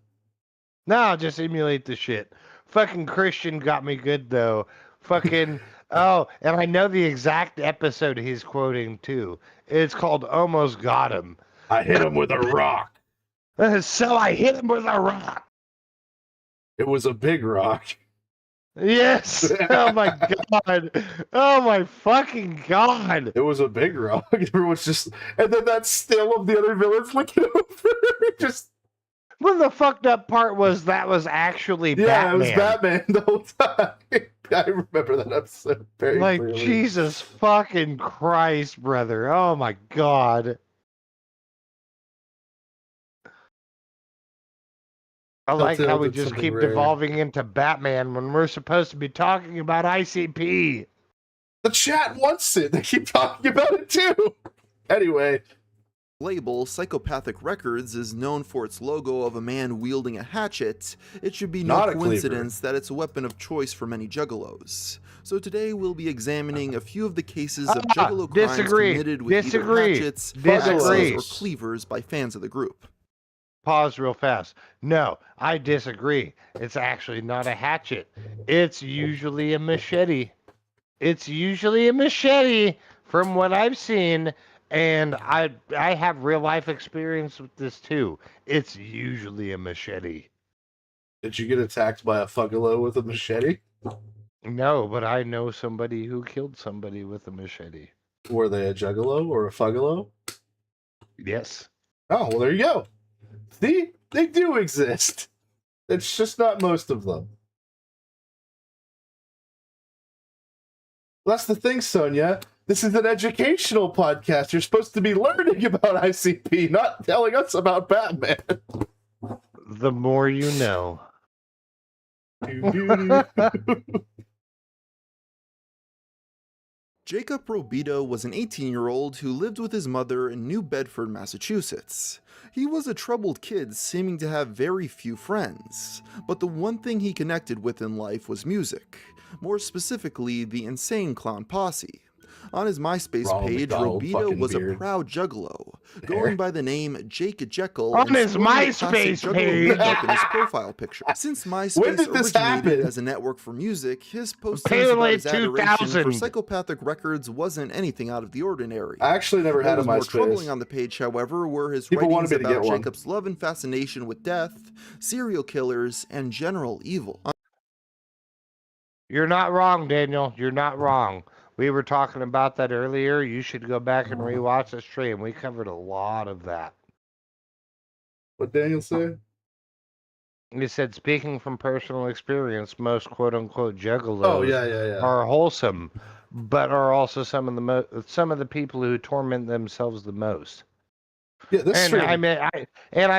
No, just emulate the shit. Fucking Christian got me good though. Fucking oh, and I know the exact episode he's quoting too. It's called Almost Got Him. I hit him with a rock. So I hit him with a rock. It was a big rock. Yes. Oh my god. Oh my fucking god. It was a big rock. Everyone's just, and then that still of the other villains looking over. Just. Well, the fucked up part was that was actually Batman. Yeah, it was Batman the whole time. I remember that episode very clearly. Jesus fucking Christ, brother. Oh my god. I like how we just keep devolving into Batman when we're supposed to be talking about ICP. The chat wants it. They keep talking about it too. Anyway. Label Psychopathic Records is known for its logo of a man wielding a hatchet. It should be no coincidence that it's a weapon of choice for many juggalos. So today we'll be examining a few of the cases of juggalo crimes committed with either hatchets, axes, or cleavers by fans of the group. Pause real fast. No, I disagree. It's actually not a hatchet. It's usually a machete. It's usually a machete from what I've seen. And I have real life experience with this too. It's usually a machete. Did you get attacked by a Fuggalo with a machete? No, but I know somebody who killed somebody with a machete. Were they a Juggalo or a Fuggalo? Yes. Oh, well, there you go. See? They do exist. It's just not most of them. Well, that's the thing, Sonia. This is an educational podcast. You're supposed to be learning about ICP, not telling us about Batman. The more you know. Jacob Robito was an 18-year-old who lived with his mother in New Bedford, Massachusetts. He was a troubled kid seeming to have very few friends, but the one thing he connected with in life was music, more specifically the Insane Clown Posse. On his MySpace page, Robito was a proud juggalo, going by the name Jake Jekyll. On his MySpace page! In his profile picture. Since MySpace originated as a network for music, his postings about his adoration for Psychopathic Records wasn't anything out of the ordinary. I actually never had a MySpace. More troubling on the page, however, were his writings about Jacob's love and fascination with death, serial killers, and general evil. You're not wrong, Daniel. You're not wrong. We were talking about that earlier. You should go back and rewatch the stream. We covered a lot of that. What Daniel said? He said, speaking from personal experience, most quote-unquote juggalos are wholesome, but are also some of the people who torment themselves the most. Yeah, that's true. I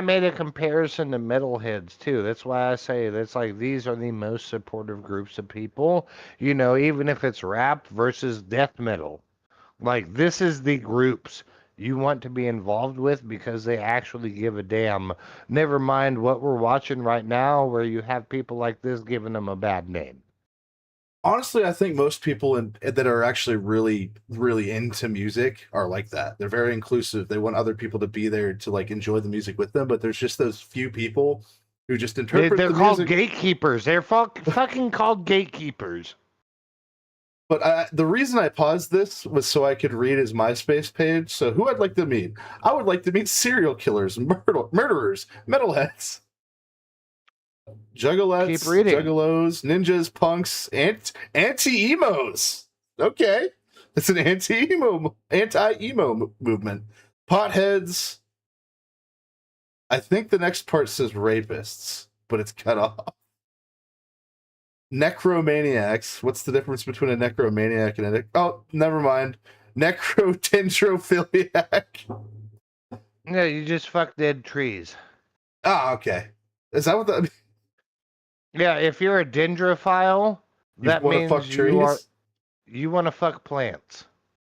made a comparison to metalheads too. That's why I say that's like these are the most supportive groups of people. You know, even if it's rap versus death metal, like this is the groups you want to be involved with because they actually give a damn. Never mind what we're watching right now, where you have people like this giving them a bad name. Honestly, I think most people that are actually really, really into music are like that. They're very inclusive. They want other people to be there to like enjoy the music with them. But there's just those few people who just interpret They're the called music. gatekeepers. They're fucking called gatekeepers. But the reason I paused this was so I could read his MySpace page. So who I'd like to meet? I would like to meet serial killers, murderers, metalheads, juggalettes, juggalos, ninjas, punks, anti-emos. Okay. It's an anti-emo movement. Potheads. I think the next part says rapists, but it's cut off. Necromaniacs. What's the difference between a necromaniac and a... Oh, never mind. Necrodendrophiliac. Yeah, you just fuck dead trees. Ah, okay. Is that what that... Yeah, if you're a dendrophile, that means you want to fuck plants.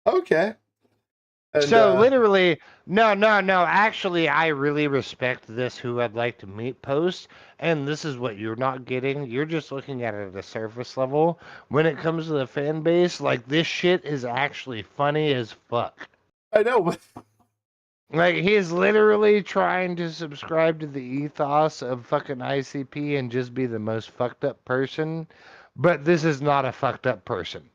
Okay. And, so literally, no. Actually, I really respect this "Who I'd Like to Meet" post, and this is what you're not getting. You're just looking at it at a surface level. When it comes to the fan base, like this shit is actually funny as fuck. I know, but like he's literally trying to subscribe to the ethos of fucking ICP and just be the most fucked up person, but this is not a fucked up person.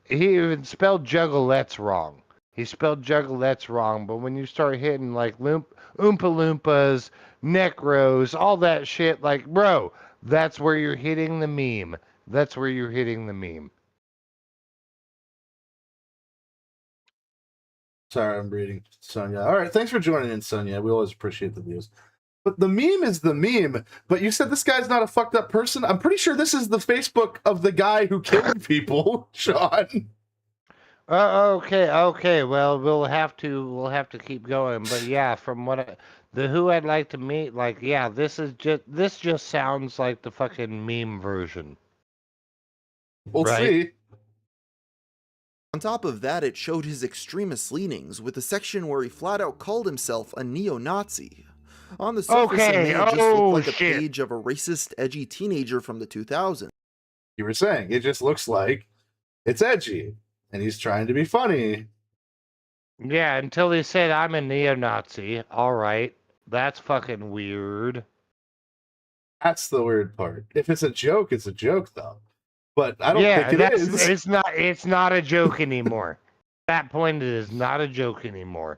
He even spelled juggalettes wrong. He spelled juggalettes wrong, but when you start hitting like Oompa Loompas, Necros, all that shit, like, bro, that's where you're hitting the meme. That's where you're hitting the meme. Sorry, I'm reading Sonia. All right, thanks for joining in, Sonia. We always appreciate the views. But the meme is the meme. But you said this guy's not a fucked up person? I'm pretty sure this is the Facebook of the guy who killed people, Sean. Okay. Well, we'll have to keep going. But yeah, from what the "Who I'd Like to Meet," like, yeah, this just sounds like the fucking meme version. We'll see. On top of that, it showed his extremist leanings with a section where he flat out called himself a neo-Nazi. On the surface, it may just look like a page of a racist, edgy teenager from the 2000s. You were saying, it just looks like it's edgy. And he's trying to be funny. Yeah, until he said, "I'm a neo-Nazi." All right. That's fucking weird. That's the weird part. If it's a joke, it's a joke, though. But I don't think it is. It's not a joke anymore. At that point, it is not a joke anymore.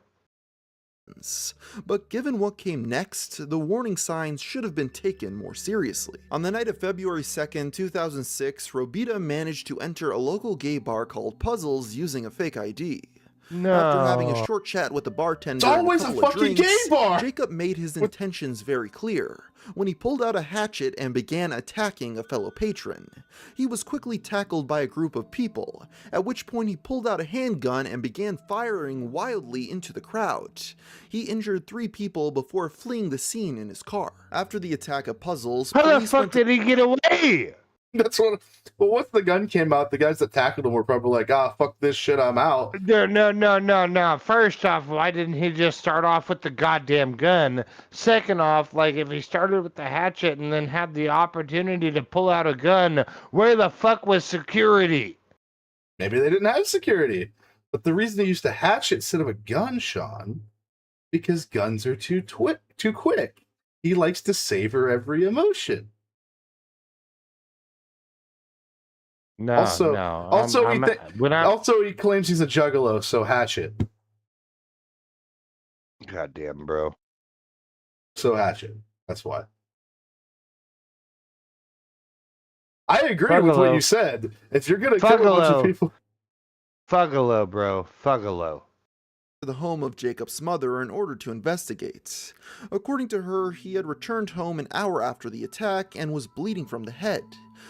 But given what came next, the warning signs should have been taken more seriously. On the night of February 2nd, 2006, Robita managed to enter a local gay bar called Puzzles using a fake ID. No. After having a short chat with the bartender and a couple of drinks, Jacob made his intentions very clear when he pulled out a hatchet and began attacking a fellow patron. He was quickly tackled by a group of people, at which point he pulled out a handgun and began firing wildly into the crowd. He injured 3 people before fleeing the scene in his car. After the attack of Puzzles, how the fuck did he get away? That's what. Well, once the gun came out, the guys that tackled him were probably like, fuck this shit, I'm out. No. First off, why didn't he just start off with the goddamn gun? Second off, like, if he started with the hatchet and then had the opportunity to pull out a gun, where the fuck was security? Maybe they didn't have security. But the reason they used a hatchet instead of a gun, Sean, because guns are too quick. He likes to savor every emotion. No. Also, he claims he's a juggalo, so hatchet. Goddamn, bro. So hatchet. That's why. I agree with what you said. If you're gonna kill a bunch of people, Fuggalo, bro. Fuggalo. The home of Jacob's mother in order to investigate. According to her, he had returned home an hour after the attack and was bleeding from the head,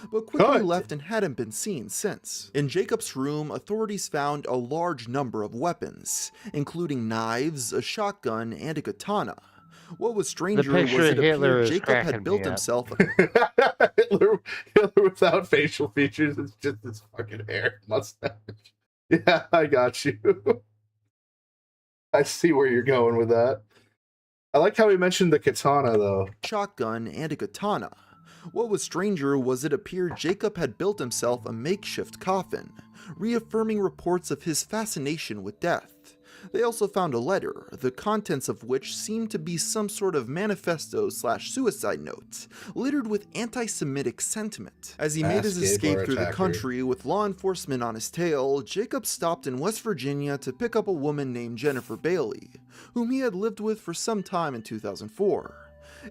but quickly left and hadn't been seen since. In Jacob's room, authorities found a large number of weapons, including knives, a shotgun, and a katana. What was stranger was it appeared Jacob had built himself Hitler without facial features. It's just his fucking hair mustache. Yeah, I got you. I see where you're going with that. I like how he mentioned the katana, though. Shotgun and a katana. What was stranger was it appeared Jacob had built himself a makeshift coffin, reaffirming reports of his fascination with death. They also found a letter, the contents of which seemed to be some sort of manifesto/suicide note, littered with anti-Semitic sentiment. As he made his escape through the country with law enforcement on his tail, Jacob stopped in West Virginia to pick up a woman named Jennifer Bailey, whom he had lived with for some time in 2004.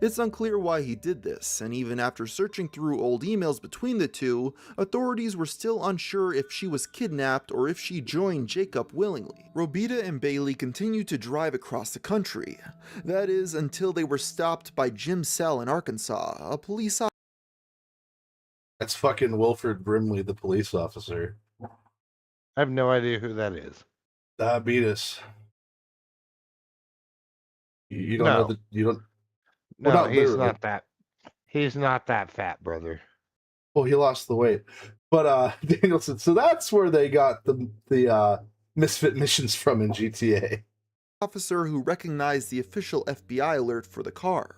It's unclear why he did this, and even after searching through old emails between the two, authorities were still unsure if she was kidnapped or if she joined Jacob willingly. Robita and Bailey continued to drive across the country. That is, until they were stopped by Jim Sell in Arkansas, a police officer. That's fucking Wilford Brimley, the police officer. I have no idea who that is. Diabetes. You don't know that you don't. No, well, he's not that. He's not that fat, brother. Well, he lost the weight. But Danielson, so that's where they got the misfit missions from in GTA. Officer who recognized the official FBI alert for the car.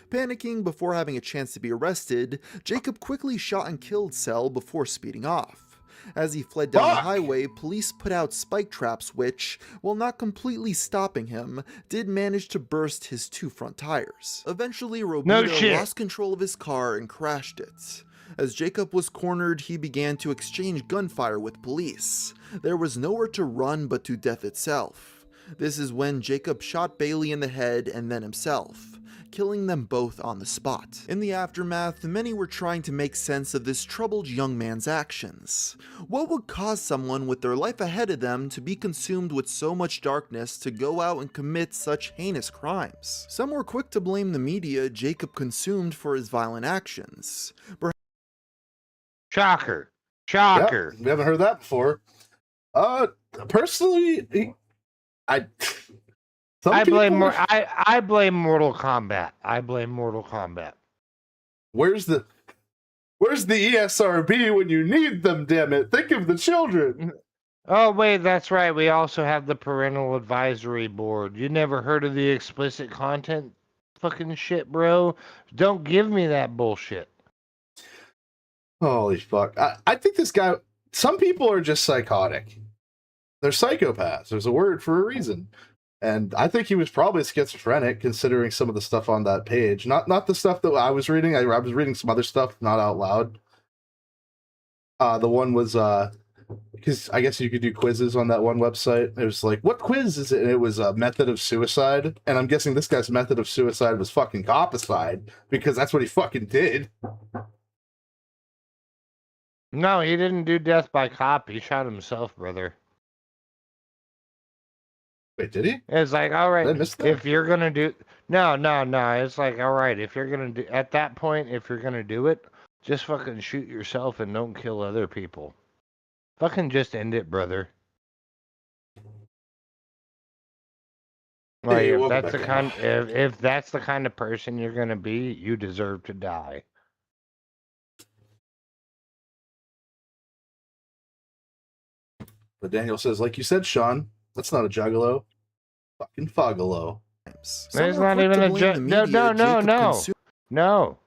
Panicking before having a chance to be arrested, Jacob quickly shot and killed Sell before speeding off. As he fled down the highway, police put out spike traps which, while not completely stopping him, did manage to burst his two front tires. Eventually, Robita lost control of his car and crashed it. As Jacob was cornered, he began to exchange gunfire with police. There was nowhere to run but to death itself. This is when Jacob shot Bailey in the head and then himself, killing them both on the spot. In the aftermath, many were trying to make sense of this troubled young man's actions. What would cause someone with their life ahead of them to be consumed with so much darkness to go out and commit such heinous crimes? Some were quick to blame the media Jacob consumed for his violent actions. Shocker. Shocker. Yep, we haven't heard that before. Personally, I blame Mortal Kombat. I blame Mortal Kombat. Where's the ESRB when you need them, damn it? Think of the children. Oh wait, that's right. We also have the Parental Advisory Board. You never heard of the explicit content fucking shit, bro? Don't give me that bullshit. Holy fuck. I think this guy, some people are just psychotic. They're psychopaths. There's a word for a reason. And I think he was probably schizophrenic, considering some of the stuff on that page. Not the stuff that I was reading. I was reading some other stuff, not out loud. The one was, because I guess you could do quizzes on that one website. It was like, what quiz is it? And it was a method of suicide. And I'm guessing this guy's method of suicide was fucking copicide, because that's what he fucking did. No, he didn't do death by cop. He shot himself, brother. Wait, did he? It's like, all right, if you're gonna do no, it's like, all right, if you're gonna do at that point, if you're gonna do it, just fucking shoot yourself and don't kill other people. Fucking just end it, brother. Like, Hey, if that's the kind of person you're gonna be, you deserve to die. But Daniel says, like you said, Sean, that's not a juggalo. Fucking fogalo. It's not even a no.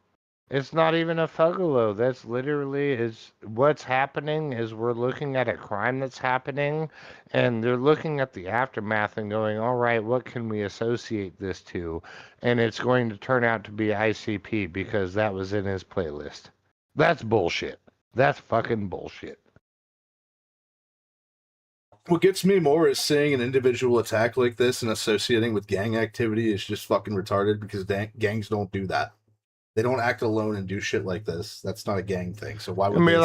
It's not even a fuggalo. That's literally is what's happening is we're looking at a crime that's happening, and they're looking at the aftermath and going, all right, what can we associate this to? And it's going to turn out to be ICP because that was in his playlist. That's bullshit. That's fucking bullshit. What gets me more is seeing an individual attack like this and associating with gang activity is just fucking retarded, because gangs don't do that. They don't act alone and do shit like this. That's not a gang thing. So why would be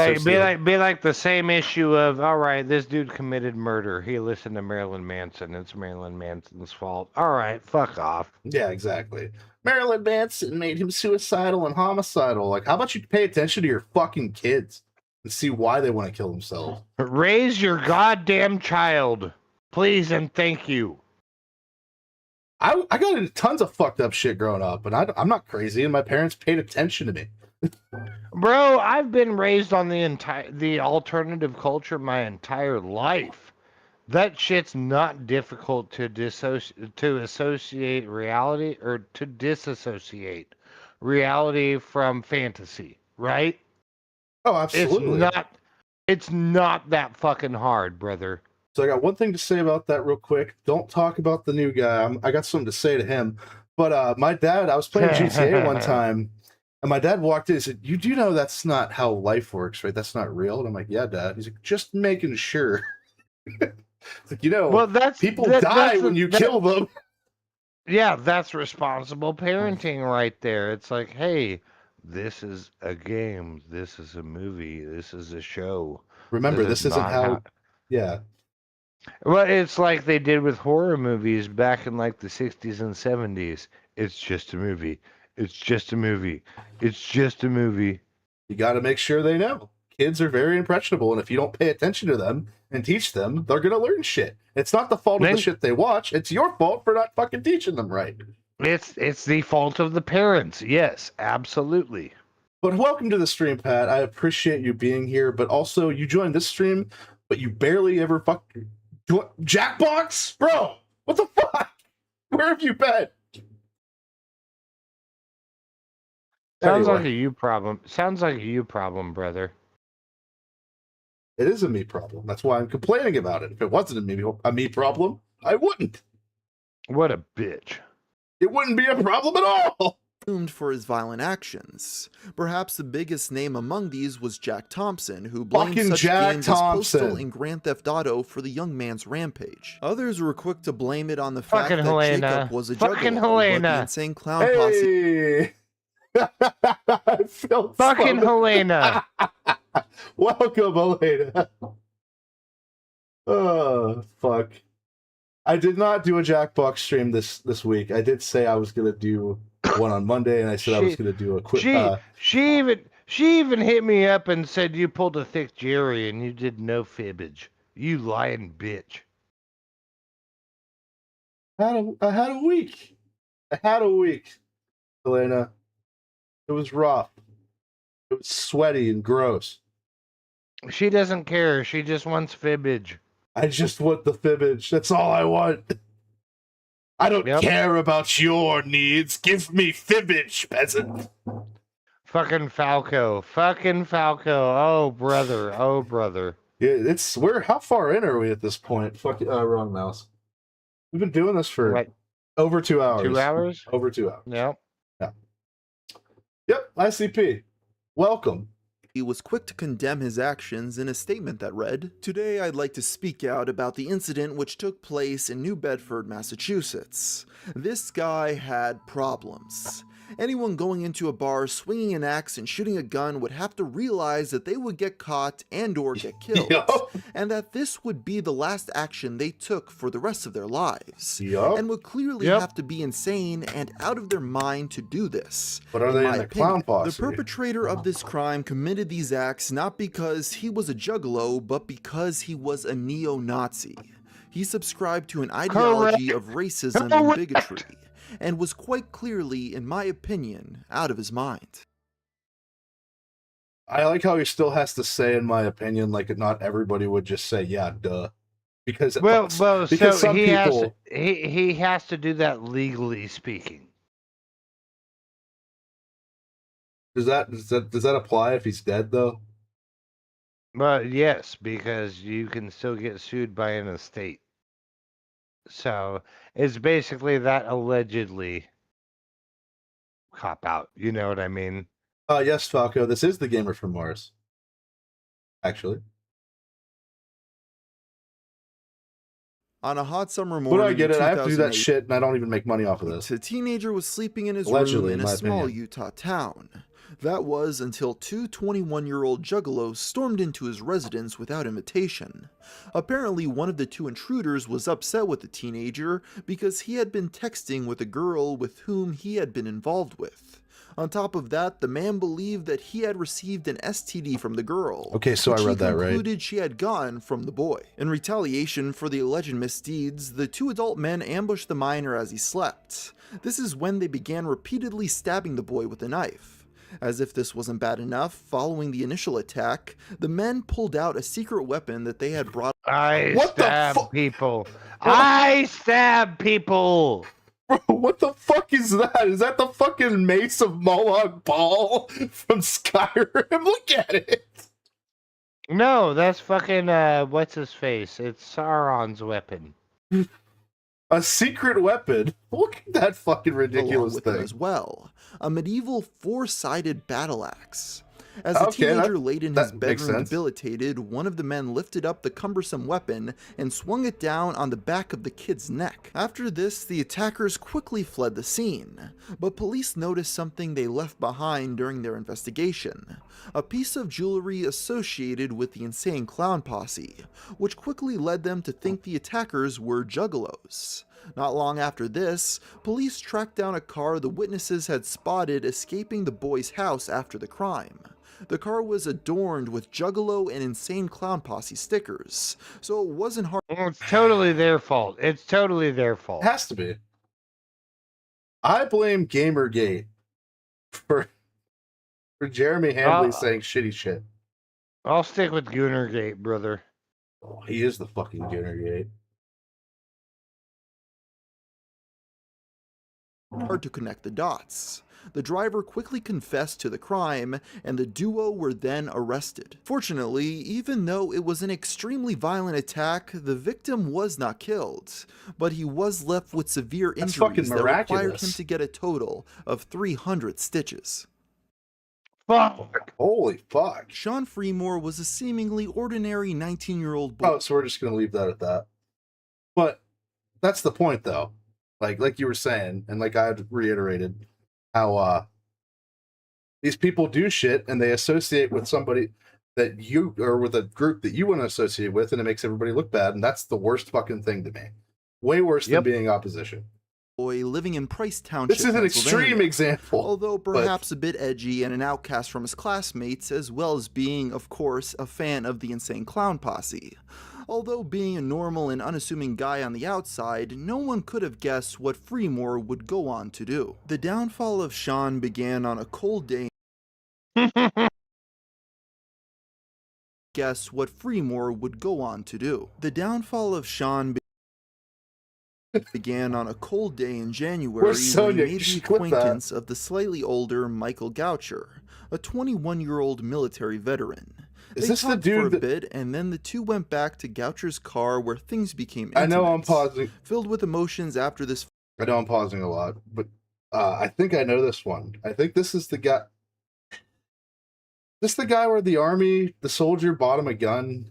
like the same issue of, all right, this dude committed murder. He listened to Marilyn Manson. It's Marilyn Manson's fault. All right, fuck off. Yeah, exactly. Marilyn Manson made him suicidal and homicidal. Like, how about you pay attention to your fucking kids and see why they want to kill themselves? Raise your goddamn child, please and thank you. I got into tons of fucked up shit growing up, and I'm not crazy, and my parents paid attention to me. Bro, I've been raised on the alternative culture my entire life. That shit's not difficult to associate reality or to disassociate reality from fantasy, right? Oh, absolutely. It's not that fucking hard, brother. So I got one thing to say about that real quick. Don't talk about the new guy. I got something to say to him. But my dad, I was playing GTA one time, and my dad walked in and said, "You do know that's not how life works, right? That's not real." And I'm like, "Yeah, Dad." He's like, "Just making sure." It's like, well, people die when you kill them. Yeah, that's responsible parenting right there. It's like, hey, this is a game. This is a movie. This is a show. Remember, this isn't how. Yeah. Well, it's like they did with horror movies back in like the 60s and 70s. It's just a movie. It's just a movie. It's just a movie. You got to make sure they know. Kids are very impressionable, and if you don't pay attention to them and teach them, they're going to learn shit. It's not the fault of the shit they watch. It's your fault for not fucking teaching them right. It's the fault of the parents. Yes, absolutely. But welcome to the stream, Pat. I appreciate you being here, but also you joined this stream, but you barely ever Jackbox? Bro, what the fuck? Where have you been? Sounds like a you problem. Sounds like a you problem, brother. It is a me problem. That's why I'm complaining about it. If it wasn't a me problem, I wouldn't. What a bitch. It wouldn't be a problem at all. For his violent actions. Perhaps the biggest name among these was Jack Thompson, who blamed such games as Postal and Grand Theft Auto for the young man's rampage. Others were quick to blame it on the fact that Jacob was a juggalo, but the insane clown posse. Fucking Helena. Welcome, Helena. Oh, fuck. I did not do a Jackbox stream this week. I did say I was going to do one on Monday, and I said I was going to do a quick... She even hit me up and said you pulled a thick Jerry and you did no fibbage. You lying bitch. I had a week. Helena. It was rough. It was sweaty and gross. She doesn't care. She just wants fibbage. I just want the fibbage. That's all I want. I don't care about your needs. Give me fibbage, peasant. Fucking Falco. Oh, brother. Yeah, how far in are we at this point? Wrong mouse. We've been doing this for over 2 hours. 2 hours? Over 2 hours. Yep. Yeah. Yep, ICP. Welcome. He was quick to condemn his actions in a statement that read, "Today I'd like to speak out about the incident which took place in New Bedford, Massachusetts. This guy had problems. Anyone going into a bar swinging an axe and shooting a gun would have to realize that they would get caught and or get killed, and that this would be the last action they took for the rest of their lives, and would clearly have to be insane and out of their mind to do this. But are they in the clown posse? The perpetrator of this crime committed these acts not because he was a juggalo, but because he was a neo-Nazi. He subscribed to an ideology of racism and bigotry, and was quite clearly, in my opinion, out of his mind." I like how he still has to say, in my opinion, like not everybody would just say, yeah, duh. Because some people... he has to do that legally speaking. Does that apply if he's dead, though? Well, yes, because you can still get sued by an estate. So it's basically that allegedly cop out. You know what I mean? Yes, Falco. This is the Gamer from Mars. Actually. On a hot summer morning, but I get it. I have to do that shit, and I don't even make money off of this. A teenager was sleeping in his room in a small Utah town. That was until two 21-year-old juggalos stormed into his residence without invitation. Apparently, one of the two intruders was upset with the teenager because he had been texting with a girl with whom he had been involved with. On top of that, the man believed that he had received an STD from the girl. Okay, so I read that right. He concluded she had gotten from the boy. In retaliation for the alleged misdeeds, the two adult men ambushed the minor as he slept. This is when they began repeatedly stabbing the boy with a knife. As if this wasn't bad enough, following the initial attack, the men pulled out a secret weapon that they had brought. I stab people. I stab people. Bro, what the fuck is that? Is that the fucking mace of Mohawk Ball from Skyrim? Look at it. No, that's fucking what's his face? It's Sauron's weapon. A secret weapon? Look at that fucking ridiculous with thing. Him as well, a medieval four-sided battle axe. As a teenager laid in his bedroom debilitated, one of the men lifted up the cumbersome weapon and swung it down on the back of the kid's neck. After this, the attackers quickly fled the scene, but police noticed something they left behind during their investigation. A piece of jewelry associated with the insane clown posse, which quickly led them to think the attackers were Juggalos. Not long after this, police tracked down a car the witnesses had spotted escaping the Bois' house after the crime. The car was adorned with Juggalo and Insane Clown Posse stickers, so it wasn't hard. It's totally their fault. It's totally their fault. It has to be. I blame Gamergate for Jeremy Hambley saying shitty shit. I'll stick with Goonergate, brother. Oh, he is the fucking Goonergate. Hard to connect the dots. The driver quickly confessed to the crime, and the duo were then arrested. Fortunately, even though it was an extremely violent attack, the victim was not killed, but he was left with severe injuries that required him to get a total of 300 stitches. Fuck! Holy fuck. Sean Freemore was a seemingly ordinary 19-year-old boy. Oh, so we're just going to leave that at that. But that's the point, though. Like you were saying, and like I had reiterated, how these people do shit and they associate with somebody that you, or with a group that you want to associate with, and it makes everybody look bad, and that's the worst fucking thing to me. Way worse than being opposition. Boy living in Price Township, this is an extreme example. Although perhaps a bit edgy and an outcast from his classmates, as well as being, of course, a fan of the Insane Clown Posse. Although being a normal and unassuming guy on the outside, no one could have guessed what Freemore would go on to do. The downfall of Sean began on a cold day. Guess what Freemore would go on to do. The downfall of Sean began on a cold day in January when he made the acquaintance of the slightly older Michael Goucher, a 21-year-old military veteran. They talked for a bit, and then the two went back to Goucher's car where things became intimate. I know I'm pausing. Filled with emotions after this. I know I'm pausing a lot, but I think I know this one. I think this is the guy. This the guy where the soldier bought him a gun?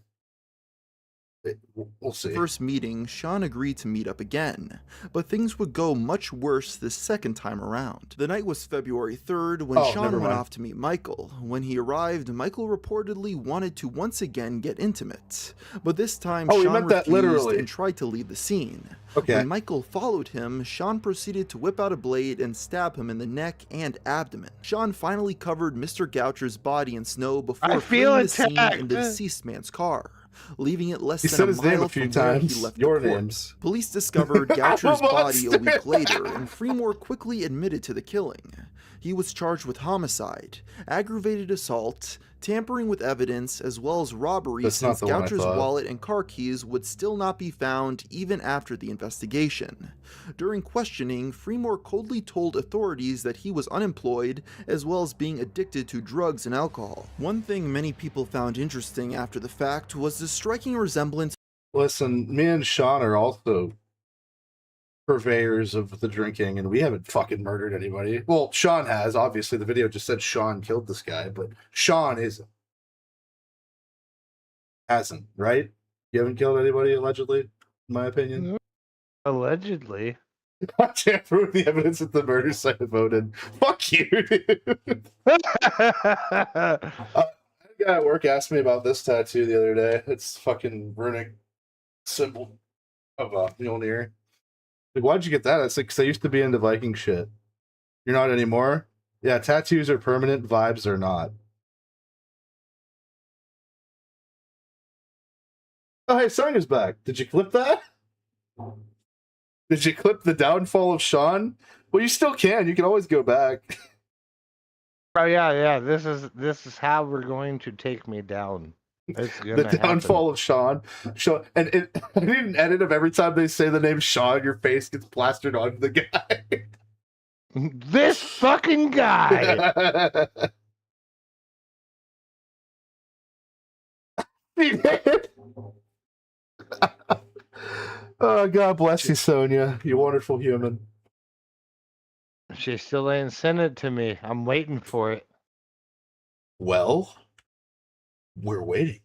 We'll see. First meeting, Sean agreed to meet up again, but things would go much worse this second time around. The night was February 3rd when Sean went off to meet Michael. When he arrived, Michael reportedly wanted to once again get intimate, but this time Sean refused and tried to leave the scene. When Michael followed him, Sean proceeded to whip out a blade and stab him in the neck and abdomen. Sean finally covered Mr. Goucher's body in snow before fleeing the scene in the deceased man's car, leaving it less than a mile from where he left the corpse. Police discovered Goucher's body a week later, and Freemore quickly admitted to the killing. He was charged with homicide, aggravated assault, tampering with evidence, as well as robbery, since Goucher's wallet and car keys would still not be found even after the investigation. During questioning, Freemore coldly told authorities that he was unemployed, as well as being addicted to drugs and alcohol. One thing many people found interesting after the fact was the striking resemblance. Listen, me and Sean are also purveyors of the drinking, and we haven't fucking murdered anybody. Well, Sean has. Obviously, the video just said Sean killed this guy, but Sean hasn't, right? You haven't killed anybody, allegedly, in my opinion. Allegedly. I can't prove the evidence that the murder site voted. Fuck you, dude. A guy at work asked me about this tattoo the other day. It's fucking runic symbol of Mjolnir. Like, why'd you get that? It's like, because I used to be into Viking shit. You're not anymore? Yeah, tattoos are permanent, vibes are not. Oh, hey, Song is back. Did you clip that? Did you clip the downfall of Sean? Well, you still can. You can always go back. Oh yeah. This is how we're going to take me down. It's The gonna downfall of Sean. And I need an edit of every time they say the name Sean, your face gets plastered onto the guy. This fucking guy. He did. Oh, God bless you, Sonia. You wonderful human. She still ain't sent it to me. I'm waiting for it. Well, we're waiting.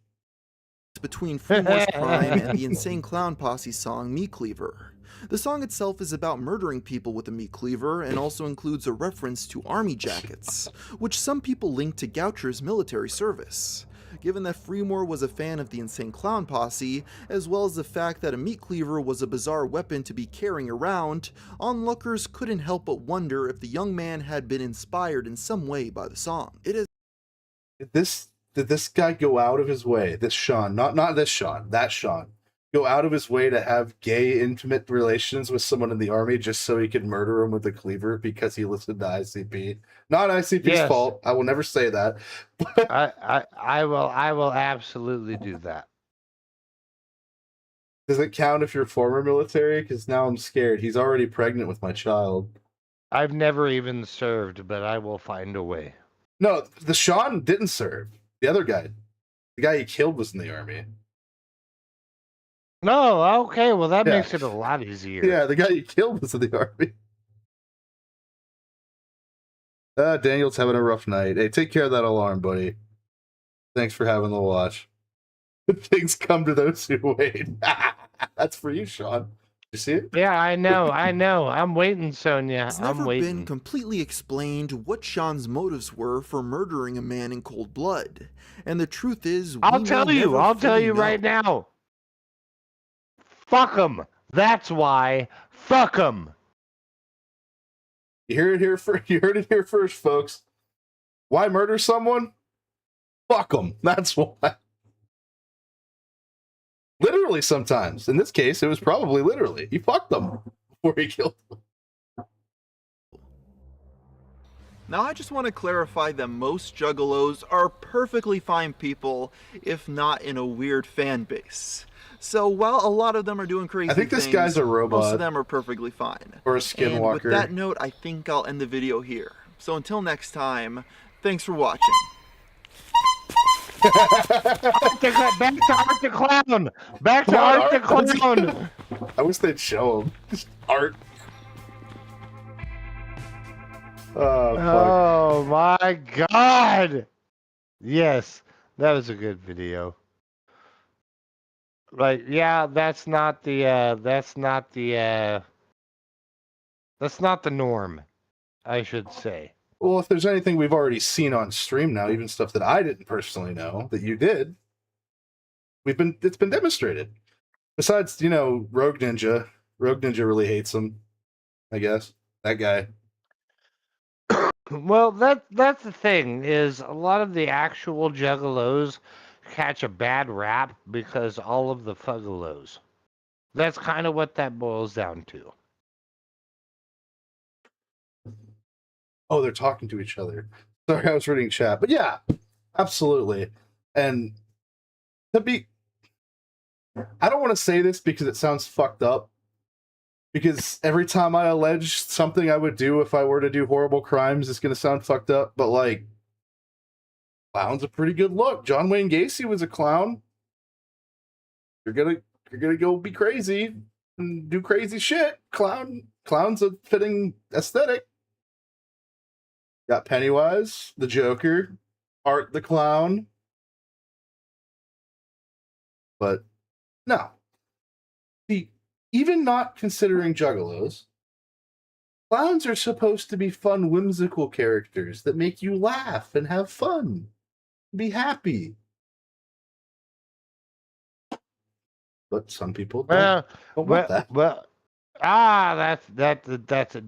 Between Freemore's Prime and the Insane Clown Posse song Meat Cleaver. The song itself is about murdering people with a meat cleaver and also includes a reference to army jackets, which some people link to Goucher's military service. Given that Freemore was a fan of the Insane Clown Posse, as well as the fact that a meat cleaver was a bizarre weapon to be carrying around, onlookers couldn't help but wonder if the young man had been inspired in some way by the song. Did this guy go out of his way? This Sean, not this Sean, that Sean, go out of his way to have gay, intimate relations with someone in the army just so he could murder him with a cleaver because he listened to ICP? Not ICP's fault. I will never say that. I will absolutely do that. Does it count if you're former military? Because now I'm scared. He's already pregnant with my child. I've never even served, but I will find a way. No, the Sean didn't serve. The other guy, the guy he killed, was in the army. No, okay, well that makes it a lot easier. Yeah, the guy you killed was in the army. Daniel's having a rough night. Hey, take care of that alarm, buddy. Thanks for having the watch. Things come to those who wait. That's for you, Sean. You see it? Yeah, I know. I'm waiting, Sonia. It's I'm never waiting. been completely explained what Sean's motives were for murdering a man in cold blood. And the truth is, I'll tell you right now. Fuck him. That's why. Fuck him. You heard it here first, folks. Why murder someone? Fuck them. That's why. Literally, sometimes. In this case, it was probably literally. He fucked them before he killed them. Now, I just want to clarify that most Juggalos are perfectly fine people, if not in a weird fan base. So while a lot of them are doing crazy things, I think this guy's a robot. Most of them are perfectly fine. Or a skinwalker. And with that note, I think I'll end the video here. So until next time, thanks for watching. Back to Art the Clown. Back to Art the Clown. I wish they'd show him. Just art. Oh my God. Yes, that was a good video. Like, yeah, that's not the norm, I should say. Well, if there's anything we've already seen on stream now, even stuff that I didn't personally know that you did, it's been demonstrated. Besides, Rogue Ninja. Rogue Ninja really hates him, I guess. That guy. Well, that's the thing, is a lot of the actual Juggalos catch a bad rap because all of the Fuggalos. That's kind of what that boils down to. Oh, they're talking to each other. Sorry, I was reading chat. But yeah, absolutely. And I don't want to say this because it sounds fucked up. Because every time I allege something I would do if I were to do horrible crimes, it's going to sound fucked up. But, like, clown's a pretty good look. John Wayne Gacy was a clown. You're gonna go be crazy and do crazy shit. Clown's a fitting aesthetic. Got Pennywise, the Joker, Art the Clown. But no. See, even not considering Juggalos, clowns are supposed to be fun, whimsical characters that make you laugh and have fun. Be happy. But some people don't want that. Well, that's a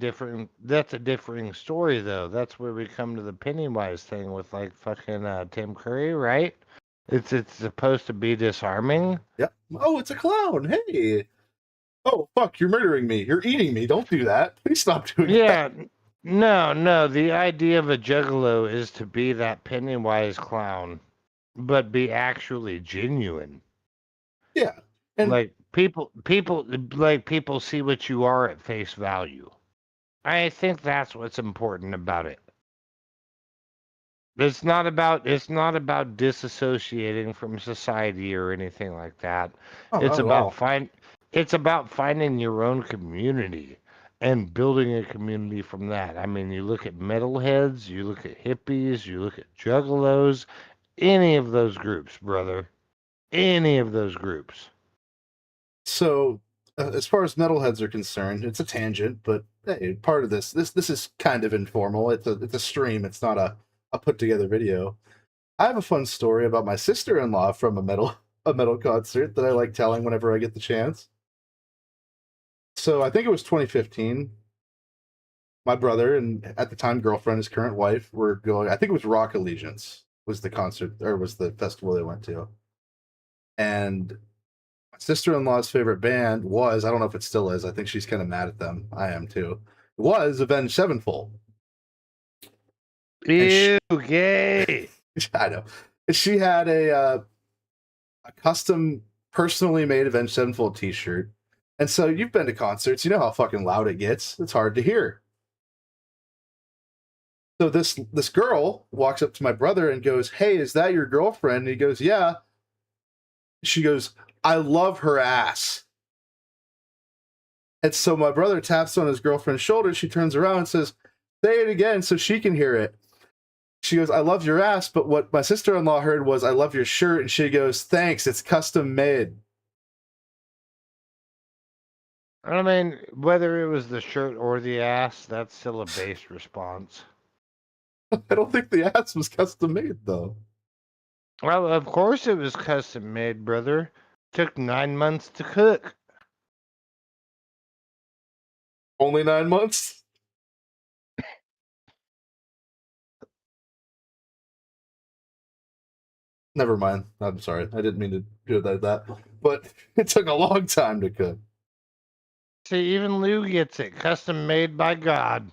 differing story though. That's where we come to the Pennywise thing with like fucking Tim Curry, right? It's supposed to be disarming. Yeah. Oh, it's a clown. Hey. Oh fuck! You're murdering me. You're eating me. Don't do that. Please stop doing that. No. The idea of a juggalo is to be that Pennywise clown, but be actually genuine. Yeah. And like people see what you are at face value. I think that's what's important about it. It's not about disassociating from society or anything like that. oh, It's not at about all. it's about finding your own community and building a community from that. I mean, you look at metalheads, you look at hippies, you look at juggalos, any of those groups, brother. Any of those groups. So, as far as metalheads are concerned, it's a tangent, but hey, part of this is kind of informal. It's a stream. It's not a put together video. I have a fun story about my sister-in-law from a metal concert that I like telling whenever I get the chance. So I think it was 2015. My brother and at the time girlfriend, his current wife, were going. I think it was Rock Allegiance was the concert or was the festival they went to, and my sister-in-law's favorite band was, I don't know if it still is, I think she's kind of mad at them. I am too. Was Avenged Sevenfold. Ew, gay. I know. She had a custom, personally made Avenged Sevenfold t-shirt. And so you've been to concerts, you know how fucking loud it gets. It's hard to hear. So this girl walks up to my brother and goes, "Hey, is that your girlfriend?" And he goes, "Yeah." She goes, "I love her ass." And so my brother taps on his girlfriend's shoulder. She turns around and says, "Say it again so she can hear it." She goes, "I love your ass," but what my sister-in-law heard was, "I love your shirt." And she goes, "Thanks, it's custom made." I mean, whether it was the shirt or the ass, that's still a base response. I don't think the ass was custom made, though. Well, of course it was custom made, brother. Took 9 months to cook. Only 9 months? Never mind. I'm sorry. I didn't mean to do it like that. But it took a long time to cook. See, even Lou gets it. Custom made by God.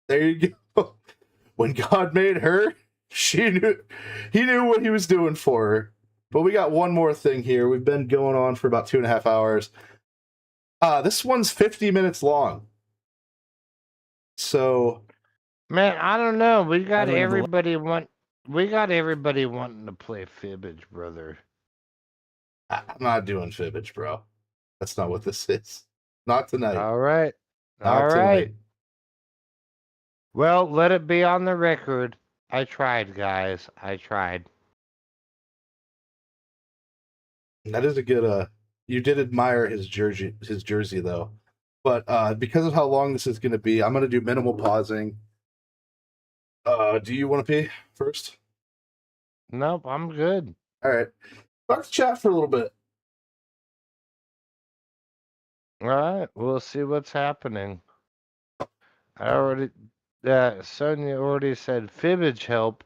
There you go. When God made her, he knew what he was doing for her. But we got one more thing here. We've been going on for about 2.5 hours. This one's 50 minutes long. So, man, I don't know. We got everybody wanting to play fibbage, brother. I'm not doing fibbage, bro. That's not what this is. Not tonight. All right. Not tonight. Well, let it be on the record. I tried, guys. I tried. That is a good you did admire his jersey though. But because of how long this is going to be, I'm going to do minimal pausing. Do you want to pee first? Nope, I'm good. All right. Let's chat for a little bit. All right, we'll see what's happening. Sonia already said fibbage help.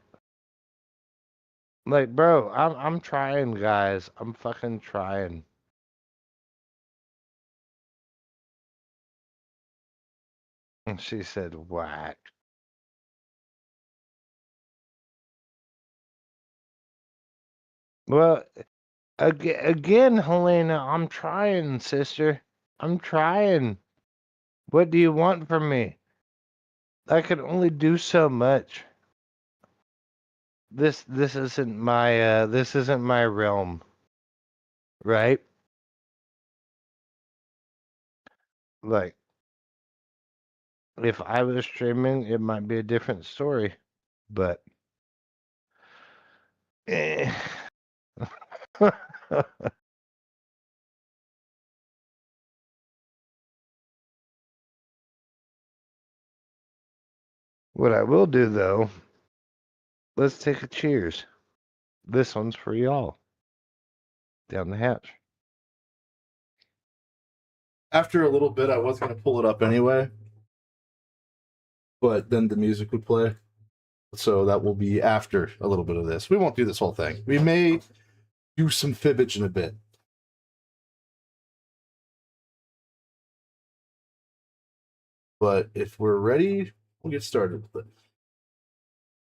Like, bro, I'm trying, guys. I'm fucking trying. And she said, whack. Well, again, Helena, I'm trying, sister. I'm trying. What do you want from me? I can only do so much. This isn't my realm, right? Like, if I was streaming, it might be a different story, but what I will do though, let's take a cheers. This one's for y'all. Down the hatch. After a little bit, I was going to pull it up anyway, but then the music would play. So that will be after a little bit of this. We won't do this whole thing. We may do some fibbage in a bit. But if we're ready, we'll get started with it.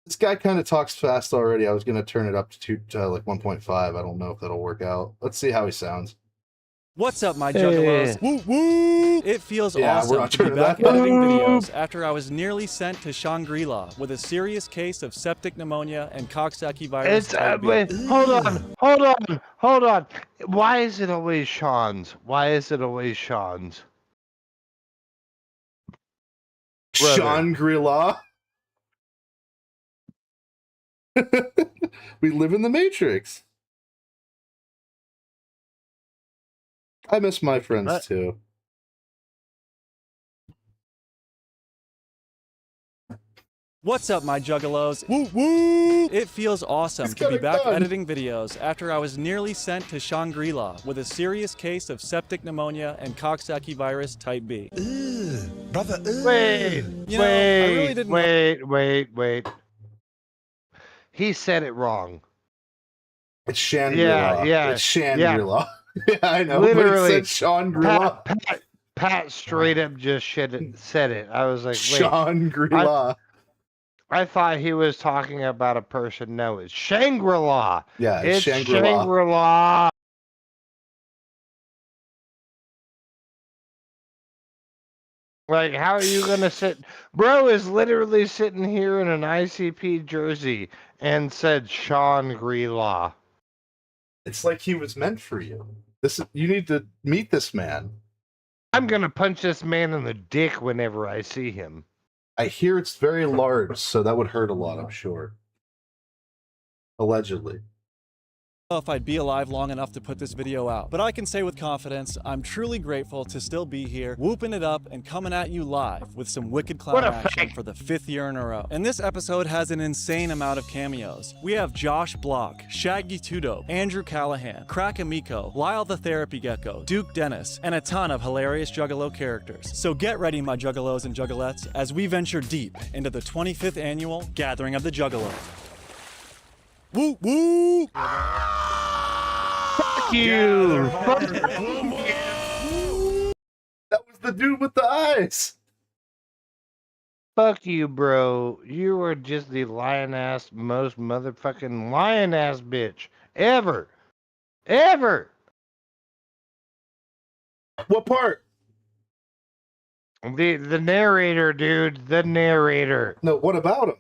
This guy kind of talks fast already. I was going to turn it up to like 1.5. I don't know if that'll work out. Let's see how he sounds. What's up, my Juggalos? Woo woo! It feels awesome to be back editing videos after I was nearly sent to Shangri-La with a serious case of septic pneumonia and Coxsackie virus. Wait, hold on. Why is it always Sean's? Shangri-La. We live in the Matrix. I miss my friends too. What's up, my Juggalos? Woo woo! It feels awesome to be back editing videos after I was nearly sent to Shangri-La with a serious case of septic pneumonia and Coxsackie virus type B. Brother, Wait. He said it wrong. It's Shangri-La. Yeah. It's Shangri-La. Yeah, I know. Literally, but it said Shangri-La. Pat straight up just said it. I was like, wait. Shangri-La. I thought he was talking about a person. No, it's Shangri-La. Yeah, it's Shangri-La. Shangri-La. Like, how are you gonna sit? Bro is literally sitting here in an ICP jersey and said Shangri-La. It's like he was meant for you. You need to meet this man. I'm gonna punch this man in the dick whenever I see him. I hear it's very large, so that would hurt a lot, I'm sure. Allegedly. I don't know if I'd be alive long enough to put this video out, but I can say with confidence, I'm truly grateful to still be here, whooping it up and coming at you live with some wicked clown action for the 5th year in a row. And this episode has an insane amount of cameos. We have Josh Block, Shaggy Tudo, Andrew Callahan, Crack Amico, Lyle the Therapy Gecko, Duke Dennis, and a ton of hilarious Juggalo characters. So get ready, my Juggalos and Juggalettes, as we venture deep into the 25th annual Gathering of the Juggalos. Woo woo! Fuck you! That was the dude with the eyes. Fuck you, bro. You were just the most motherfucking lion ass bitch ever. What part? The narrator, dude. The narrator. No, what about him?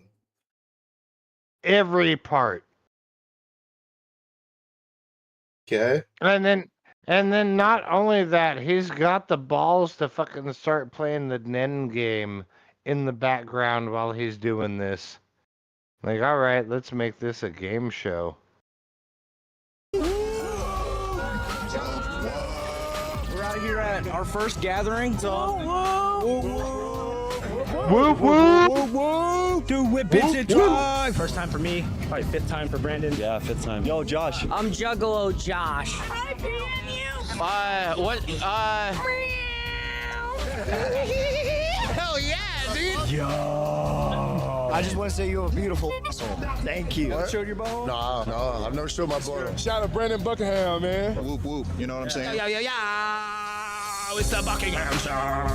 Every part. Okay. And then not only that, he's got the balls to fucking start playing the Nen game in the background while he's doing this. Like, all right, let's make this a game show. We're out here at our first gathering. Whoop whoop! Do whip it and drive. First time for me, probably 5th time for Brandon. Yeah, 5th time. Yo, Josh. I'm Juggalo Josh. Hi, you. What? Hell yeah, dude. Yo. I just want to say you're a beautiful asshole. Thank you. What? Showed your bone? No, I've never showed my bone. Shout out Brandon Buckingham, man. Whoop whoop. You know what I'm saying? Yeah. It's the Buckingham Show.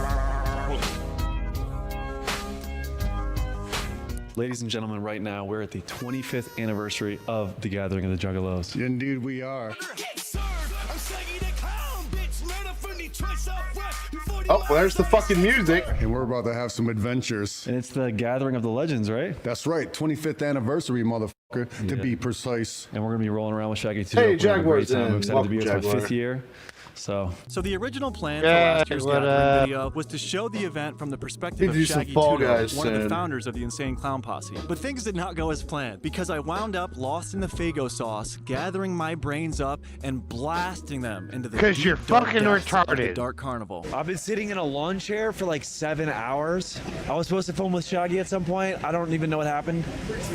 Ladies and gentlemen, right now, we're at the 25th anniversary of the Gathering of the Juggalos. Indeed we are. Oh, well, there's the fucking music. And we're about to have some adventures. And it's the Gathering of the Legends, right? That's right. 25th anniversary, motherfucker, to be precise. And we're going to be rolling around with Shaggy too. Hey, Jaguar's in. I'm excited to be here. It's my 5th year. So the original plan for last year's gathering video was to show the event from the perspective of Shaggy Tudo, one of the founders of the Insane Clown Posse. But things did not go as planned because I wound up lost in the Faygo sauce, gathering my brains up and blasting them into the because you're fucking retarded. Dark Carnival. I've been sitting in a lawn chair for like 7 hours. I was supposed to film with Shaggy at some point. I don't even know what happened.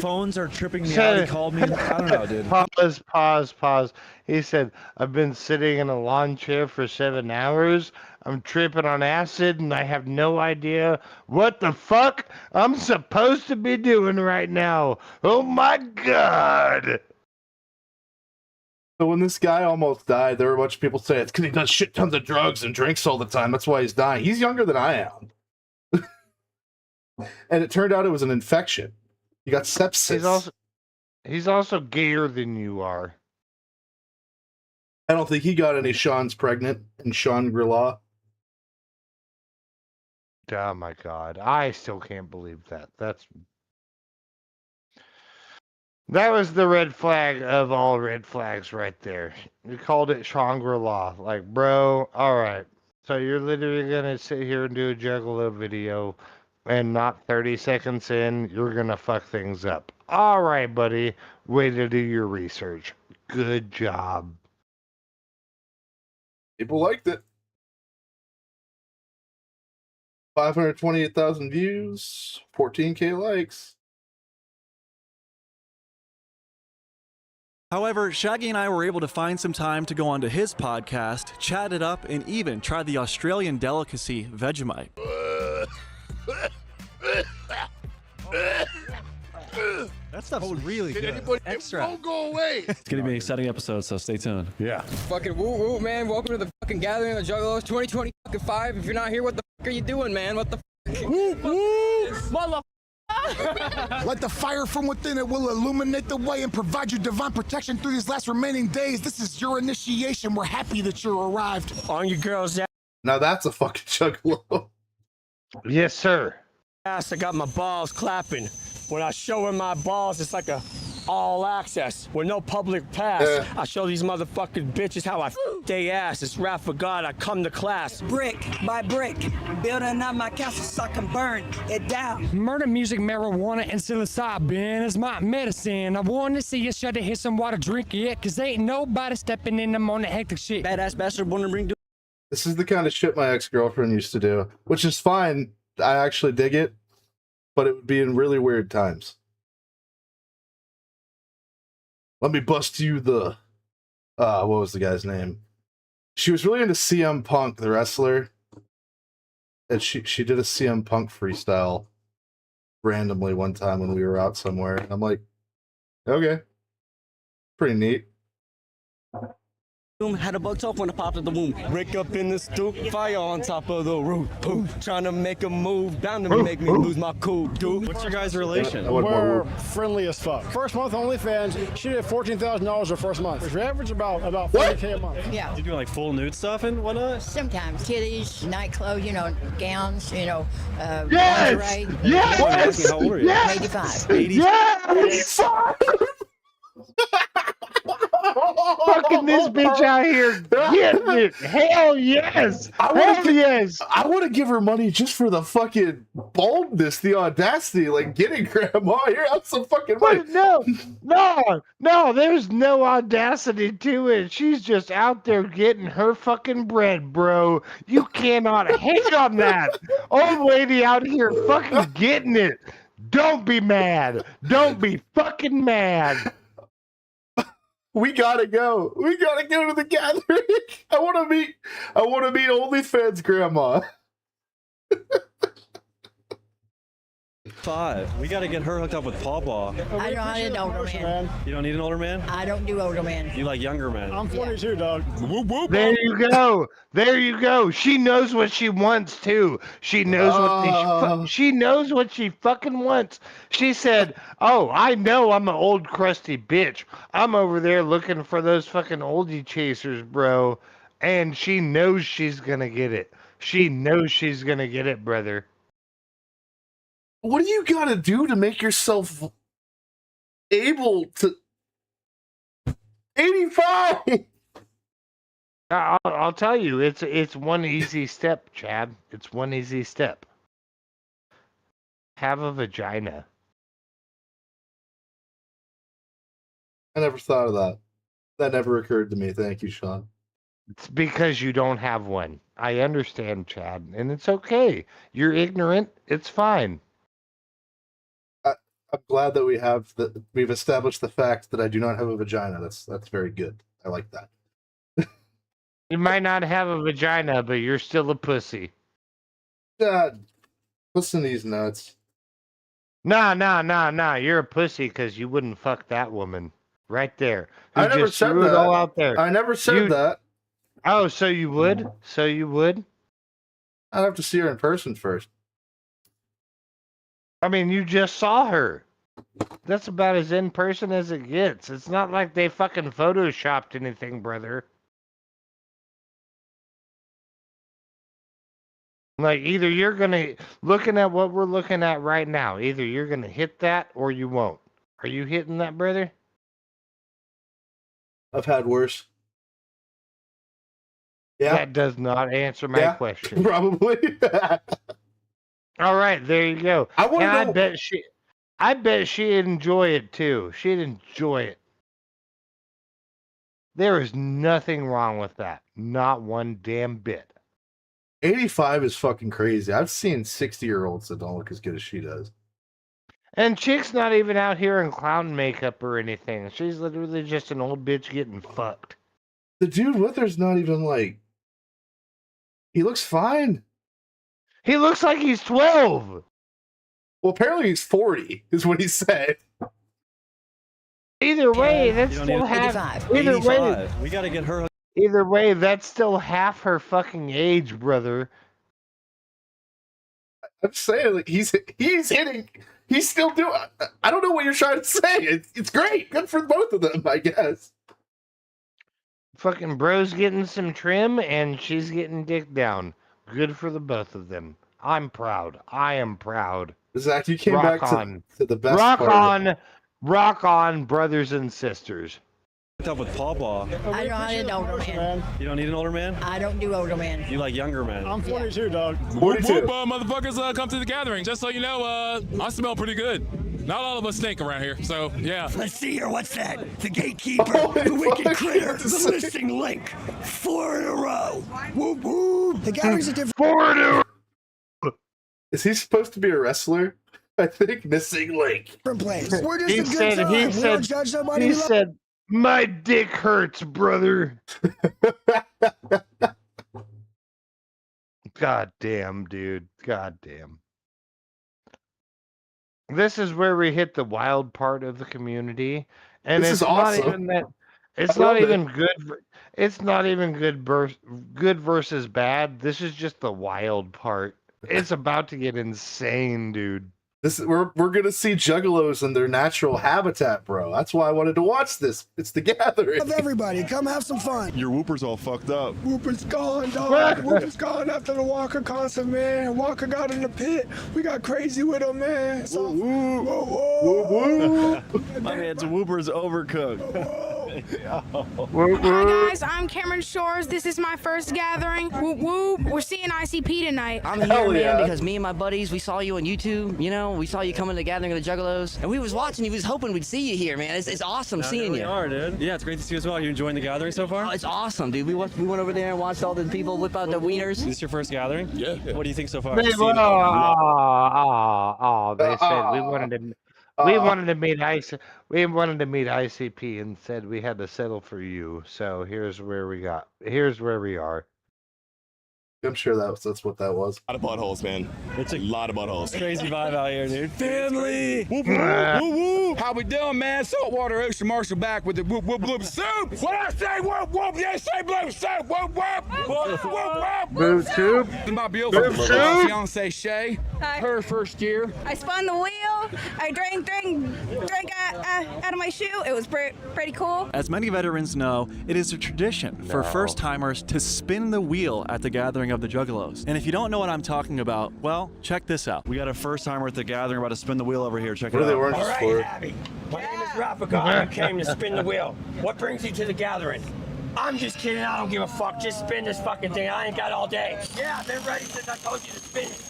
Phones are tripping me out. He called me. I don't know, dude. Pause. He said, I've been sitting in a lawn chair for 7 hours. I'm tripping on acid and I have no idea what the fuck I'm supposed to be doing right now. Oh my God. So when this guy almost died, there were a bunch of people saying it's because he does shit tons of drugs and drinks all the time. That's why he's dying. He's younger than I am. And it turned out it was an infection. He got sepsis. He's also gayer than you are. I don't think he got any Sean's pregnant in Shangri-La. Oh my God. I still can't believe that. That was the red flag of all red flags right there. You called it Shangri-La. Like, bro, all right. So you're literally going to sit here and do a Juggalo video, and not 30 seconds in, you're going to fuck things up. All right, buddy. Way to do your research. Good job. People liked it. 528,000 views, 14K likes. However, Shaggy and I were able to find some time to go onto his podcast, chat it up, and even try the Australian delicacy Vegemite. That stuff's really good. Extra. Don't go away. It's going to be an exciting episode, so stay tuned. Yeah. Fucking woo woo, man. Welcome to the fucking gathering of the Juggalos 2025. If you're not here, what the fuck are you doing, man? What the fuck? Woo woo! Motherfucker! Let the fire from within it will illuminate the way and provide you divine protection through these last remaining days. This is your initiation. We're happy that you arrived. On your girl's Now that's a fucking Juggalo. Yes, sir. ass, I got my balls clapping. When I show her my balls, it's like a all access with no public pass. I show these motherfucking bitches how I f they ass. It's rap for God, I come to class. Brick by brick, building up my castle so I can burn it down. Murder music, marijuana, and psilocybin is my medicine. I want to see you shut to hit some water, drink it, cause ain't nobody stepping in them on the hectic shit. Badass bastard wanna bring. This is the kind of shit my ex-girlfriend used to do, which is fine. I actually dig it, but it would be in really weird times. Let me bust you the... what was the guy's name? She was really into CM Punk, the wrestler. And she did a CM Punk freestyle randomly one time when we were out somewhere. And I'm like, okay. Pretty neat. Had a bug talk when I popped at the womb. Break up in the stoop, fire on top of the roof. Trying to make a move, bound to make me lose my cool, dude. What's your guys' relation? We're friendly as fuck. First month OnlyFans, she did $14,000 her first month. Which average about 40K a month. Yeah. You do like full nude stuff and whatnot? Sometimes titties, nightclothes, gowns, Yes! lingerie. Yes! How old are you? Yes! 85. 80. Yes! Fucking this bitch out here getting it. Hell yes. Hell yes. I want to give her money just for the fucking boldness, the audacity, like getting grandma here. Have some fucking money. But no, there's no audacity to it. She's just out there getting her fucking bread, bro. You cannot hate on that. Old lady out here fucking getting it. Don't be mad. Don't be fucking mad. We gotta go. We gotta go to the gathering. I want to meet OnlyFans grandma. 5. We got to get her hooked up with Pawpaw. I don't need an older man. You don't need an older man? I don't do older men. You like younger men? I'm 42, dog. There you go. There you go. She knows what she wants too. She knows she knows what she fucking wants. She said, "Oh, I know I'm an old crusty bitch. I'm over there looking for those fucking oldie chasers, bro." And she knows she's gonna get it. She knows she's gonna get it, brother. What do you gotta do to make yourself able to 85? I'll tell you, it's one easy step, Chad. It's one easy step. Have a vagina. I never thought of that. That never occurred to me. Thank you, Sean. It's because you don't have one. I understand, Chad, and it's okay. You're ignorant. It's fine. I'm glad that we've established the fact that I do not have a vagina. That's very good. I like that. You might not have a vagina, but you're still a pussy. Listen to these nuts. Nah. You're a pussy because you wouldn't fuck that woman right there. I never just said threw that. It all out there. I never said that. Oh, so you would? So you would? I'd have to see her in person first. I mean, you just saw her. That's about as in person as it gets. It's not like they fucking photoshopped anything, brother. Like, either you're gonna, looking at what we're looking at right now, either you're gonna hit that or you won't. Are you hitting that, brother? I've had worse. Yeah. That does not answer my question. Probably. All right, there you go. I bet she'd enjoy it too. She'd enjoy it. There is nothing wrong with that. Not one damn bit. 85 is fucking crazy. I've seen 60-year-olds that don't look as good as she does. And Chick's not even out here in clown makeup or anything. She's literally just an old bitch getting fucked. The dude with her's not even like... He looks fine. He looks like he's 12. Well, apparently he's 40, is what he said. Either way, that's still half. Either way, we gotta get her. Either way, that's still half her fucking age, brother. I'm saying, like, he's hitting. He's still doing. I don't know what you're trying to say. It's great. Good for both of them, I guess. Fucking bro's getting some trim, and she's getting dick down. Good for the both of them. I'm proud. I am proud. Zach, you came back to the best rock part. Rock on, brothers and sisters. Up with Pawpaw. I don't need an older man. You don't need an older man? I don't do older men. You like younger men? I'm 42, dog. 42. Whoop, motherfuckers, come to the gathering. Just so you know, I smell pretty good. Not all of us stink around here, so yeah. Let's see here. What's that? The gatekeeper, the wicked critter, the missing link. 4 in a row. Whoop whoop. The gathering's a different. 4 in a row. Is he supposed to be a wrestler? I think missing link. Place. We're just a good time. We don't judge somebody. He said, my dick hurts, brother. God damn, dude. God damn. This is where we hit the wild part of the community, and This it's is not awesome. even that. It's I love not it. even good. It's not even good versus bad. This is just the wild part. It's about to get insane, dude. We're gonna see Juggalos in their natural habitat, bro. That's why I wanted to watch this. It's the gathering. Of everybody, come have some fun. Your whooper's all fucked up. Whooper's gone, dog. Whooper's gone after the Walker concert, man. Walker got in the pit. We got crazy with him, man. So, My man's Whooper's overcooked. Hi guys, I'm Cameron Shores. This is my first gathering. Whoop whoop. We're seeing ICP tonight. I'm here, man, because me and my buddies, we saw you on YouTube. You know, we saw you coming to the gathering of the Juggalos, and we was watching you. We was hoping we'd see you here, man. It's awesome seeing you. We are, dude. Yeah, it's great to see you as well. Are you enjoying the gathering so far? Oh, it's awesome, dude. We went over there and watched all the people whip out their wieners. Is this your first gathering? Yeah. What do you think so far? They said we wanted to. We wanted to meet ICP and said we had to settle for you. So here's where we are. I'm sure that's what that was. A lot of buttholes, man. It's a lot of buttholes. Crazy vibe out here, dude. Family! Whoop, whoop, whoop, whoop. How we doing, man? Saltwater Ocean Marshall back with the whoop, whoop, whoop soup. What I say, whoop, whoop. Yeah, say blue soup. Whoop, whoop. Whoop, whoop, Blue soup. My beautiful fiance, Shay. Hi. Her first year. I spun the wheel. I drank out of my shoe. It was pretty cool. As many veterans know, it is a tradition for first-timers to spin the wheel at the gathering of the Juggalos. And if you don't know what I'm talking about, well, check this out. We got a first-timer at the gathering about to spin the wheel over here. Check it out. All right, Abby. My name is Rafika. I came to spin the wheel. What brings you to the gathering? I'm just kidding. I don't give a fuck. Just spin this fucking thing. I ain't got all day. Yeah, I've been ready since I told you to spin it.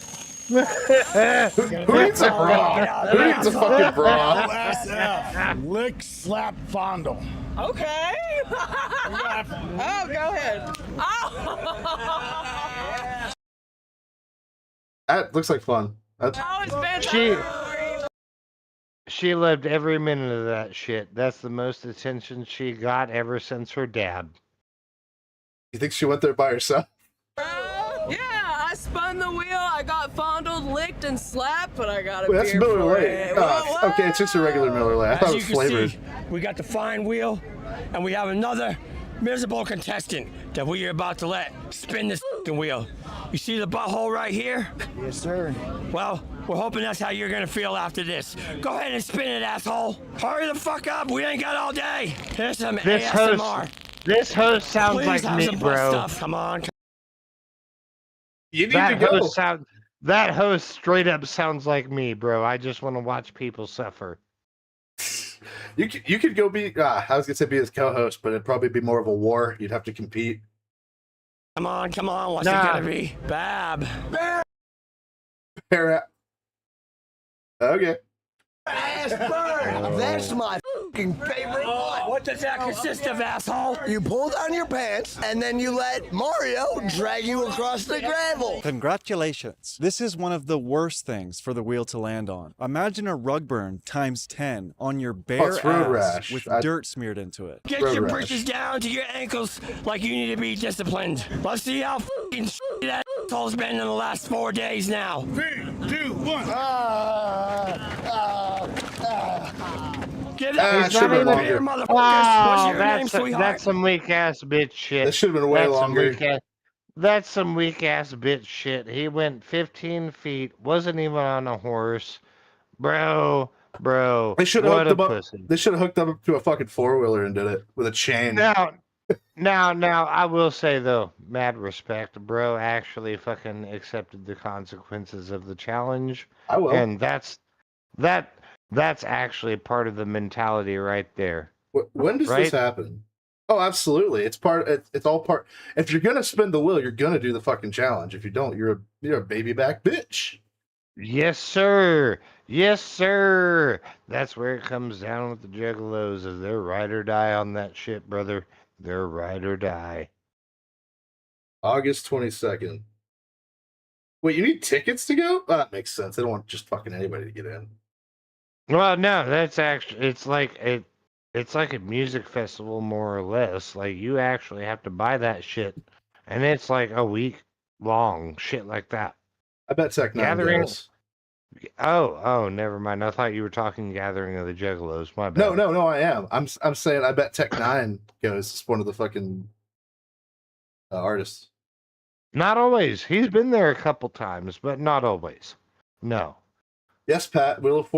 Who needs a bra? Who needs a fucking bra? OSF. Lick, slap, fondle. Okay. Oh, go ahead. Oh. That looks like fun. She loved every minute of that shit. That's the most attention she got ever since her dad. You think she went there by herself? Yeah, I spun the wheel, I got fondled, licked, and slapped, but I got a That's beer Miller for Lite. it. Okay, it's just a regular Miller Lite. I thought As it you was can flavored. see, we got the fine wheel, and we have another miserable contestant that we are about to let spin this fucking wheel. You see the butthole right here? Yes, sir. Well, We're hoping that's how you're gonna feel after this. Go ahead and spin it, asshole. Hurry the fuck up. We ain't got all day. Here's some ASMR. This host sounds Please like have me, some butt bro. stuff. Come on. You need to go. That host straight up sounds like me, bro. I just want to watch people suffer. You could go be. I was gonna say be his co-host, but it'd probably be more of a war. You'd have to compete. Come on. What's it gonna be? Bab. Okay. Asper! That's my fucking favorite one. What does that consist of, asshole? You pull down your pants and then you let Mario drag you across the gravel. Congratulations. This is one of the worst things for the wheel to land on. Imagine a rug burn times 10 on your bare it's road ass rash. with dirt smeared into it. Get your britches down to your ankles like you need to be disciplined. Let's see how fucking that asshole's been in the last 4 days now. 3, 2, 1. Get that shit even beer, motherfuckers. What's your name, sweetheart? That's some weak ass bitch shit. This should have been way longer. That's some weak ass bitch shit. He went 15 feet, wasn't even on a horse, bro. They should have What a hooked him up. pussy. They should have hooked up to a fucking 4-wheeler and did it with a chain. Now, I will say though, mad respect, bro. Actually, fucking accepted the consequences of the challenge. I will. And that's actually part of the mentality right there. When does this happen? Oh, absolutely. It's all part. If you're gonna spin the wheel, you're gonna do the fucking challenge. If you don't, you're a baby back bitch. Yes, sir. Yes, sir. That's where it comes down with the Juggalos. Is they're ride or die on that shit, brother. They're ride or die. August 22nd. Wait, you need tickets to go? Oh, that makes sense. They don't want just fucking anybody to get in. Well, no, that's actually it's like a music festival more or less. Like you actually have to buy that shit, and it's like a week long, shit like that. I bet Tech Nine goes. Oh, never mind. I thought you were talking Gathering of the Juggalos. My bad. No, I am. I'm saying I bet Tech Nine goes. It's one of the fucking artists. Not always. He's been there a couple times, but not always. No. Yes, Pat. Wheel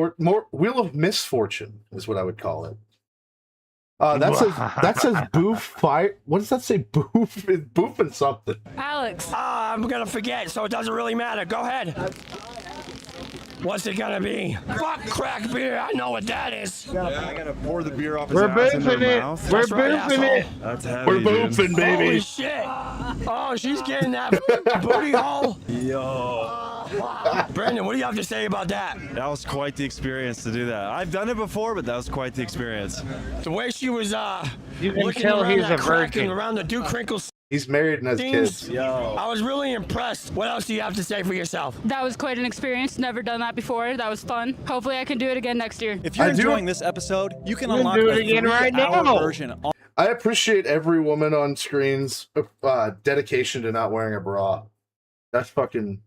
of Misfortune is what I would call it. That says boof fire. What does that say? Boof is boofing something. Alex. I'm gonna forget, so it doesn't really matter. Go ahead. What's it gonna be? Fuck crack beer. I know what that is. I gotta pour the beer off his We're ass into her boofing it. mouth. We're That's right, boofing it. That's heavy, We're dude. boofing, baby. Holy shit. Oh, she's getting that booty hole. Yo. Brandon, what do you have to say about that? That was quite the experience to do that. I've done it before, but that was quite the experience. The way she was You can looking tell around he's that a crack and virgin. around the Duke Crinkles He's married and has kids. Yo. I was really impressed. What else do you have to say for yourself? That was quite an experience. Never done that before. That was fun. Hopefully I can do it again next year. If you're enjoying this episode, you can We'll unlock do a it again right 3-hour now. version on I appreciate every woman on screen's dedication to not wearing a bra. That's my Kino.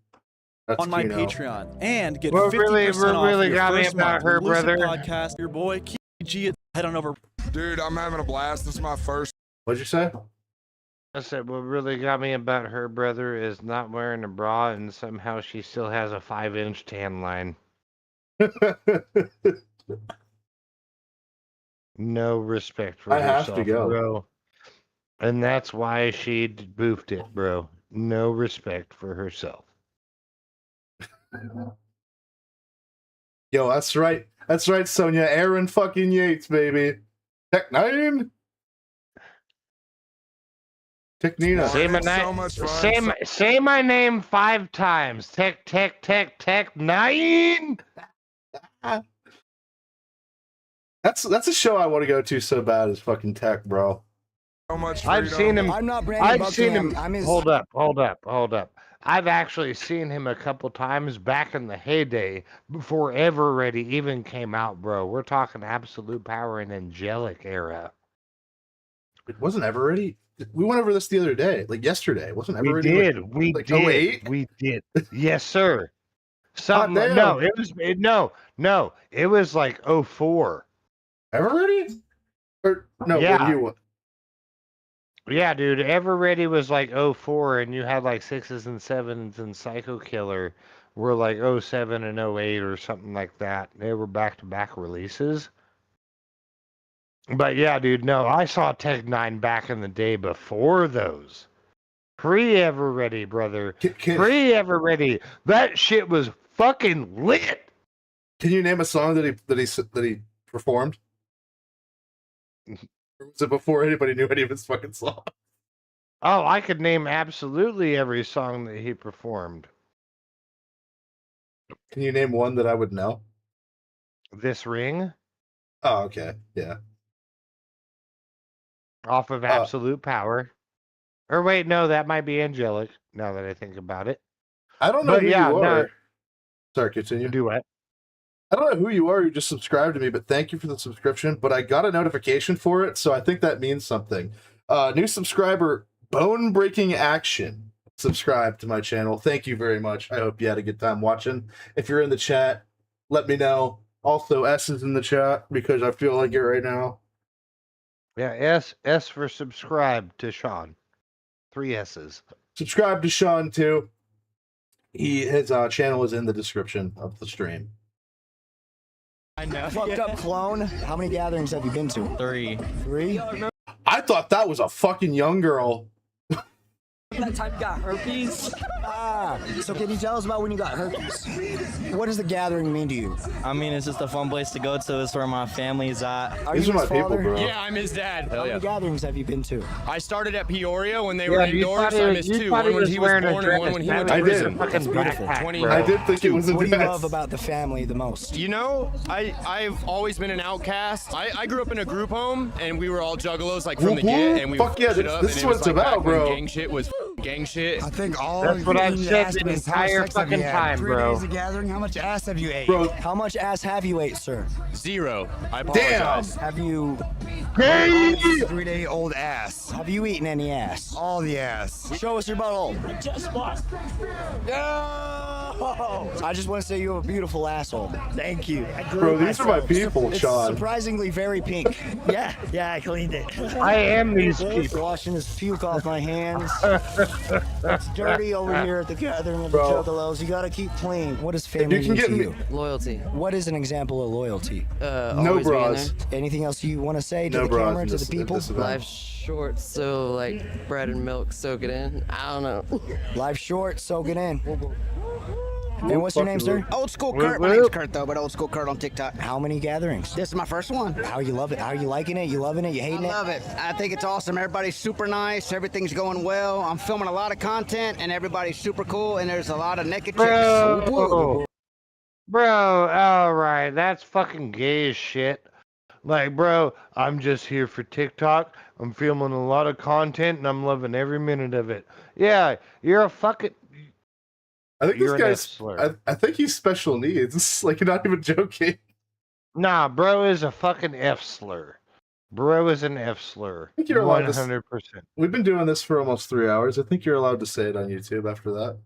Patreon and get We're 50% really off your got me first about month her, with Lucid brother. Podcast. Your boy G. Head on over. Dude, I'm having a blast. This is my first. What'd you say? I said, what really got me about her brother is not wearing a bra, and somehow she still has a 5-inch tan line. No respect for I herself, have to go. bro. And that's why she boofed it, bro. No respect for herself. Yo, that's right. That's right, Sonia. Aaron fucking Yates, baby. Tech Nine. Tech Nina. Say my so name. much fun. Say my name 5 times. Tech 9. That's a show I want to go to so bad as fucking Tech, bro. So much I've freedom. seen him. I'm not Brandon I've seen Buckingham. him. I'm his... Hold up. I've actually seen him a couple times back in the heyday before Ever Ready even came out, bro. We're talking Absolute Power and Angelic era. It wasn't Ever Ready. We went over this the other day, like yesterday. Wasn't Ever We Ready? did. Like, We like did. 08? We did. Yes, sir. Something. damn. No, it was no. It was like 04. Ever Ready? Or no? Yeah. When you Yeah, dude. Ever Ready was like 04, and you had like 6s and 7s and Psycho Killer were like 07 and 08 or something like that. They were back-to-back releases. But yeah, dude, no, I saw Tech 9 back in the day before those. Pre-Ever Ready, brother. Pre-Ever Ready. That shit was fucking lit. Can you name a song that he performed? Or was it before anybody knew any of his fucking songs? Oh, I could name absolutely every song that he performed. Can you name one that I would know? This Ring? Oh, okay. Yeah. Off of Absolute Power. Or wait, no, that might be Angelic, now that I think about it. I don't know but who yeah, you are. No, sorry, continue. Do what? I don't know who you are. You just subscribed to me, but thank you for the subscription. But I got a notification for it, so I think that means something. New subscriber, Bone Breaking Action. Subscribe to my channel. Thank you very much. I hope you had a good time watching. If you're in the chat, let me know. Also, S is in the chat because I feel like it right now. Yeah, S for subscribe to Sean. 3 S's. Subscribe to Sean too. His channel is in the description of the stream. I know. Fucked up clone. How many gatherings have you been to? 3. 3? I thought that was a fucking young girl. That time you got herpes? So can you tell us about when you got herpes? What does the gathering mean to you? I mean, it's just a fun place to go to. It's where my family's at. These are my people, bro. Yeah, I'm his dad. How many gatherings have you been to? I started at Peoria when they were indoors. I missed 2. One when he was born and one when he went to prison. That's beautiful. I did think it was a What do you love about the family the most? You know, I've always been an outcast. I grew up in a group home, and we were all juggalos, like from the get, and we fuck yeah, this is what it's about, bro. Gang shit was gang shit. I think all That's what I've said the is how much entire sex have you fucking had? time, 3 bro. days of gathering, how much ass have you ate? Bro, How much ass have you ate, sir? 0. I apologize. Have you 3-day-old ass. have you eaten any ass? All the ass. Show us your butthole. I just want to say you have a beautiful asshole. Thank you. Bro, these are my people, It's Sean. surprisingly very pink. Yeah, I cleaned it. I am these people. Washing his puke off my hands. It's dirty over here at the gathering of the Bro. Juggalos. You gotta keep clean. What does family can mean get to me- you? Loyalty. What is an example of loyalty? No Always being bras. there. Anything else you want to say to No the bras camera, in to this- the people? in this event. Life's short, so like bread and milk, soak it in. I don't know. Life's short, soak it in. And what's your name, sir? Old School Kurt. My name's Kurt, though, but Old School Kurt on TikTok. How many gatherings? This is my first one. How you love it? How you liking it? You loving it? You hating I it? love it. I think it's awesome. Everybody's super nice. Everything's going well. I'm filming a lot of content, and everybody's super cool, and there's a lot of naked chicks. Bro, all right, that's fucking gay as shit. Like, bro, I'm just here for TikTok. I'm filming a lot of content, and I'm loving every minute of it. Yeah, you're a fucking. I think You're this an guy's. F-slur. I think he's special needs. Like, you're not even joking. Nah, bro is a fucking F slur. Bro is an F slur. I think you're allowed to. 100%. We've been doing this for almost 3 hours. I think you're allowed to say it on YouTube after that.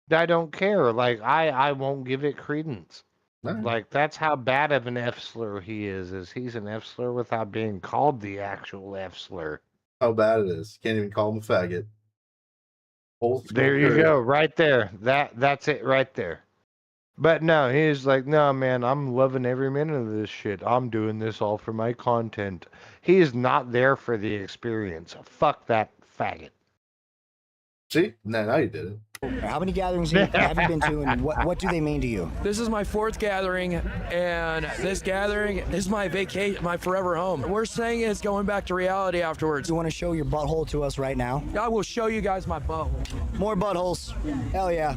I don't care. Like, I won't give it credence. Alright. Like, that's how bad of an F slur he is he's an F slur without being called the actual F slur. How bad it is. Can't even call him a faggot. Old school There you Kurt. go, right there. That's it right there. But no, he's like, no, man, I'm loving every minute of this shit. I'm doing this all for my content. He is not there for the experience. Fuck that faggot. See? Now you did it. How many gatherings have you been to, and what do they mean to you? This is my 4th gathering, and this gathering is my vacation, my forever home. We're saying it's going back to reality afterwards. You want to show your butthole to us right now? I will show you guys my butthole. More buttholes. Hell yeah.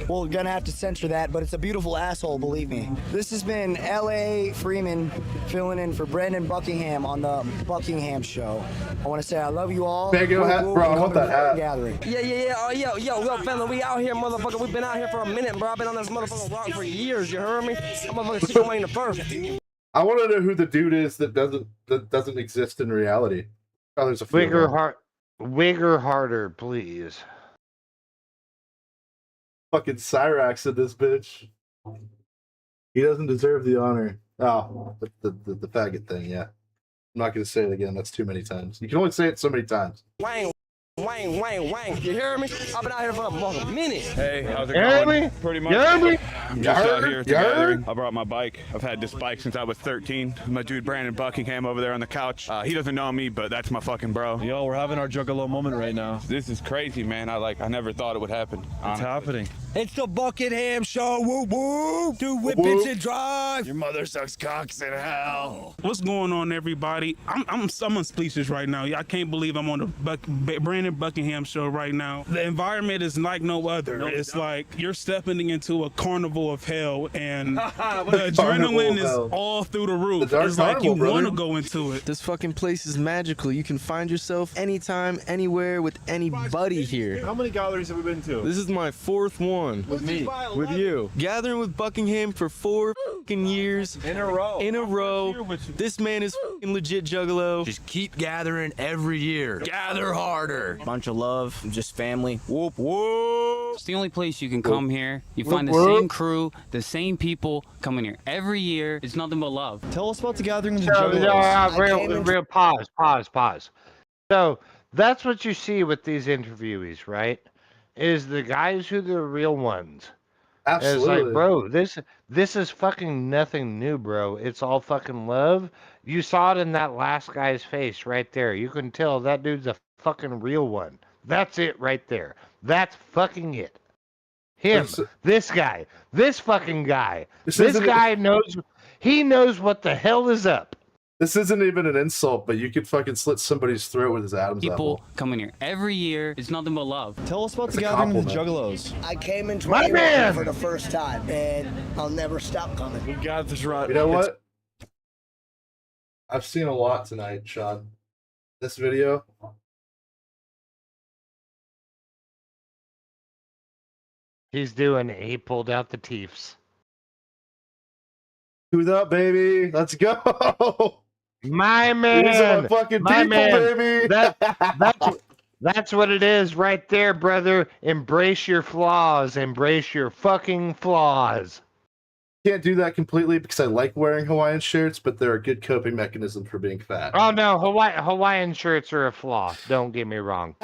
We're gonna have to censor that, but it's a beautiful asshole, believe me. This has been L.A. Freeman filling in for Brendan Buckingham on the Buckingham Show. I want to say I love you all. Fago hat, bro. I want that hat. Gathering. Yeah. Oh, yo, fella, we out here, motherfucker. We've been out here for a minute, bro. I've been on this motherfucking rock for years. You heard me? I'm motherfucking Chicken Wayne the first. I want to know who the dude is that doesn't exist in reality. Oh, there's a few of them. Wigger harder, please. Fucking Cyrax in this bitch. He doesn't deserve the honor. Oh, the faggot thing, yeah. I'm not gonna say it again. That's too many times. You can only say it so many times. Wayne, Wang, wang, wang. You hear me? I've been out here for a fucking minute. Hey, how's it You hear going? me? Pretty much. You hear me? I'm just out here at the gathering. I brought my bike. I've had this bike since I was 13. My dude Brandon Buckingham over there on the couch. He doesn't know me, but that's my fucking bro. Yo, we're having our Juggalo moment right now. This is crazy, man. I never thought it would happen. It's happening. It's the Buckingham Show. Woo woo. Do whippets and drive. Your mother sucks cocks in hell. What's going on, everybody? I'm speechless right now. I can't believe I'm on the Brandon Buckingham Show right now. The environment is like no other. It's like you're stepping into a carnival of hell, and the adrenaline is all through the roof. It's like you want to go into it. This fucking place is magical. You can find yourself anytime, anywhere, with anybody here. How many gatherings have we been to? This is my 4th one. With me. With you. Gathering with Buckingham for 4 fucking years. In a row. In a row. This man is fucking legit Juggalo. Just keep gathering every year. Gather harder. Bunch of love, just family. Whoop, whoop. It's the only place you can come here. You find the same crew, the same people coming here every year. It's nothing but love. Tell us about the gathering of the Juggalos. Real pause. So that's what you see with these interviewees, right? Is the guys who the real ones. Absolutely. It's like, bro, this is fucking nothing new, bro. It's all fucking love. You saw it in that last guy's face right there. You can tell that dude's a fucking real one. That's it right there. That's fucking it. Him, this guy, this fucking guy. This guy knows, he knows what the hell is up. This isn't even an insult, but you could fucking slit somebody's throat with his Adam's People apple. coming here every year. It's nothing but love. Tell us about the gathering of the Juggalos. I came in 21 for the first time, and I'll never stop coming. We got this right. You know what? I've seen a lot tonight, Sean. This video. He pulled out the teeths. Who's up, baby? Let's go. My man. These are my fucking people, baby. That's what it is right there, brother. Embrace your flaws. Embrace your fucking flaws. Can't do that completely because I like wearing Hawaiian shirts, but they're a good coping mechanism for being fat. Oh, no. Hawaiian shirts are a flaw. Don't get me wrong.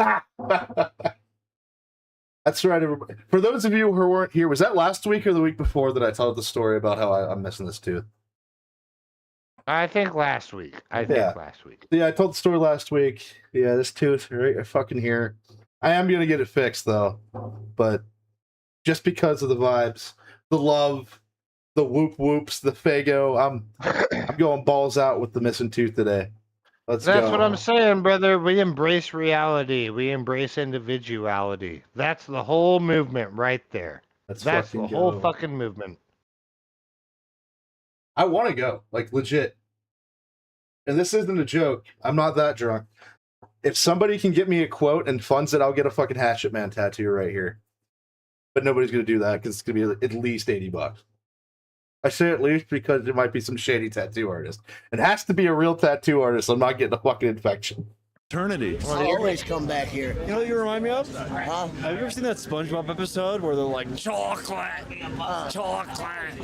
That's right, everybody. For those of you who weren't here, was that last week or the week before that I told the story about how I'm missing this tooth? I think last week. Yeah, I told the story last week. Yeah, this tooth right fucking here. I am going to get it fixed, though. But just because of the vibes, the love, the whoop whoops, the Fago, I'm going balls out with the missing tooth today. That's what I'm saying, brother. We embrace reality. We embrace individuality. That's the whole movement right there. That's the whole fucking movement. I want to go, like, legit. And this isn't a joke. I'm not that drunk. If somebody can get me a quote and funds it, I'll get a fucking Hatchet Man tattoo right here. But nobody's going to do that because it's going to be at least $80. I say at least because there might be some shady tattoo artist. It has to be a real tattoo artist. I'm not getting a fucking infection. Eternity. I always come back here. You know what you remind me of? Have you ever seen that SpongeBob episode where they're like, chocolate?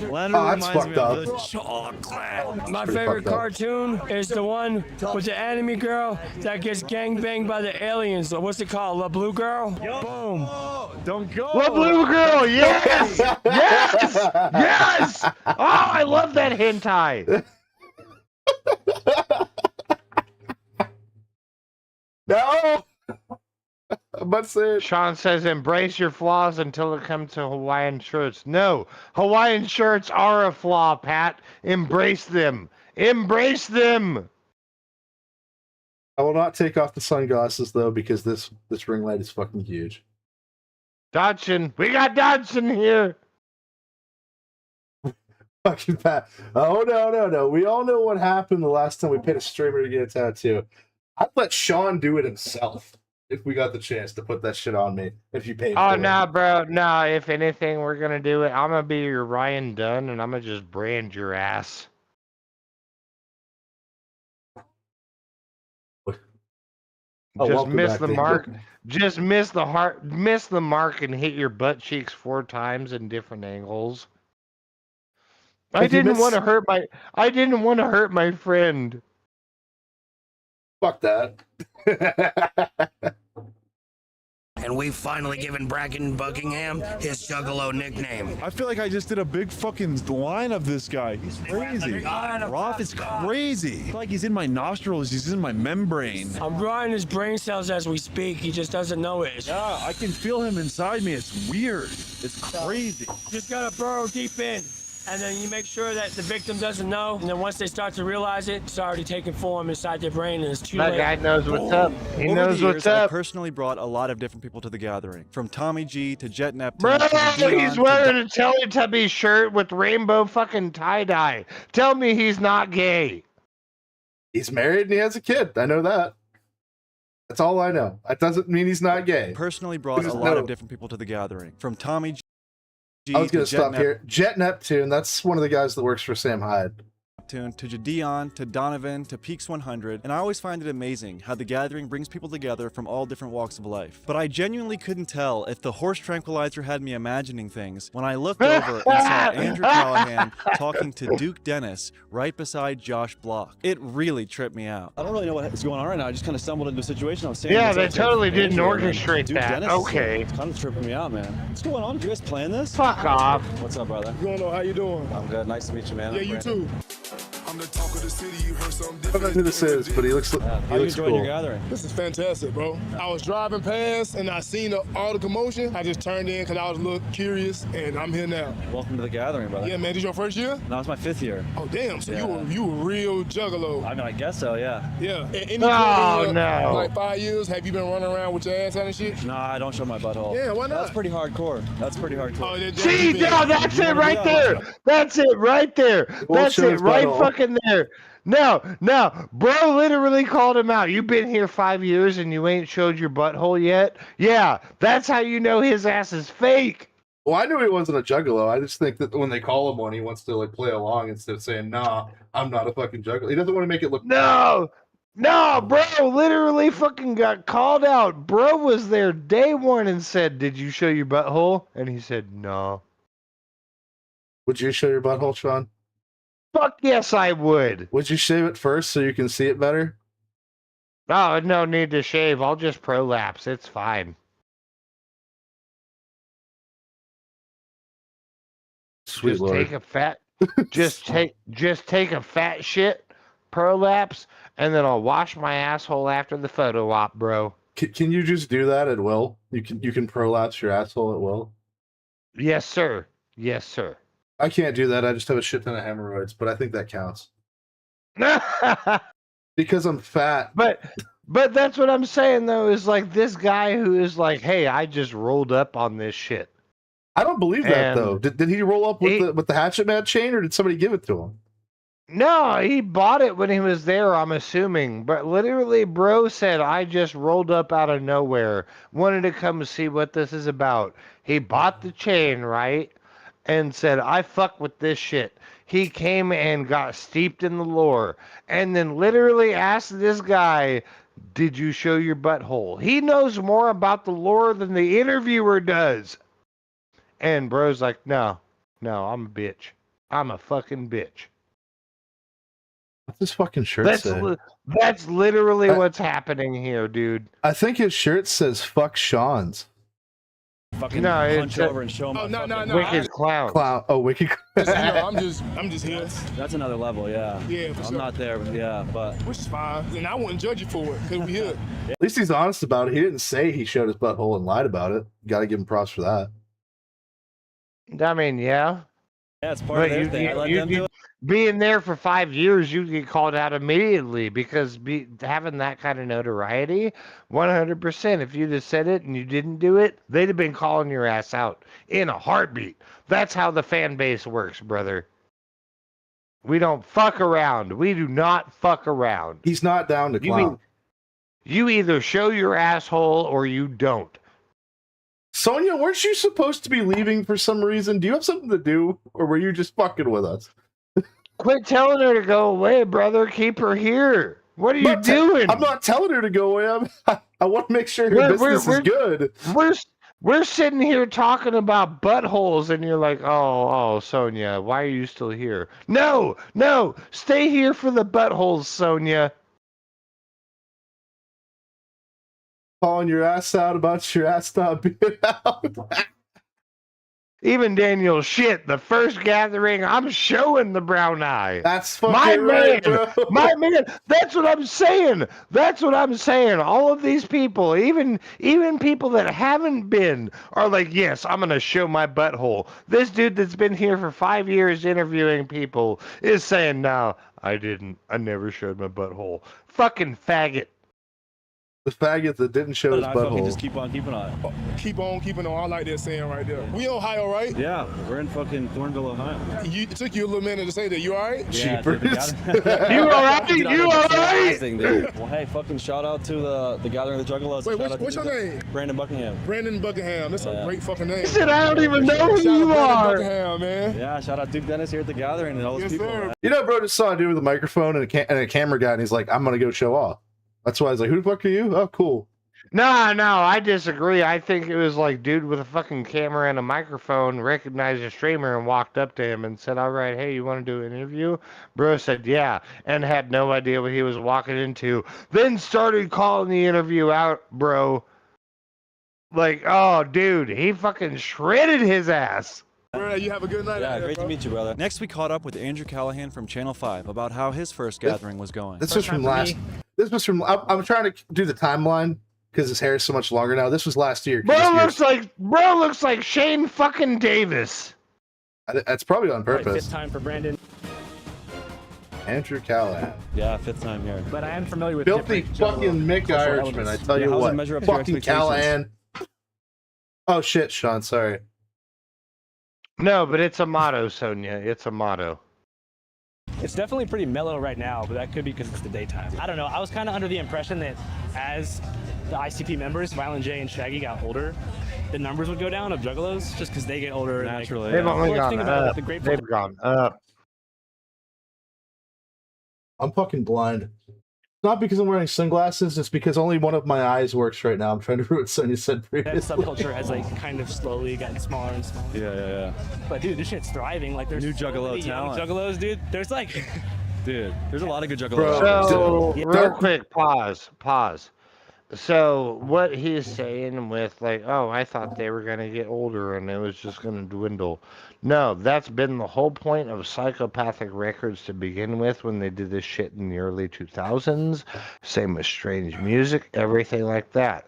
Leonard reminds me of the chocolate. My favorite cartoon is the one with the anime girl that gets gangbanged by the aliens. What's it called? La Blue Girl? Boom. Don't go. La Blue Girl, yes! Yes! Oh, I love that hentai. No! But Sean says, embrace your flaws until it comes to Hawaiian shirts. No, Hawaiian shirts are a flaw, Pat. Embrace them. Embrace them. I will not take off the sunglasses, though, because this ring light is fucking huge. Dodson. We got Dodson here. Fucking Pat. Oh, no. We all know what happened the last time we paid a streamer to get a tattoo. I'd let Sean do it himself if we got the chance to put that shit on me. If you paid. Oh no, bro. No, if anything, we're gonna do it. I'm gonna be your Ryan Dunn, and I'm gonna just brand your ass. Just miss the mark. Just miss the heart. Miss the mark and hit your butt cheeks 4 times in different angles. I didn't want to hurt my friend. Fuck that. and we've finally given Bracken Buckingham his Juggalo nickname. I feel like I just did a big fucking line of this guy. He's crazy. Roth is crazy. It's like he's in my nostrils. He's in my membrane. I'm drawing his brain cells as we speak. He just doesn't know it. Yeah, I can feel him inside me. It's weird. It's crazy. Just gotta burrow deep in. And then you make sure that the victim doesn't know. And then once they start to realize it, it's already taking form inside their brain and it's too late. That guy knows what's up. He Over knows the years, what's up. I personally brought a lot of different people to the gathering. From Tommy G to Jet Neptune. Bro, to Dion, he's to wearing a Teletubby shirt with rainbow fucking tie-dye. Tell me he's not gay. He's married and he has a kid. I know that. That's all I know. That doesn't mean he's not gay. Personally brought a lot of different people to the gathering. From Tommy G. I was going to stop here. Jet Neptune, that's one of the guys that works for Sam Hyde. To Jadion, to Donovan, to Peaks 100, and I always find it amazing how the gathering brings people together from all different walks of life. But I genuinely couldn't tell if the horse tranquilizer had me imagining things when I looked over and saw Andrew Callahan talking to Duke Dennis right beside Josh Block. It really tripped me out. I don't really know what is going on right now. I just kind of stumbled into a situation. I was saying, yeah, they totally didn't orchestrate that. Okay. It's kind of tripping me out, man. What's going on? You guys playing this? Fuck off. What's up, brother? What's going on? How you doing? I'm good. Nice to meet you, man. Yeah, you too. I'm the talk of the city. You heard something different. I don't know who this is, but he looks How you enjoying cool. your gathering? This is fantastic, bro. I was driving past and I seen all the commotion. I just turned in because I was a little curious, and I'm here now. Welcome to the gathering, brother. Yeah, man. This your first year? No, it's my 5th year. Oh, damn. So you a real juggalo. I mean, I guess so, yeah. Yeah. And no. Like 5 years, have you been running around with your ass out and shit? Nah, I don't show my butthole. Yeah, why not? That's pretty hardcore. That's pretty hardcore. Oh, See, no, that's it right there. That's it right there. That's it right fucking there. No, bro literally called him out. You've been here 5 years and you ain't showed your butthole yet? Yeah, that's how you know his ass is fake. Well, I knew he wasn't a juggalo. I just think that when they call him one, he wants to like play along instead of saying, nah, I'm not a fucking juggalo. He doesn't want to make it look No, bro literally fucking got called out. Bro was there day one and said, did you show your butthole? And he said, no. Would you show your butthole, Sean? Fuck yes, I would. Would you shave it first so you can see it better? Oh, no need to shave. I'll just prolapse. It's fine. Sweet just Lord. Take a fat, just take a fat shit, prolapse, and then I'll wash my asshole after the photo op, bro. Can you just do that at will? You can prolapse your asshole at will? Yes, sir. Yes, sir. I can't do that. I just have a shit ton of hemorrhoids, but I think that counts. Because I'm fat. But that's what I'm saying though, is like this guy who is like, hey, I just rolled up on this shit. I don't believe that though. Did he roll up with the hatchet mat chain, or did somebody give it to him? No, he bought it when he was there, I'm assuming. But literally, bro said, I just rolled up out of nowhere. Wanted to come see what this is about. He bought the chain, right? And said, I fuck with this shit. He came and got steeped in the lore. And then literally asked this guy, did you show your butthole? He knows more about the lore than the interviewer does. And bro's like, no, I'm a bitch. I'm a fucking bitch. What's his fucking shirt say? That's literally what's happening here, dude. I think his shirt says "fuck Sean's." Fucking punch over and show him. Oh, no. Wicked clown. Oh, wicked. I'm just here. That's another level, yeah. Yeah, for I'm sure. not there, but yeah, but Which is fine, and I wouldn't judge you for it because we here. At least he's honest about it. He didn't say he showed his butthole and lied about it. Got to give him props for that. I mean, yeah. Yeah, it's part of their thing. I let them do it. Being there for 5 years, you get called out immediately because having that kind of notoriety, 100%. If you just said it and you didn't do it, they'd have been calling your ass out in a heartbeat. That's how the fan base works, brother. We don't fuck around. We do not fuck around. He's not down to clown. You either show your asshole or you don't. Sonia, weren't you supposed to be leaving for some reason? Do you have something to do, or were you just fucking with us? Quit telling her to go away, brother. Keep her here. What are you doing? I'm not telling her to go away. I want to make sure her business is good. We're sitting here talking about buttholes, and you're like, oh, Sonia, why are you still here? No, stay here for the buttholes, Sonia. calling your ass out about your ass not being out. Even Daniel, shit, the first gathering, I'm showing the brown eye. That's fucking right, bro. My man, that's what I'm saying. That's what I'm saying. All of these people, even people that haven't been, are like, yes, I'm going to show my butthole. This dude that's been here for 5 years interviewing people is saying, no, I didn't. I never showed my butthole. Fucking faggot. The faggot that didn't show his butthole. Just keep on keeping on. Keep on keeping on. I like that saying right there. We in Ohio, right? Yeah, we're in fucking Thornville, Ohio. It took you a little minute to say that. You all right? Yeah, You all right? You all right? Well, hey, fucking shout out to the Gathering of the Juggalos. Wait, what's your name? Brandon Buckingham. Brandon Buckingham. That's a great fucking name. He said, I don't even know who you are. Buckingham, man. Yeah, shout out Duke Dennis here at the Gathering and all those people. Sir. You know, bro, just saw a dude with a microphone and a camera guy, and he's like, I'm going to go show off. That's why I was like, who the fuck are you? Oh, cool. No, I disagree. I think it was like dude with a fucking camera and a microphone recognized a streamer and walked up to him and said, all right, hey, you want to do an interview? Bro said, yeah, and had no idea what he was walking into. Then started calling the interview out, bro. Like, oh, dude, he fucking shredded his ass. Bro, you have a good night. Yeah, great to meet you, brother. Next, we caught up with Andrew Callahan from Channel 5 about how his first gathering was going. This was from last. This was from. I'm trying to do the timeline because his hair is so much longer now. This was last year. Bro looks like Shane fucking Davis. That's probably on purpose. Fifth time for Brandon. Andrew Callahan. Yeah, fifth time here. But I am familiar with filthy fucking Mick Irishman. I tell you what, fucking Callahan. Oh shit, Sean. Sorry. No, but it's a motto, Sonia. It's a motto. It's definitely pretty mellow right now, but that could be because it's the daytime. I don't know. I was kind of under the impression that as the ICP members, Violent J and Shaggy, got older, the numbers would go down of Juggalos just because they get older. Naturally. They've only gone up. They've gone up. I'm fucking blind. Not because I'm wearing sunglasses, it's because only one of my eyes works right now. I'm trying to ruin what Sonia said previously. That subculture has like kind of slowly gotten smaller and smaller. Yeah. But dude, this shit's thriving. Like there's new Juggalo talent. Juggalos, dude. There's like, dude, there's a lot of good Juggalos. So real quick, pause. So what he's saying with like, oh, I thought they were gonna get older and it was just gonna dwindle. No, that's been the whole point of Psychopathic Records to begin with when they did this shit in the early 2000s. Same with Strange Music, everything like that.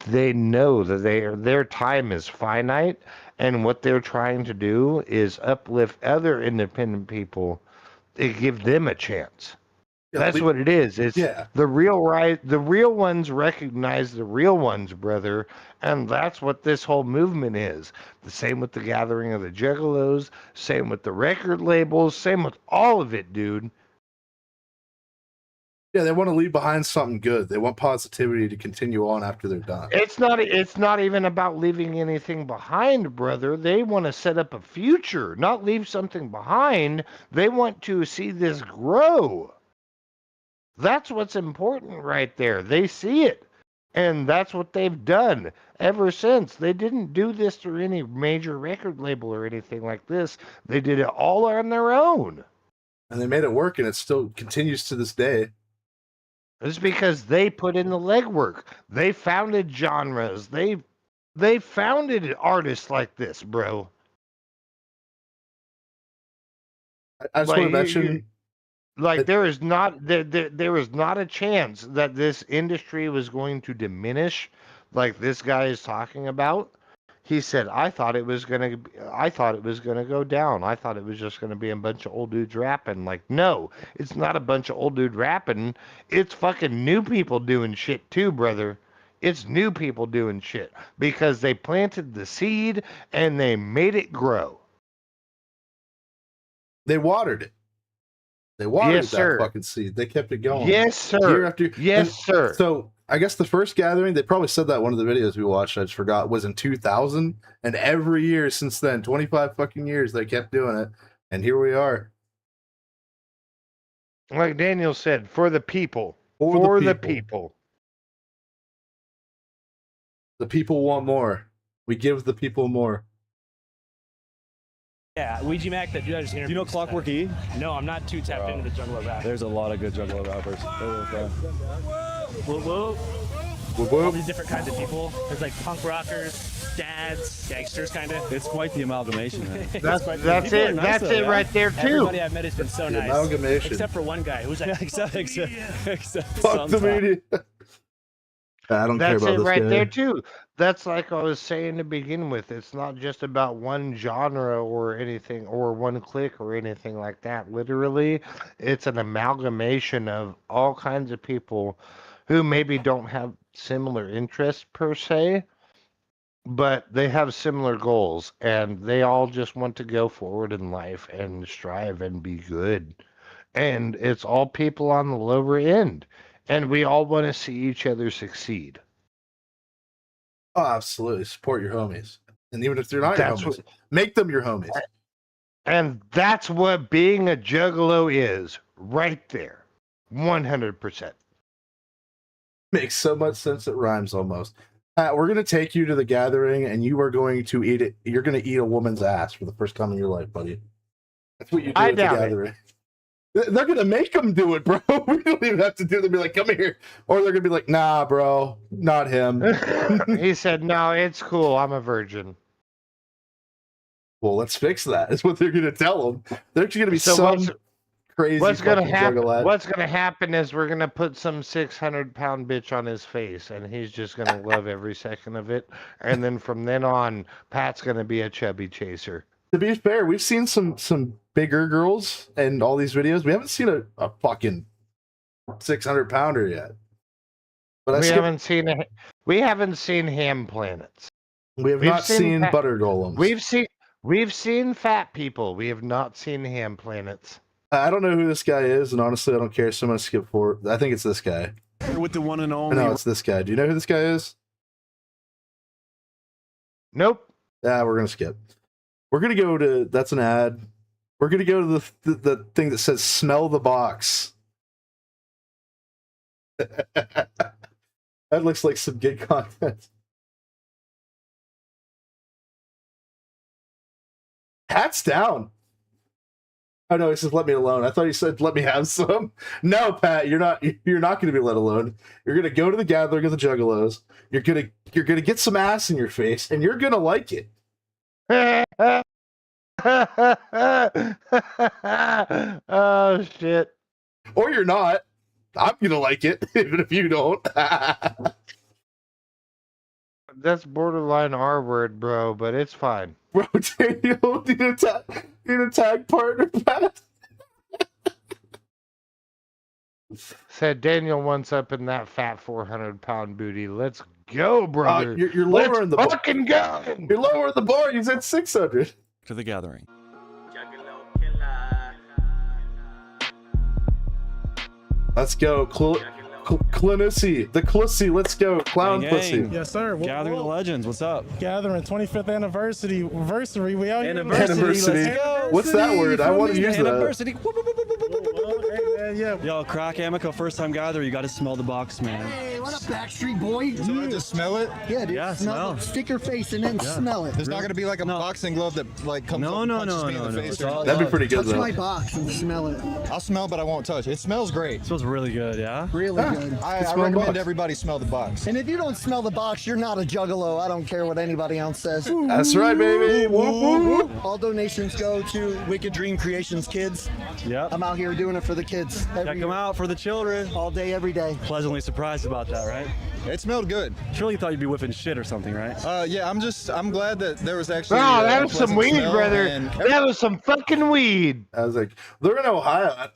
They know that their time is finite, and what they're trying to do is uplift other independent people to give them a chance. Yeah, that's what it is. It's the real ones recognize the real ones, brother, and that's what this whole movement is. The same with the Gathering of the Juggalos, same with the record labels, same with all of it, dude. Yeah, they want to leave behind something good. They want positivity to continue on after they're done. It's not even about leaving anything behind, brother. They want to set up a future, not leave something behind. They want to see this grow. That's what's important right there. They see it. And that's what they've done ever since. They didn't do this through any major record label or anything like this. They did it all on their own. And they made it work, and it still continues to this day. It's because they put in the legwork. They founded genres. They founded artists like this, bro. I just want to mention... there is not a chance that this industry was going to diminish, like this guy is talking about. He said, I thought it was gonna go down. I thought it was just gonna be a bunch of old dudes rapping. Like, no, it's not a bunch of old dudes rapping. It's fucking new people doing shit too, brother. It's new people doing shit because they planted the seed and they made it grow. They watered it. They watered that fucking seed. They kept it going. Yes, sir. Year after sir. So I guess the first gathering, they probably said that one of the videos we watched, I just forgot, was in 2000. And every year since then, 25 fucking years, they kept doing it. And here we are. Like Daniel said, for the people. For the people. The people want more. We give the people more. Yeah, Ouija Mac that you guys interviewed. Do you know Clockwork E? No, I'm not too tapped into the Juggalo rap. There's a lot of good Juggalo rappers. Whoa. all these different kinds of people. There's like punk rockers, dads, gangsters, kind of. It's quite the amalgamation, man. That's it. That's it right there too. Everybody I've met has been so nice. Amalgamation. Except for one guy who's like, except fuck the media. I don't care about this That's it right guy. there too. That's like I was saying to begin with. It's not just about one genre or anything, or one clique or anything like that. Literally, it's an amalgamation of all kinds of people who maybe don't have similar interests per se, but they have similar goals, and they all just want to go forward in life and strive and be good. And it's all people on the lower end. And we all want to see each other succeed. Oh, absolutely. Support your homies. And even if they're not your homies, make them your homies. And that's what being a juggalo is, right there. 100%. Makes so much sense it rhymes almost. We're going to take you to the gathering, and you are going to eat it. You're going to eat a woman's ass for the first time in your life, buddy. That's what you do at the gathering. They're going to make them do it, bro. We don't even have to do it. They'll be like, come here. Or they're going to be like, nah, bro, not him. He said, no, it's cool. I'm a virgin. Well, let's fix that. That's what they're going to tell them. They're going to be crazy. What's going to happen? What's going to happen is we're going to put some 600-pound bitch on his face, and he's just going to love every second of it. And then from then on, Pat's going to be a chubby chaser. To be fair, we've seen some bigger girls in all these videos. We haven't seen a fucking 600-pounder yet. But we haven't seen ham planets. We have not seen butter golems. We've seen fat people. We have not seen ham planets. I don't know who this guy is, and honestly, I don't care. So I'm gonna skip forward. I think it's this guy. With the one and only. No, it's this guy. Do you know who this guy is? Nope. Yeah, we're gonna skip. We're gonna go to. That's an ad. We're gonna go to the thing that says "Smell the box." That looks like some good content. Hats down. Oh no, he says let me alone. I thought he said let me have some. No, Pat, you're not going to be let alone. You're going to go to the gathering of the Juggalos. You're going to get some ass in your face, and you're going to like it. Oh shit. Or you're not. I'm going to like it, even if you don't. That's borderline R word, bro, but it's fine. Bro, Daniel, need a tag partner, Pat? Said Daniel once up in that fat 400-pound booty. Let's go, brother. You're lowering the bar. Fucking go. You're lowering the bar. You said 600. To the gathering. Let's go. Clunussy. The Clussy. Let's go. Clown pussy. Yes, sir. Gathering of the Legends. What's up? Gathering 25th anniversary. We out here. Anniversary. What's that word? I want to use that. Anniversary. Yeah. Yo, Crack Amico, first time gatherer. You got to smell the box, man. Hey, what up, Backstreet Boy? So I just smell it? Yeah, dude. Yeah, smell it. Stick your face and then smell it. There's not going to be like a boxing glove that like comes up and punches me in the face. That'd be pretty good, Touch though. my box and smell it. I'll smell, but I won't touch. It smells great. It smells really good, yeah? Really good. I recommend everybody smell the box. And if you don't smell the box, you're not a juggalo. I don't care what anybody else says. That's right, baby. All donations go to Wicked Dream Creations Kids. Yep. I'm out here doing it for the kids. Check them out for the children. All day, every day. Pleasantly surprised about that, right? It smelled good. Surely you thought you'd be whipping shit or something, right? Yeah, I'm glad that there was actually. Oh, that was some weed, brother. That was some fucking weed. I was like, they're in Ohio.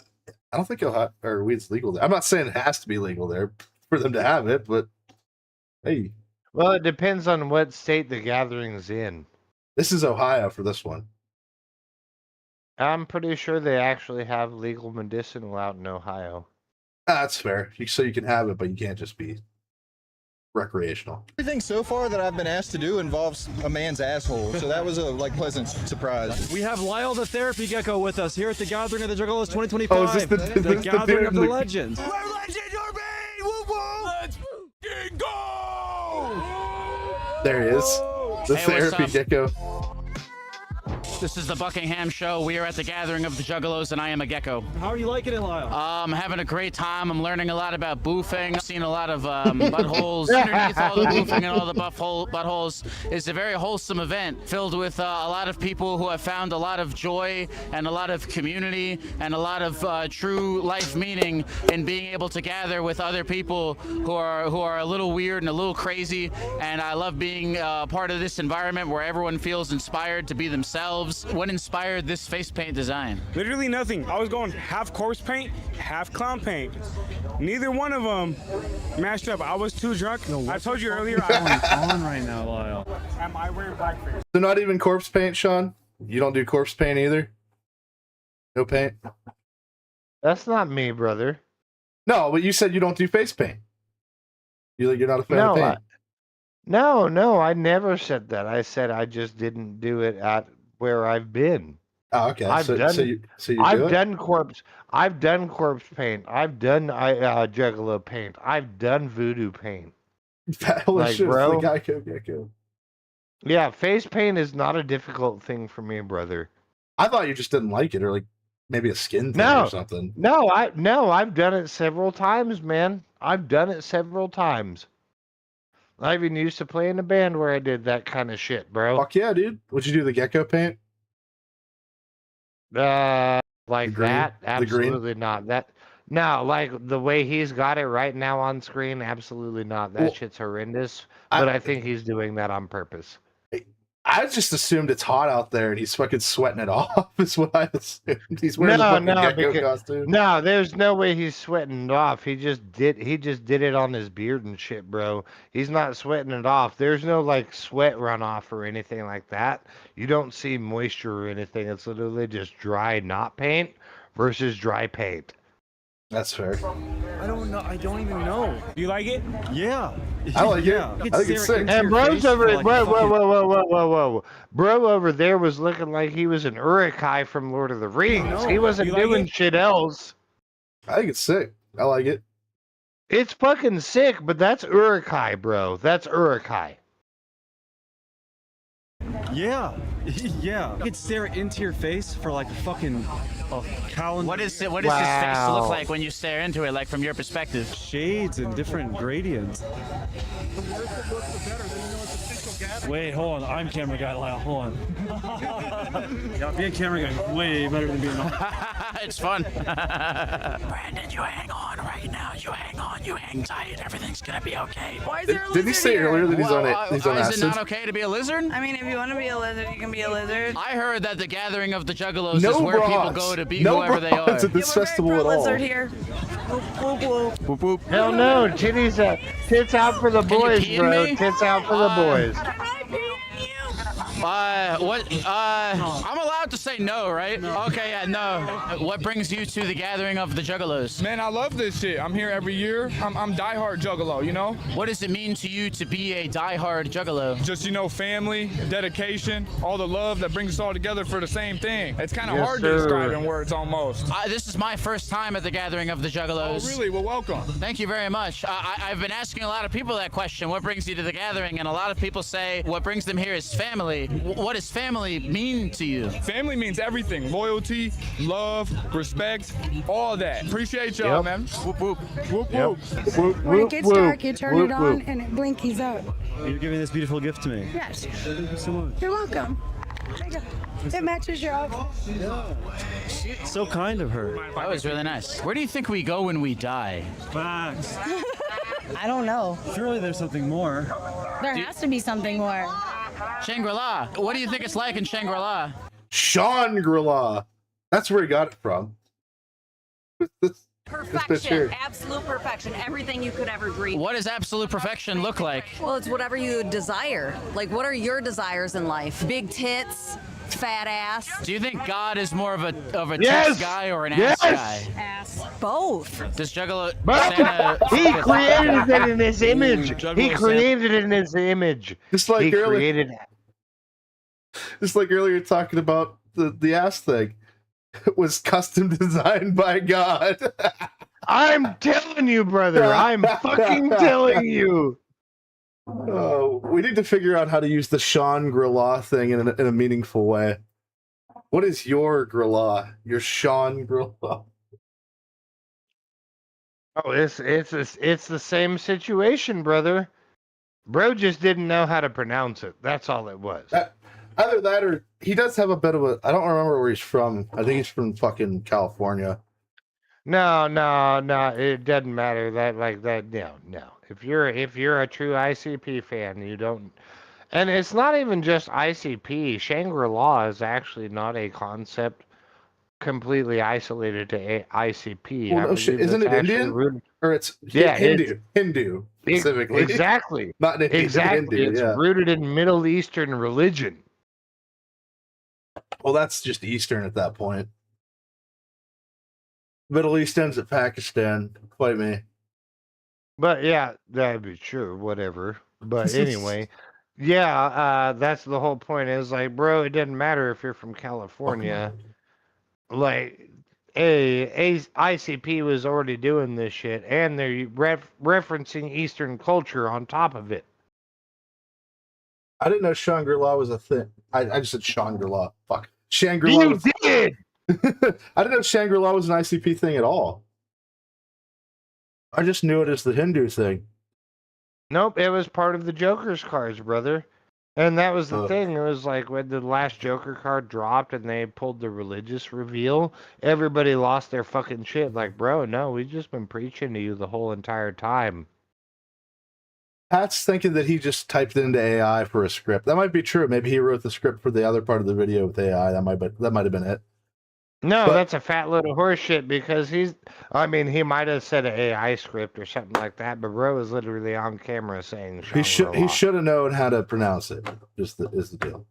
I don't think Ohio or weed's legal there. I'm not saying it has to be legal there for them to have it, but hey. Well, it depends on what state the gathering's in. This is Ohio for this one. I'm pretty sure they actually have legal medicinal out in Ohio. That's fair. So you can have it, but you can't just be recreational. Everything so far that I've been asked to do involves a man's asshole, so that was a pleasant surprise. We have Lyle the Therapy Gecko with us here at the Gathering of the Juggalos 2025. Oh, is this the Gathering of the Legends. We're legends, woo woo! Let's fucking go! There he is. The Hey, Therapy Gecko. This is the Buckingham Show. We are at the gathering of the Juggalos, and I am a gecko. How are you liking it, Lyle? I'm having a great time. I'm learning a lot about boofing. I've seen a lot of buttholes. Underneath all the boofing and all the buttholes is a very wholesome event filled with a lot of people who have found a lot of joy and a lot of community and a lot of true life meaning in being able to gather with other people who are a little weird and a little crazy. And I love being part of this environment where everyone feels inspired to be themselves. What inspired this face paint design? Literally nothing. I was going half corpse paint, half clown paint. Neither one of them matched up. I was too drunk. I told you earlier. I'm on right now, Lyle. Am I wearing blackface? So not even corpse paint, Sean? You don't do corpse paint either? No paint? That's not me, brother. No, but you said you don't do face paint. You're not a fan of paint. No, I never said that. I said I just didn't do it at where I've been. Oh, okay. I've done corpse paint. I've done Juggalo paint. I've done voodoo paint. Like, bro. Gecko. Yeah, face paint is not a difficult thing for me, brother. I thought you just didn't like it, or like maybe a skin thing or something. No, I've done it several times, man. I've done it several times. I even used to play in a band where I did that kind of shit, bro. Fuck yeah, dude. Would you do the gecko paint? Like that? Absolutely not. No, like the way he's got it right now on screen, absolutely not. That shit's horrendous. But I think he's doing that on purpose. I just assumed it's hot out there and he's fucking sweating it off. Is what I assumed. He's wearing a fucking gecko costume. No, there's no way he's sweating it off. He just did it on his beard and shit, bro. He's not sweating it off. There's no like sweat runoff or anything like that. You don't see moisture or anything. It's literally just dry knot paint versus dry paint. That's fair. I don't know. I don't even know. Do you like it? Yeah. I like it. I think it's sick. And bro's over it. Whoa. Bro over there was looking like he was an Uruk-hai from Lord of the Rings. He wasn't doing shit else. I think it's sick. I like it. It's fucking sick, but that's Uruk-hai, bro. That's Uruk-hai. Yeah. Yeah. You could stare into your face for like a fucking calendar. What does his face look like when you stare into it, like from your perspective? Shades and different gradients. Wait, hold on. I'm camera guy, Lyle. Hold on. Yeah, being camera guy way better than being on. It's fun. Brandon, you hang on right now. You hang on. You hang tight. Everything's gonna be okay. Why is there a lizard Did he say here? earlier that he's on acid? Is it not okay to be a lizard? I mean, if you want to be a lizard, you can be a lizard. I heard that the gathering of the Juggalos is where people go to be whoever they are. At this festival at all. Lizard here. Whoop, whoop. Hell no, titties out. Tits out for the boys, bro. me? Tits out for the boys. I'm allowed to say no, right? Okay, yeah, no. What brings you to the gathering of the Juggalos? Man, I love this shit. I'm here every year. I'm diehard Juggalo, you know? What does it mean to you to be a diehard Juggalo? Just, family, dedication, all the love that brings us all together for the same thing. It's kind of hard to describe in words almost. This is my first time at the gathering of the Juggalos. Oh, really? Well, welcome. Thank you very much. I've been asking a lot of people that question, what brings you to the gathering? And a lot of people say what brings them here is family. What does family mean to you? Family means everything. Loyalty, love, respect, all that. Appreciate y'all, man. Whoop, whoop. Whoop, whoop. When it gets dark, you turn it on and it blinkies out. You're giving this beautiful gift to me. Yes. Thank you so much. You're welcome. It matches your outfit. Yeah. So kind of her. That was really nice. Where do you think we go when we die? Facts. I don't know. Surely there's something more. There has to be something more. Shangri-La. What do you think it's like in Shangri-La? Shangri-La. That's where he got it from. Perfection, absolute perfection, everything you could ever dream. What does absolute perfection look like? Well, it's whatever you desire. Like, what are your desires in life? Big tits, fat ass. Do you think God is more of a tits guy or an ass guy? Ass. Both. Does Juggalo? He created it in his image. He created it in his image. Just like earlier talking about the ass thing. It was custom designed by God. I'm telling you, brother. I'm fucking telling you. Oh, we need to figure out how to use the Shangri-La thing in a meaningful way. What is your Grilla? Your Sean Grilla? Oh, it's the same situation, brother. Bro just didn't know how to pronounce it. That's all it was. Either that or he does have a bit of a... I don't remember where he's from. I think he's from fucking California. No, it doesn't matter. No. If you're a true ICP fan, you don't. And it's not even just ICP. Shangri-La is actually not a concept completely isolated to ICP. Well, no shit. Isn't it Indian? Or it's Hindu. Hindu, specifically. Exactly. Not Indian. Exactly. Hindu, It's yeah. rooted in Middle Eastern religion. Well, that's just Eastern at that point. Middle East ends at Pakistan. Fight me. But yeah, that'd be true. Whatever. But anyway, yeah, that's the whole point. Is like, bro, it doesn't matter if you're from California. Like, ICP was already doing this shit, and they're referencing Eastern culture on top of it. I didn't know Shangri-La was a thing. I just said Shangri-La. Fuck. Shangri-La. You did! I didn't know Shangri-La was an ICP thing at all. I just knew it as the Hindu thing. Nope, it was part of the Joker's cards, brother. And that was the thing. It was like when the last Joker card dropped and they pulled the religious reveal, everybody lost their fucking shit. Like, bro, no, we've just been preaching to you the whole entire time. Pat's thinking that he just typed it into AI for a script. That might be true. Maybe he wrote the script for the other part of the video with AI. That might have been it. No, that's a fat load of horse shit because he might have said an AI script or something like that, but bro was literally on camera saying He should have known how to pronounce it. Is the deal.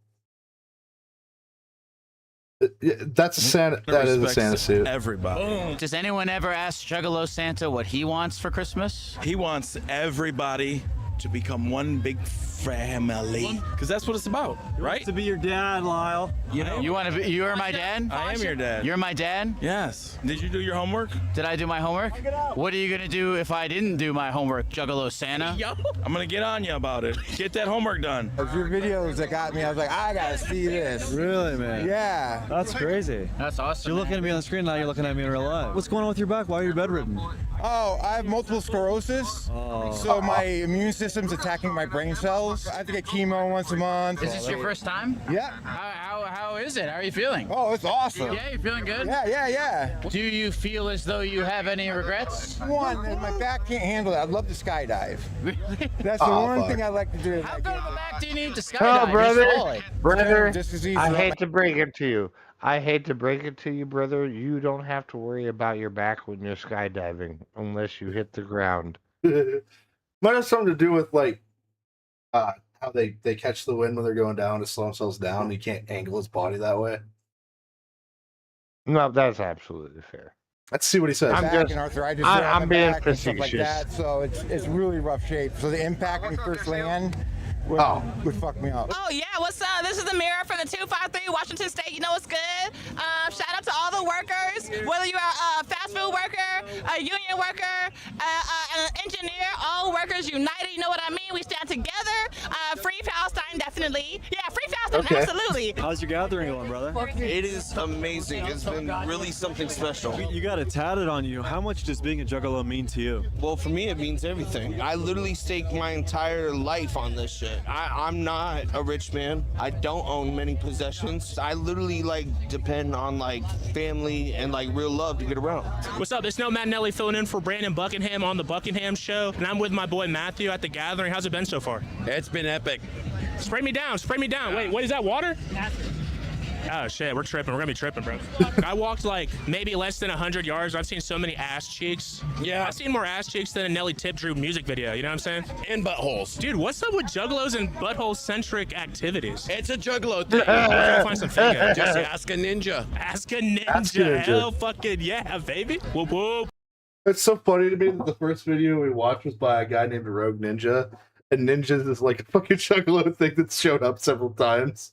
That is a Santa suit. Everybody. Does anyone ever ask Juggalo Santa what he wants for Christmas? He wants everybody to become one big family. Because that's what it's about, right? To be your dad, Lyle. You know, you are my dad? I am your dad. You're my dad? Yes. Did you do your homework? Did I do my homework? What are you going to do if I didn't do my homework, Juggalo Santa? Yo, I'm going to get on you about it. Get that homework done. It's your videos that got me. I was like, I got to see this. Really, man? Yeah. That's crazy. That's awesome. You're looking at me on the screen, now you're looking at me in real life. What's going on with your back? Why are you bedridden? Oh, I have multiple sclerosis. Oh. So my immune system's attacking my brain cells. I have to get chemo once a month. Is this your first time? Yeah. How is it? How are you feeling? Oh, it's awesome. Yeah, you feeling good? Yeah. Do you feel as though you have any regrets? One, my back can't handle it. I'd love to skydive. Really? That's the one thing I like to do. How good of a back do you need to skydive? Oh, brother, just as easy. I hate to break it to you. Brother. You don't have to worry about your back when you're skydiving unless you hit the ground. Might have something to do with how they catch the wind when they're going down to slow themselves down. You can't angle his body that way. No, that's absolutely fair. Let's see what he says. I'm being facetious. Like that, so it's really rough shape. So the impact when you first land would fuck me up. Oh yeah, what's up? This is the Mirror from the 253 Washington State. You know what's good? Shout out to all the workers, whether you're a fast food worker, a union worker, an engineer, all workers united. You know what I mean? We stand together. Free Palestine, definitely. Yeah, free Palestine, absolutely. How's your gathering going, brother? It is amazing. It's been really something special. You got it tatted on you. How much does being a Juggalo mean to you? Well, for me, it means everything. I literally stake my entire life on this shit. I'm not a rich man. I don't own many possessions. I literally depend on family and real love to get around. What's up? It's Nomad Nelly filling in for Brandon Buckingham on the Buckingham Show, and I'm with my boy Matthew at the gathering. How's it been so far? It's been epic. Spray me down. Wait, what is that, water? Oh shit, we're tripping. We're gonna be tripping, bro. I walked maybe less than 100 yards. I've seen so many ass cheeks. Yeah. I've seen more ass cheeks than a Nelly Tip Drew music video, you know what I'm saying? And buttholes. Dude, what's up with juggalos and butthole-centric activities? It's a juggalo thing. Find some figure. Just ask a ninja. Ask a ninja. Hell fucking yeah, baby. Whoop whoop. It's so funny to me that the first video we watched was by a guy named Rogue Ninja, and Ninjas is a fucking juggalo thing that's showed up several times.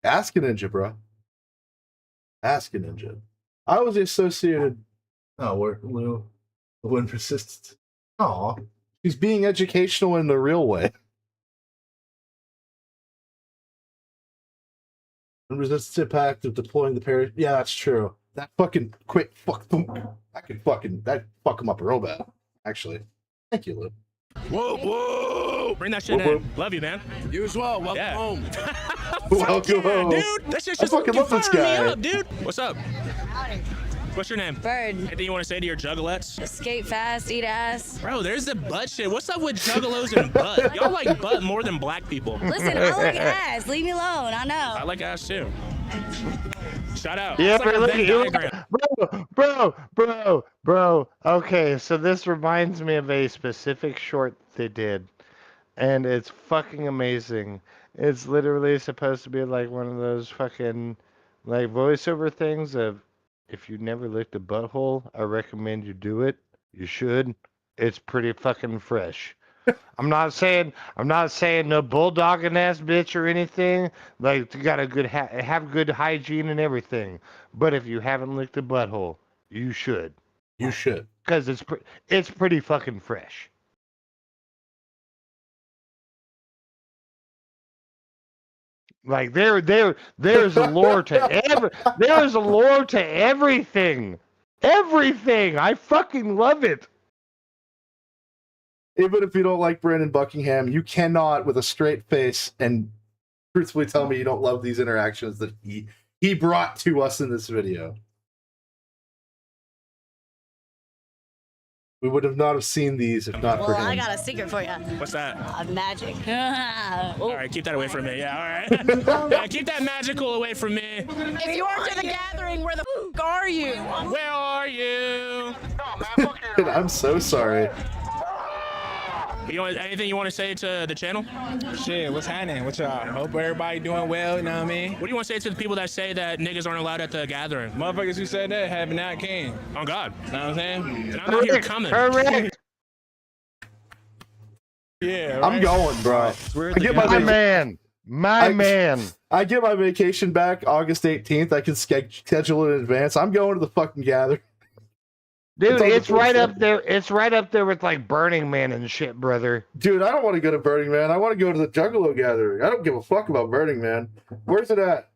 Ask a ninja, bro. Ask a ninja. I was associated. Oh, where Lou? The wind persists. Aw. He's being educational in the real way. Resistant impact of deploying the parachute. Yeah, that's true. That fucking quick fuck. That fuck him up real bad. Actually, thank you, Lou. Whoa, whoa! Bring that shit Whoa, in. Love you, man. You as well. Welcome home. Welcome home, dude. That shit's I just fucking love this firing me guy. up, dude. What's up? What's your name? Bird. Anything you want to say to your juggalettes? Skate fast, eat ass. Bro, there's the butt shit. What's up with juggalos and butt? Y'all like butt more than black people. Listen, I like ass. Leave me alone. I know. I like ass too. Shout out. Yeah, It's like a look Venn at you, diagram. bro. Okay, so this reminds me of a specific short they did, and it's fucking amazing. It's literally supposed to be like one of those fucking like voiceover things of, if you never licked a butthole, I recommend you do it. You should. It's pretty fucking fresh. I'm not saying no bulldogging ass bitch or anything. Like, you got a good have good hygiene and everything. But if you haven't licked a butthole, you should. You should. Because it's pretty fucking fresh. Like there's a lore to there's a lore to everything. Everything. I fucking love it. Even if you don't like Brandon Buckingham, you cannot, with a straight face and truthfully tell me you don't love these interactions that he brought to us in this video. We would have not have seen these if not for Well, him. I got a secret for you. What's that? Magic. All right, keep that away from me. Yeah, all right. Yeah, keep that magical away from me. If you weren't to the gathering, where the f are you? Where are you? I'm so sorry. Anything you want to say to the channel? Shit, what's happening? What y'all? Hope everybody doing well, you know what I mean? What do you want to say to the people that say that niggas aren't allowed at the gathering? Motherfuckers who said that have not came. On God. You know what I'm saying? And I'm not here coming. Correct. Yeah, I'm going, bro. I get my man. I get my vacation back August 18th. I can schedule it in advance. I'm going to the fucking gathering. Dude, it's right up there. It's right up there with like Burning Man and shit, brother. Dude, I don't want to go to Burning Man. I want to go to the Juggalo gathering. I don't give a fuck about Burning Man. Where's it at?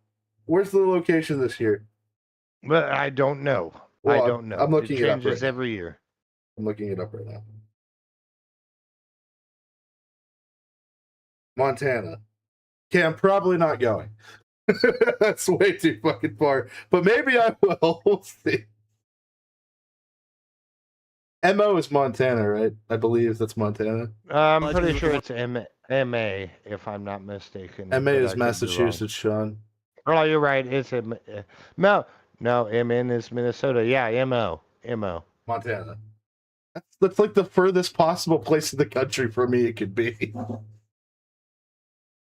Where's the location this year? But I don't know. Well, I don't know. I'm looking it up changes right every year. I'm looking it up right now. Montana. Okay, I'm probably not going. That's way too fucking far. But maybe I will. We'll see. MO is Montana, right? I believe that's Montana. I'm pretty sure it's MA, if I'm not mistaken. MA is Massachusetts, Sean. Oh, you're right. It's no, MN is Minnesota. Yeah, MO. Montana. That's like the furthest possible place in the country for me it could be.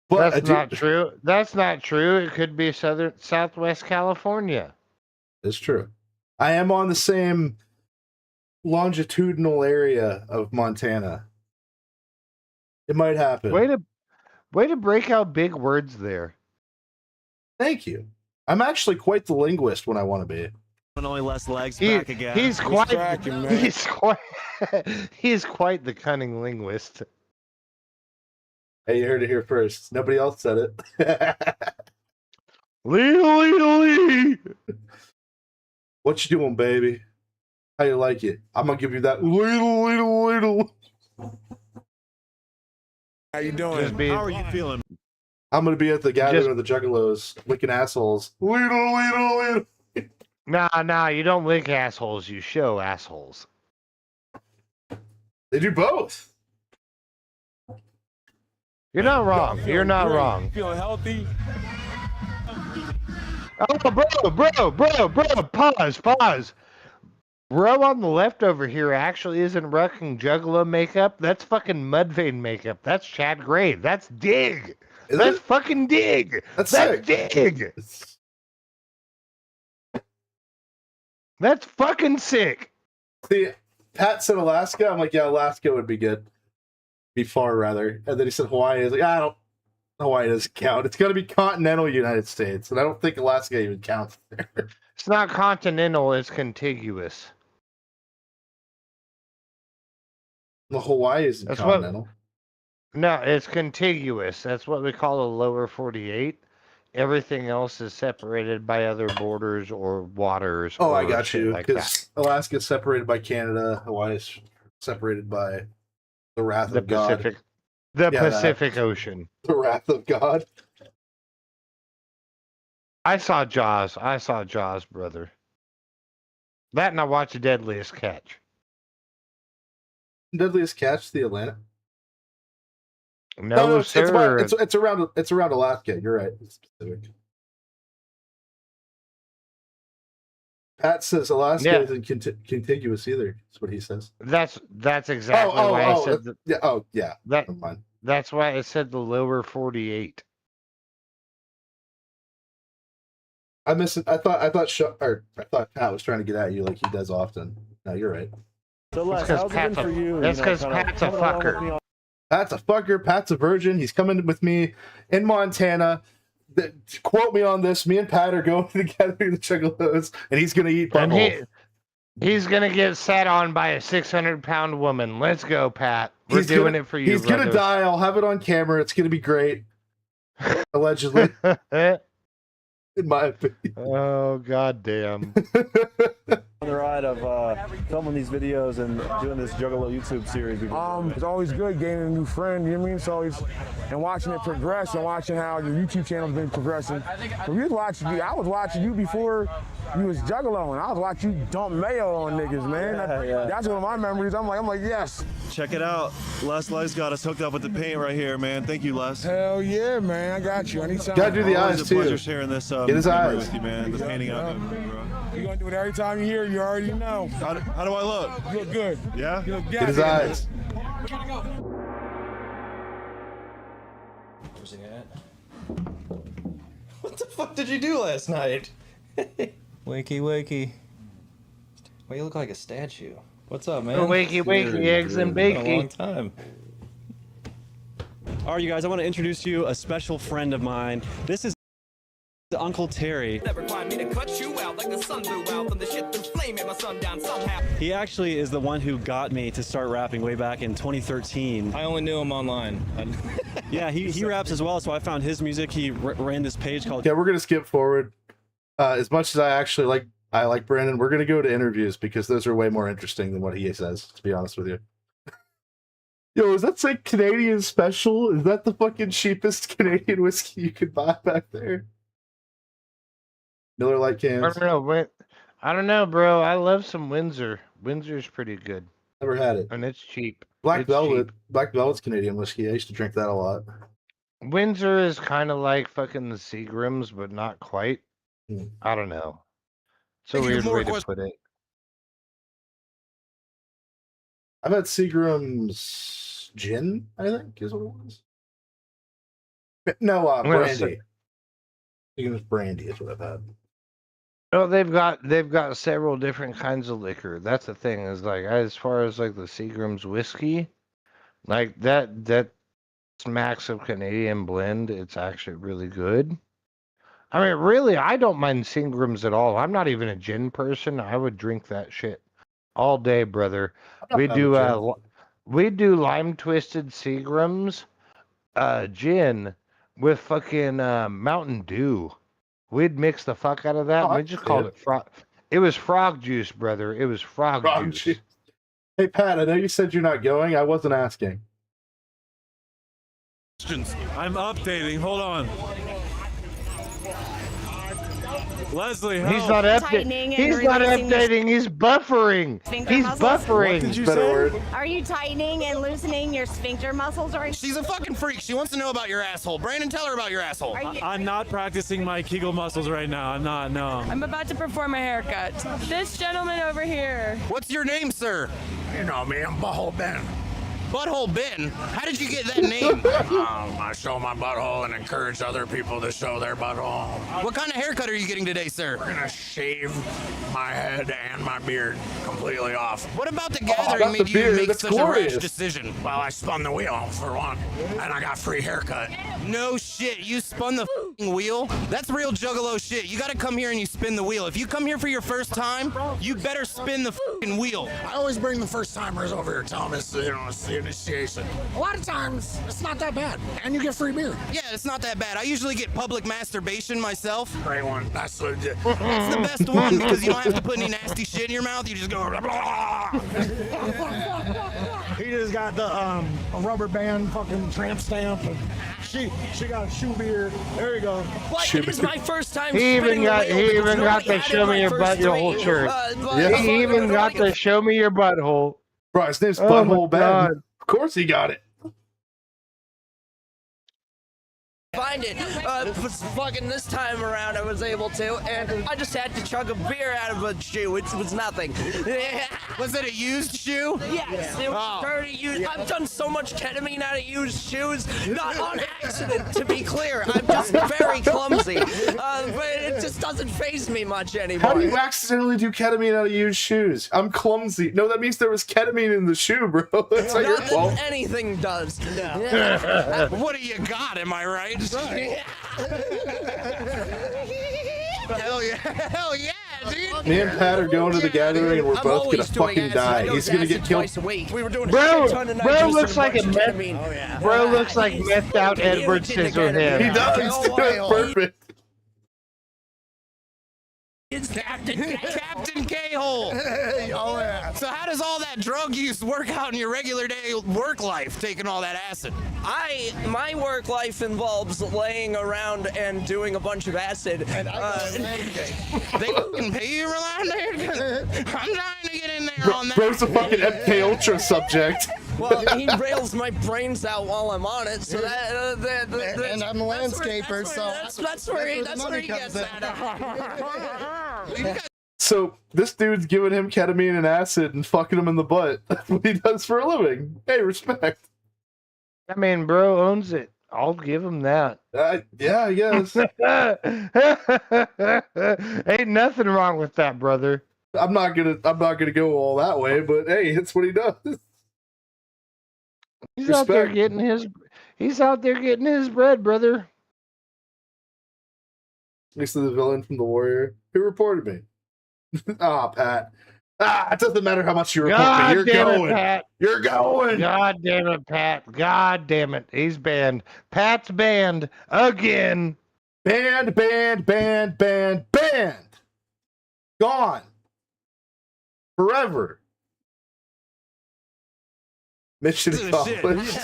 But That's not true. That's not true. It could be Southwest California. It's true. I am on the same longitudinal area of Montana. It might happen. Way to break out big words there. Thank you. I'm actually quite the linguist when I want to be. And only less legs back again. He's quite the cunning linguist. Hey, you heard it here first. Nobody else said it. Lee. What you doing, baby? How you like it? I'm gonna give you that little. How you doing? How are you feeling? I'm gonna be at the gathering of the Juggalos, licking assholes. Little. Nah, you don't lick assholes. You show assholes. They do both. You're not wrong. You're not wrong. Feeling healthy? Oh, bro. Pause. Bro on the left over here actually isn't rocking Juggalo makeup. That's fucking Mudvayne makeup. That's Chad Gray. That's Dig. That's fucking Dig. That's Dig. That's fucking sick. See, Pat said Alaska. I'm like, yeah, Alaska would be good. Be far rather. And then he said Hawaii. I was like, Hawaii doesn't count. It's got to be continental United States. And I don't think Alaska even counts there. It's not continental. It's contiguous. The Hawaii isn't continental. No, it's contiguous. That's what we call the lower 48. everything else is separated by other borders or waters. Oh, or I got shit you. like Because that. Alaska is separated by Canada. Hawaii is separated by the wrath The of God. Pacific, the Yeah, Pacific Ocean. The wrath of God. I saw Jaws. I saw Jaws, brother. That and I watched Deadliest Catch. Deadliest Catch, the Atlantic. No, sir. It's around Alaska. You're right. It's Pacific. Pat says Alaska isn't contiguous either. That's what he says. That's exactly why I said that. Yeah. Oh, yeah. That's why I said the lower 48. I missed it. I thought Pat was trying to get at you like he does often. No, you're right. So Les, how's it been for you? That's because Pat's a fucker. Pat's a fucker. Pat's a virgin. He's coming with me in Montana. Quote me on this. Me and Pat are going together to the Juggalos, and he's going to eat buttholes. He's going to get sat on by a 600-pound woman. Let's go, Pat. We're doing it for you, He's going to die. I'll have it on camera. It's going to be great. Allegedly. In my opinion. Oh, goddamn. On the ride of filming these videos and doing this Juggalo YouTube series. It's always good gaining a new friend, you know what I mean? It's always, and watching it progress and watching how your YouTube channel's been progressing. So we was watching you, I was watching you before you was Juggalo, and I was watching you dump mayo on niggas, man. That's one of my memories. I'm like, yes. Check it out. Les got us hooked up with the paint right here, man. Thank you, Les. Hell yeah, man. I got you. Anytime. Gotta do the eyes, too. Pleasure sharing this Get his eyes with you, man. The painting up. You're gonna do it every time you hear. You already know. How do I look? You look good. Yeah. You look Get his eyes. Where's he at? What the fuck did you do last night? Wakey. Well, you look like a statue. What's up, man? Wakey, eggs and bacon. A long time. All right, you guys, I want to introduce you a special friend of mine. This is Uncle Terry. He actually is the one who got me to start rapping way back in 2013. I only knew him online. Yeah, he raps as well, so I found his music. He ran this page called... Yeah, we're going to skip forward. As much as I actually like Brandon, we're going to go to interviews because those are way more interesting than what he says, to be honest with you. Yo, is that like Canadian Special? Is that the fucking cheapest Canadian whiskey you could buy back there? Miller Lite cans. I don't know, bro. I love some Windsor. Windsor's pretty good. Never had it. And it's cheap. Black Velvet's Canadian whiskey. I used to drink that a lot. Windsor is kind of like fucking the Seagrams, but not quite. I don't know. It's a weird way to put it. I've had Seagram's gin, I think, is what it was. No, brandy. Seagram's brandy is what I've had. No, they've got several different kinds of liquor. That's the thing, is like as far as like the Seagram's whiskey, like that smacks of Canadian blend. It's actually really good. I mean, really, I don't mind Seagram's at all. I'm not even a gin person. I would drink that shit all day, brother. We do lime twisted Seagram's gin with fucking Mountain Dew. We'd mix the fuck out of that. And we just called it frog. It was frog juice, brother. It was frog juice. Hey, Pat, I know you said you're not going. I wasn't asking. I'm updating. Hold on. Leslie, help. He's not updating. He's not updating. He's buffering. He's buffering. What did you say? Are you tightening and loosening your sphincter muscles right? She's a fucking freak. She wants to know about your asshole. Brandon, tell her about your asshole. I'm not practicing my Kegel muscles right now. I'm not, no. I'm about to perform a haircut. This gentleman over here. What's your name, sir? You know me, I'm Butthole Ben. Butthole Ben? How did you get that name? I show my butthole and encourage other people to show their butthole. What kind of haircut are you getting today, sir? We're gonna shave my head and my beard completely off. What about the gathering made you make such a rash decision? Well, I spun the wheel for one, and I got free haircut. No shit, you spun the wheel. That's real Juggalo shit. You gotta come here and you spin the wheel. If you come here for your first time, you better spin the fucking wheel. I always bring the first timers over here, tell them it's, it's the initiation. A lot of times, it's not that bad, and you get free beer. Yeah, it's not that bad. I usually get public masterbation myself. Great one. That's legit. That's the best one because you don't have to put any nasty shit in your mouth. You just go. He just got the a rubber band fucking tramp stamp. And she got a shoe beer. There you go. What? It is my first time. He even got the show me your butthole shirt. He even got the show me your butthole. Bro, his name's Butthole Ben. Of course he got it. Find it. Fucking this time around I was able to, and I just had to chug a beer out of a shoe. It was nothing. Was it a used shoe? Yes, it was dirty used. I've done so much ketamine out of used shoes, not on accident, to be clear. I'm just very clumsy, but it just doesn't faze me much anymore. How do you accidentally do ketamine out of used shoes? I'm clumsy. No, that means there was ketamine in the shoe, bro. That's not your fault. Anything does. What do you got? Am I right? Hell yeah, hell yeah, dude. Me and Pat are going to the gathering and we're both gonna fucking die. He's gonna get killed. We were doing Bro looks like a meth. Bro looks like methed out Edward Scissorhands. He does. It's perfect. It's Captain K-hole. Oh yeah. So how does all that drug use work out in your regular day work life, taking all that acid? My work life involves laying around and doing a bunch of acid. And they fucking pay you around there? I'm trying to get in there on that. Bro's a fucking MK Ultra subject. Well, he rails my brains out while I'm on it, so and I'm a landscaper, so that's where he gets at. So this dude's giving him ketamine and acid and fucking him in the butt. That's what he does for a living. Hey, respect. I mean, bro owns it. I'll give him that. Yeah, I guess. Ain't nothing wrong with that, brother. I'm not gonna go all that way, but hey, it's what he does. He's out there getting his bread, brother. Next to the villain from The Warrior. Who reported me? Pat. It doesn't matter how much you report me. You're going. Pat. You're going. God damn it, Pat. God damn it. He's banned. Pat's banned again. Banned. Gone. Forever. Mission accomplished.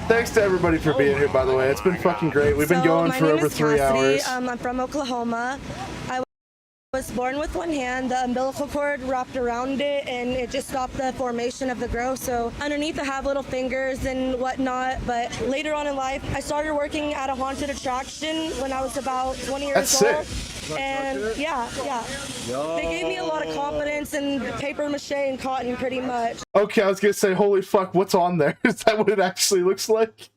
Thanks to everybody for being here, by the way. It's been fucking great. We've been going for over 3 hours. I'm from Oklahoma. I was born with one hand. The umbilical cord wrapped around it, and it just stopped the formation of the growth. So underneath, I have little fingers and whatnot. But later on in life, I started working at a haunted attraction when I was about 20 years old. And yeah. They gave me a lot of confidence and paper mache and cotton, pretty much. Okay, I was gonna say, holy fuck, what's on there? Is that what it actually looks like?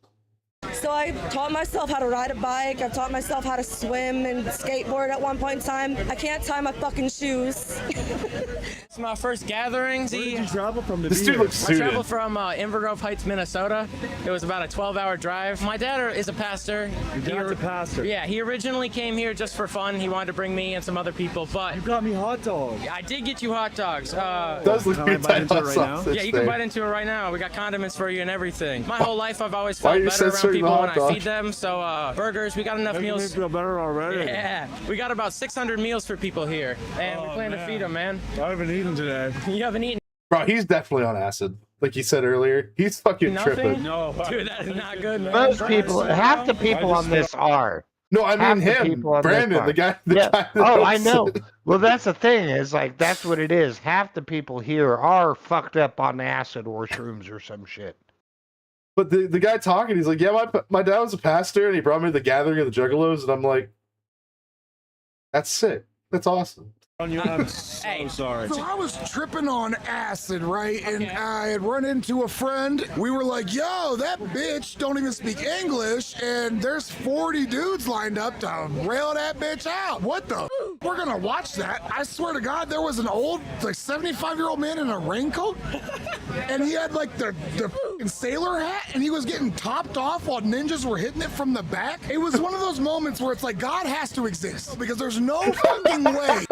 So I taught myself how to ride a bike. I've taught myself how to swim and skateboard at one point in time. I can't tie my fucking shoes. It's my first gathering. Where did you travel from to This be dude here? looks I suited. traveled from Inver Grove Heights, Minnesota. It was about a 12-hour drive. My dad is a pastor. Your dad's a pastor? Yeah, he originally came here just for fun. He wanted to bring me and some other people, but... You got me hot dogs. I did get you hot dogs. Does look good bite into it right now? Yeah, you can bite into it right now. We got condiments for you and everything. My whole life, I've always Why are felt you better around censoring the people when hot I dog? feed them. So burgers, we got enough Making me meals. feel better already. Yeah, we got about 600 meals for people here, and we plan to feed them, man. I haven't eaten today. You haven't eaten Bro, he's definitely on acid. Like you said earlier. He's fucking tripping. No, dude, that is not good, man. Most people, half the people on this are. No, I mean him, Brandon, the guy. The guy that I owns know. it. Well, that's the thing. Is like that's what it is. Half the people here are fucked up on acid or shrooms or some shit. But the guy talking, he's like, yeah, my dad was a pastor, and he brought me to the gathering of the Juggalos, and I'm like, that's sick. That's awesome. I'm so sorry. So I was tripping on acid, right? And I had run into a friend. We were like, yo, that bitch don't even speak English, and there's 40 dudes lined up to rail that bitch out. What the? We're gonna watch that. I swear to God, there was an old, like 75-year-old man in a raincoat, and he had like the fucking sailor hat, and he was getting topped off while ninjas were hitting it from the back. It was one of those moments where it's like, God has to exist, because there's no fucking way.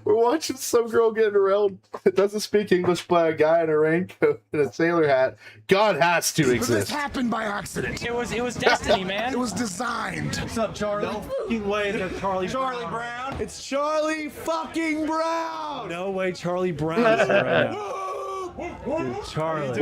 We're watching some girl getting around that doesn't speak English by a guy in a raincoat and a sailor hat. God has to But exist. this happened by accident. It was destiny, man. It was designed. What's up, Charlie? No fucking way that Charlie Brown. It's Charlie fucking Brown. No way Charlie Brown is here right now. Dude, Charlie.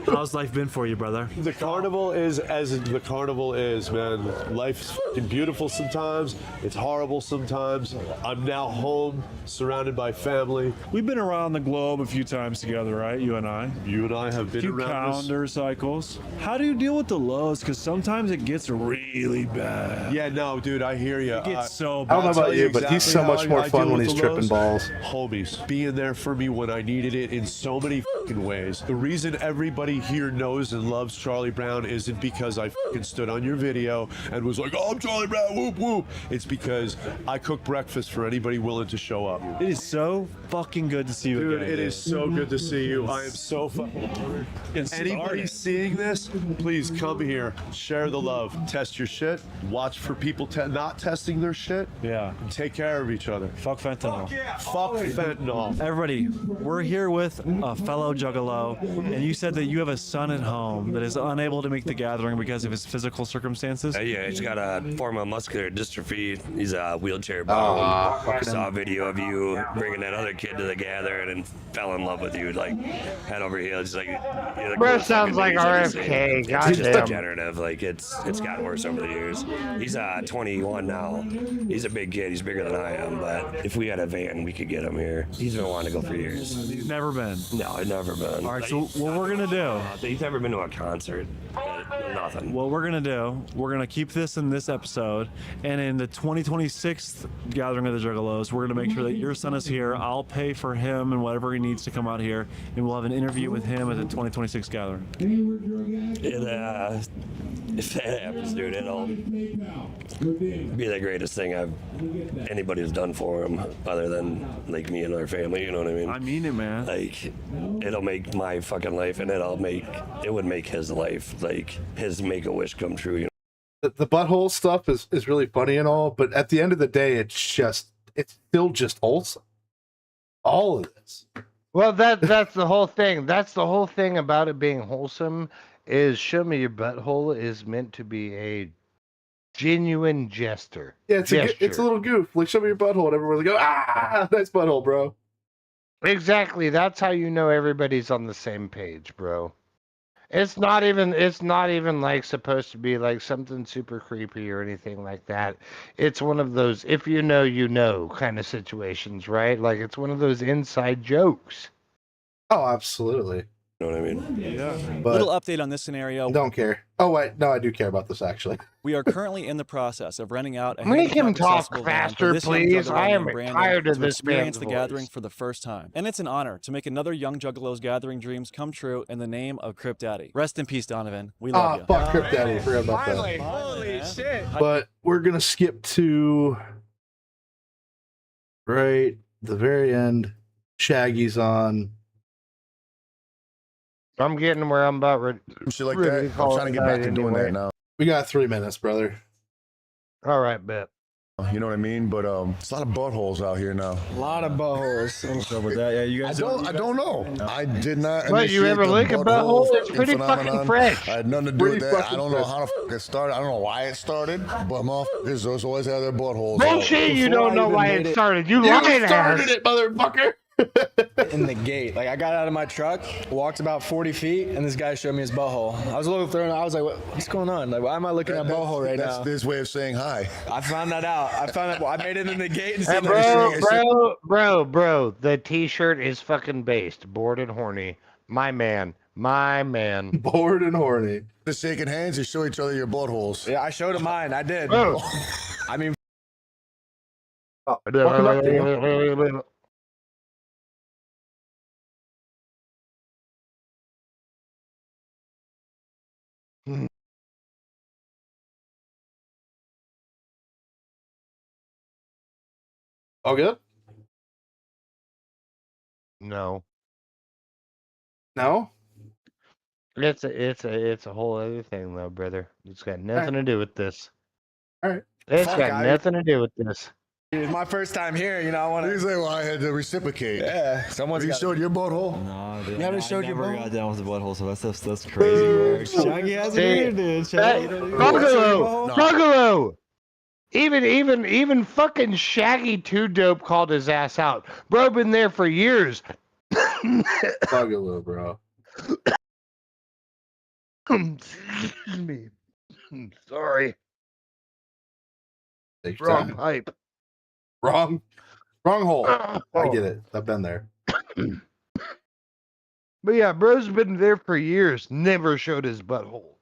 How's life been for you, brother? The carnival is as the carnival is, man. Life's fucking beautiful sometimes. It's horrible sometimes. I'm now home, surrounded by family. We've been around the globe a few times together, right? You and I. You and I have A been few around calendar cycles. How do you deal with the lows? Because sometimes it gets really bad. Yeah, no, dude, I hear you. It gets so I bad. don't know about you, but he's so much more fun when he's tripping balls. Homies, being there for me when I needed it in so many fucking ways. The reason everybody here knows and loves Charlie Brown isn't because I fucking stood on your video and was like, oh, I'm Charlie Brown, whoop, whoop. It's because I cook breakfast for anybody willing to show up. It is so fucking good to see you Dude, again. it is so good to see you. I am so fucking... Anybody seeing this, please come here, share the love, test your shit, watch for people not testing their shit. Yeah. And take care of each other. Fuck fentanyl. Fuck fentanyl. Everybody, we're here with a fellow Juggalo, and you said that you have a son at home that is unable to make the gathering because of his physical circumstances? Yeah, he's got a form of muscular dystrophy. He's a wheelchair bound. I saw a video of you bringing that other kid to the gathering and fell in love with you, like head over heels. Like, Bro, sounds like RFK. It's just Goddamn. degenerative. Like it's gotten worse over the years. He's 21 now. He's a big kid. He's bigger than I am. But if we had a van, we could get him here. He's been wanting to go for years. He's never been. No, I've never been. All right, so what we're gonna do? He's never been to a concert. Nothing. What we're gonna do? We're gonna keep this in this episode, and in the 2026 gathering of the Juggalos, we're gonna make sure that your son is here. I'll pay for him and whatever he needs to come out here, and we'll have an interview with him at the 2026 gathering. If that happens, dude, it'll be the greatest thing anybody's done for him, other than like me and our family. You know what I mean? I mean it, man. Like, it'll make my fucking life, and it would make his life, like his Make-A-Wish come true. You know? The butthole stuff is really funny and all, but at the end of the day, it's still just wholesome. All of this. Well, that's the whole thing. That's the whole thing about it being wholesome. Is show me your butthole is meant to be a genuine jester. Yeah, it's a little goof. Like, show me your butthole, and everyone's like, ah, nice butthole, bro. Exactly. That's how you know everybody's on the same page, bro. It's not even like supposed to be like something super creepy or anything like that. It's one of those if you know kind of situations, right? Like it's one of those inside jokes. Oh, absolutely. You know what I mean? Yeah. But little update on this scenario. Don't care. Oh wait, no, I do care about this actually. We are currently in the process of renting out a Make him handicap talk accessible van for faster, this young please. Juggalo I am named Brandon tired of to this experience man's the voice. gathering for the first time. And it's an honor to make another young Juggalos gathering dreams come true in the name of Crip Daddy. Rest in peace, Donovan. We love you. Fuck Crip Daddy. Forgot about Finally, that. holy shit. But we're gonna skip to right the very end. Shaggy's on. I'm getting where I'm about ready. Shit like that. I'm trying to get back to doing that now. We got 3 minutes, brother. All right, bet. You know what I mean? But it's a lot of buttholes out here now. A lot of buttholes. What's up with that? Yeah, you guys. I don't know. I did not. But you ever lick a butthole? It's pretty fucking fresh. I had nothing to do with that. I don't know how the fuck it started. I don't know why it started. But motherfuckers always have their buttholes. Bullshit! You don't know why it started. You lying started it, motherfucker. In the gate. Like, I got out of my truck, walked about 40 feet, and this guy showed me his butthole. I was a little thrown. I was like, what's going on? Like, why am I looking at butthole right now? That's his way of saying hi. I found that out. I made it in the gate and Hey, said, bro, the t-shirt is fucking based. Bored and horny. My man. Bored and horny. Just shaking hands and show each other your buttholes. Yeah, I showed him mine. I did. Oh. I mean, Oh, welcome back, Daniel. All good? No. No? It's a whole other thing though, brother. It's got nothing to do with this. All right. It's got nothing to do with this. It's my first time here, you know. I want to. You say, well, I had to reciprocate. Yeah, someone's. You showed your butthole. No, dude. You haven't showed your never butthole? got down with the butthole, so that's crazy, bro. Shaggy has it here, dude. Juggalo! Even fucking Shaggy 2 Dope called his ass out. Bro, been there for years. Juggalo, bro. Excuse me. Sorry. Take your Wrong time. pipe. Wrong hole. I get it. I've been there. But yeah, bro's been there for years. Never showed his butthole.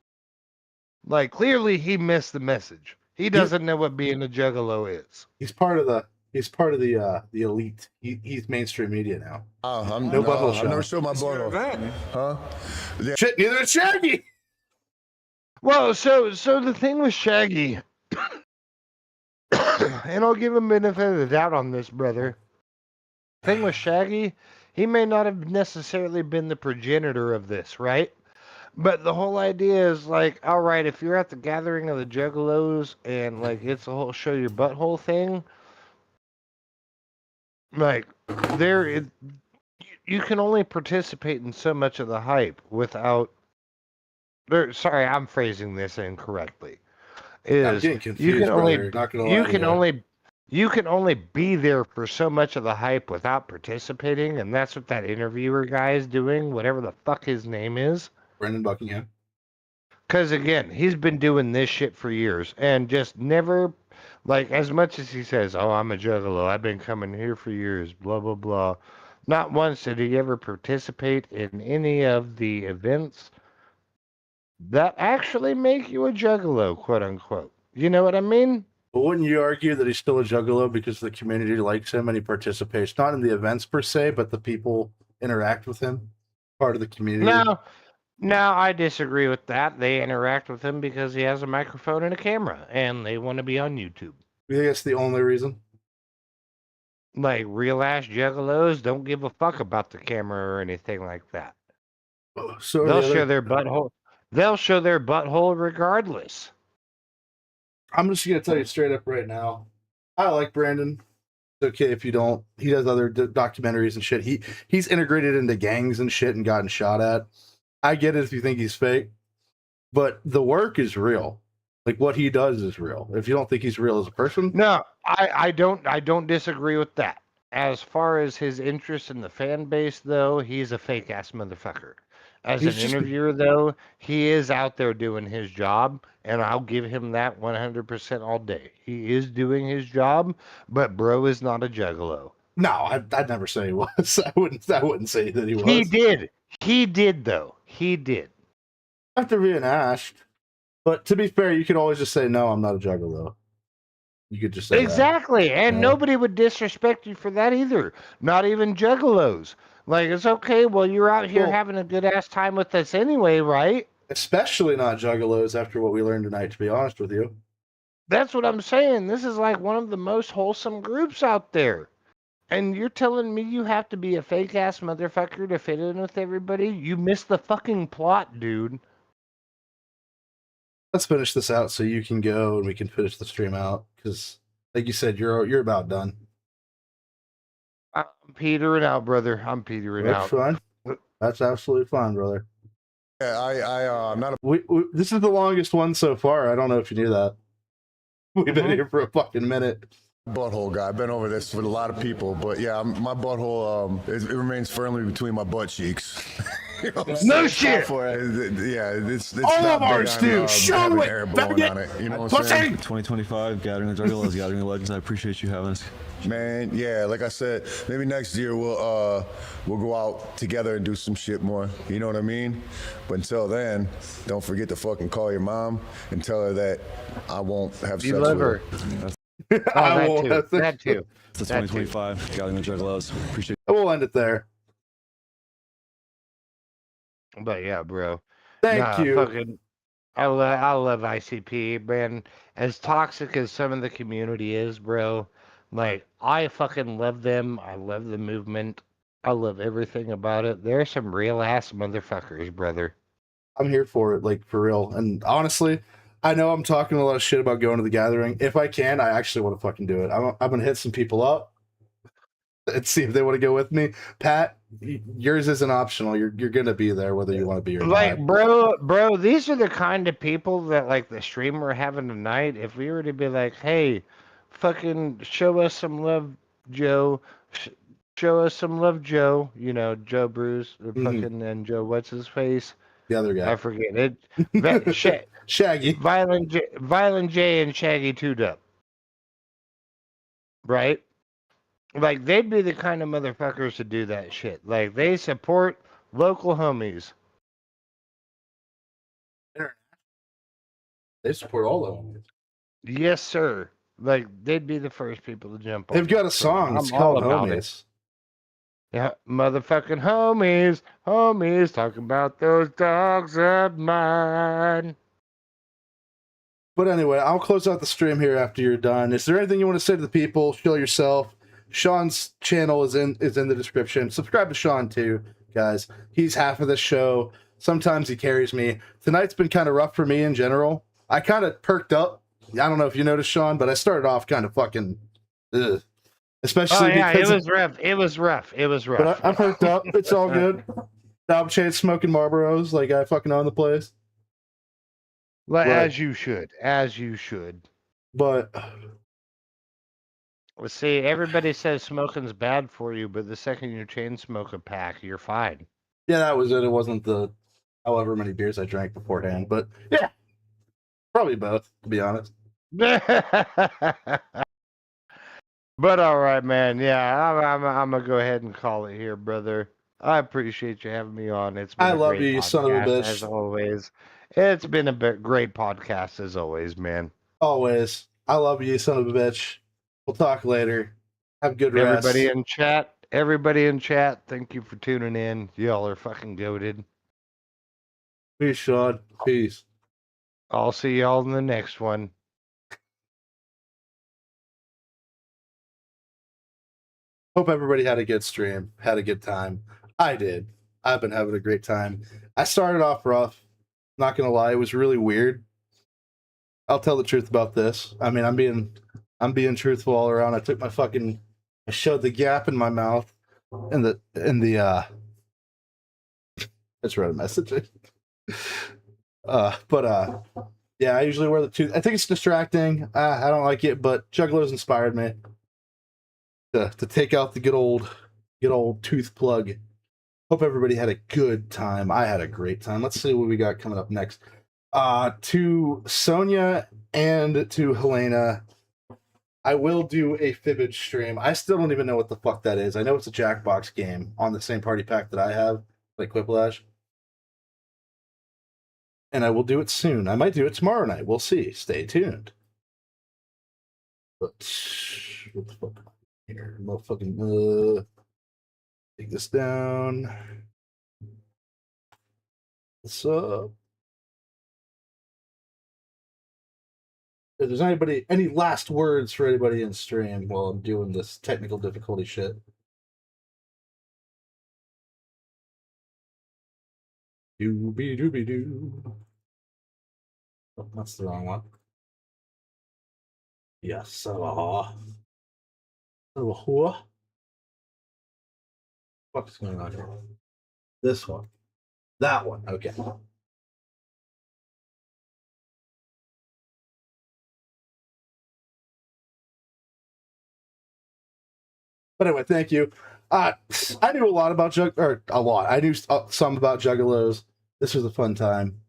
Like, clearly he missed the message. He doesn't know what being a juggalo is. He's part of the elite. He's mainstream media now. Oh, No butthole show. I never showed my butthole. Huh? Yeah. Shit, neither is Shaggy. Well, so the thing with Shaggy, and I'll give him benefit of the doubt on this, brother. Thing with Shaggy, he may not have necessarily been the progenitor of this, right? But the whole idea is like, all right, if you're at the gathering of the Juggalos and like it's a whole show your butthole thing, like you can only participate in so much of the hype without. Sorry, I'm phrasing this incorrectly. I'm getting confused, you can brother. Not gonna lie to you can only be there for so much of the hype without participating, and that's what that interviewer guy is doing, whatever the fuck his name is. Brendan Buckingham. Because again, he's been doing this shit for years and just never, like, as much as he says, "Oh, I'm a juggalo. I've been coming here for years." Blah blah blah. Not once did he ever participate in any of the events that actually make you a juggalo, quote unquote. You know what I mean? But wouldn't you argue that he's still a juggalo because the community likes him and he participates not in the events per se, but the people interact with him, part of the community? No, I disagree with that. They interact with him because he has a microphone and a camera, and they want to be on YouTube. You think that's the only reason? Like, real ass juggalos don't give a fuck about the camera or anything like that. So They'll show their butthole. They'll show their butthole regardless. I'm just gonna tell you straight up right now. I like Brandon. It's okay if you don't. He does other documentaries and shit. He's integrated into gangs and shit and gotten shot at. I get it if you think he's fake, but the work is real. Like what he does is real. If you don't think he's real as a person, no, I don't disagree with that. As far as his interest in the fan base, though, he's a fake ass motherfucker. As an interviewer, though, he is out there doing his job, and I'll give him that 100% all day. He is doing his job, but bro is not a juggalo. No, I'd never say he was. I wouldn't say that he was. He did, though. He did. After being asked. But to be fair, you could always just say, no, I'm not a juggalo. You could just say exactly. That. And nobody would disrespect you for that either. Not even juggalos. Like, it's okay. Well, you're out here having a good ass time with us anyway, right? Especially not juggalos after what we learned tonight, to be honest with you. That's what I'm saying. This is like one of the most wholesome groups out there. And you're telling me you have to be a fake ass motherfucker to fit in with everybody? You missed the fucking plot, dude. Let's finish this out so you can go and we can finish the stream out. Because, like you said, you're about done. I'm petering out, brother. I'm petering out. That's fine. That's absolutely fine, brother. Yeah, I'm not this is the longest one so far. I don't know if you knew that. We've been here for a fucking minute. Butthole guy. I've been over this with a lot of people, but yeah, my butthole it remains firmly between my butt cheeks. You know no shit. Yeah, it's all of ours do. Show it. Hair blowing on it. You know what I'm saying? 2025 Gathering of Juggalos, Gathering of Legends. I appreciate you having us. Man, yeah, like I said, maybe next year we'll go out together and do some shit more. You know what I mean? But until then, don't forget to fucking call your mom and tell her that I won't have sex with her. That too. It's the 2025 Gathering of the Juggalos. Appreciate it. We'll end it there. But yeah, bro. Thank you. Fucking, I love ICP, man. As toxic as some of the community is, bro, like, I fucking love them. I love the movement. I love everything about it. They're some real ass motherfuckers, brother. I'm here for it, like, for real. And honestly, I know I'm talking a lot of shit about going to the gathering. If I can, I actually want to fucking do it. I'm going to hit some people up and see if they want to go with me. Pat, yours isn't optional. You're going to be there whether you want to be or like, not. Bro, these are the kind of people that, like, the stream we're having tonight. If we were to be like, hey, fucking show us some love, Joe. Show us some love, Joe. You know, Joe Bruce, fucking, and Joe, what's his face? The other guy. I forget it. Shaggy. Violent J and Shaggy 2'd up. Right? Like, they'd be the kind of motherfuckers to do that shit. Like, they support local homies. They support all of them. Yes, sir. Like, they'd be the first people to jump on. They've got a song. It's called Homies. Yeah, motherfucking homies, talking about those dogs of mine. But anyway, I'll close out the stream here after you're done. Is there anything you want to say to the people? Show yourself. Sean's channel is in the description. Subscribe to Sean too, guys. He's half of this show. Sometimes he carries me. Tonight's been kind of rough for me in general. I kind of perked up. I don't know if you noticed, Sean, but I started off kind of fucking ugh. Especially because it was rough. But I'm perked up. It's all good. Now I'm chance smoking Marlboros like I fucking own the place. Well, as you should. But well, see, everybody says smoking's bad for you, but the second you chain smoke a pack, you're fine. Yeah, that was it. It wasn't the however many beers I drank beforehand, but yeah, probably both, to be honest. But all right, man. Yeah, I'm gonna go ahead and call it here, brother. I appreciate you having me on. It's been I a love great you, you son of a podcast, bitch. as always. It's been a great podcast as always, man. Always. I love you, son of a bitch. We'll talk later. Have a good rest. Everybody in chat, thank you for tuning in. Y'all are fucking goated. Peace, Sean. Peace. I'll see y'all in the next one. Hope everybody had a good stream, had a good time. I did. I've been having a great time. I started off rough. Not gonna lie, it was really weird. I'll tell the truth about this. I mean, I'm being truthful all around. I showed the gap in my mouth in the that's right, a message. Yeah, I usually wear the tooth. I think it's distracting. I don't like it, but Juggalos inspired me to take out the good old tooth plug. Hope everybody had a good time. I had a great time. Let's see what we got coming up next. To Sonia and to Helena, I will do a Fibbage stream. I still don't even know what the fuck that is. I know it's a Jackbox game on the same party pack that I have, like Quiplash. And I will do it soon. I might do it tomorrow night. We'll see. Stay tuned. But what the fuck? Here, motherfucking take this down. What's up? If there's any last words for anybody in stream while I'm doing this technical difficulty shit? Doobie doobie doo. Oh, that's the wrong one. Yes, what's going on here? This one. That one. Okay. But anyway, thank you. I knew a lot about I knew some about Juggalos. This was a fun time.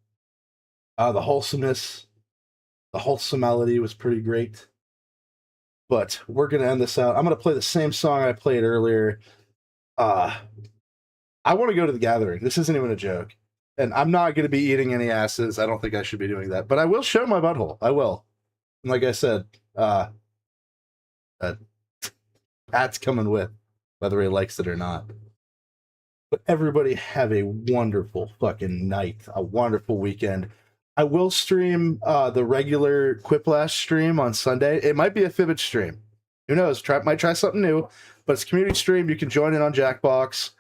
The wholesomeness, the wholesomelity was pretty great. But we're gonna end this out. I'm gonna play the same song I played earlier. I want to go to the gathering. This isn't even a joke. And I'm not gonna be eating any asses. I don't think I should be doing that. But I will show my butthole. I will. And like I said, Pat's coming with, whether he likes it or not. But everybody have a wonderful fucking night, a wonderful weekend. I will stream the regular Quiplash stream on Sunday. It might be a Fibbage stream. Who knows? Might try something new, but it's a community stream. You can join in on Jackbox.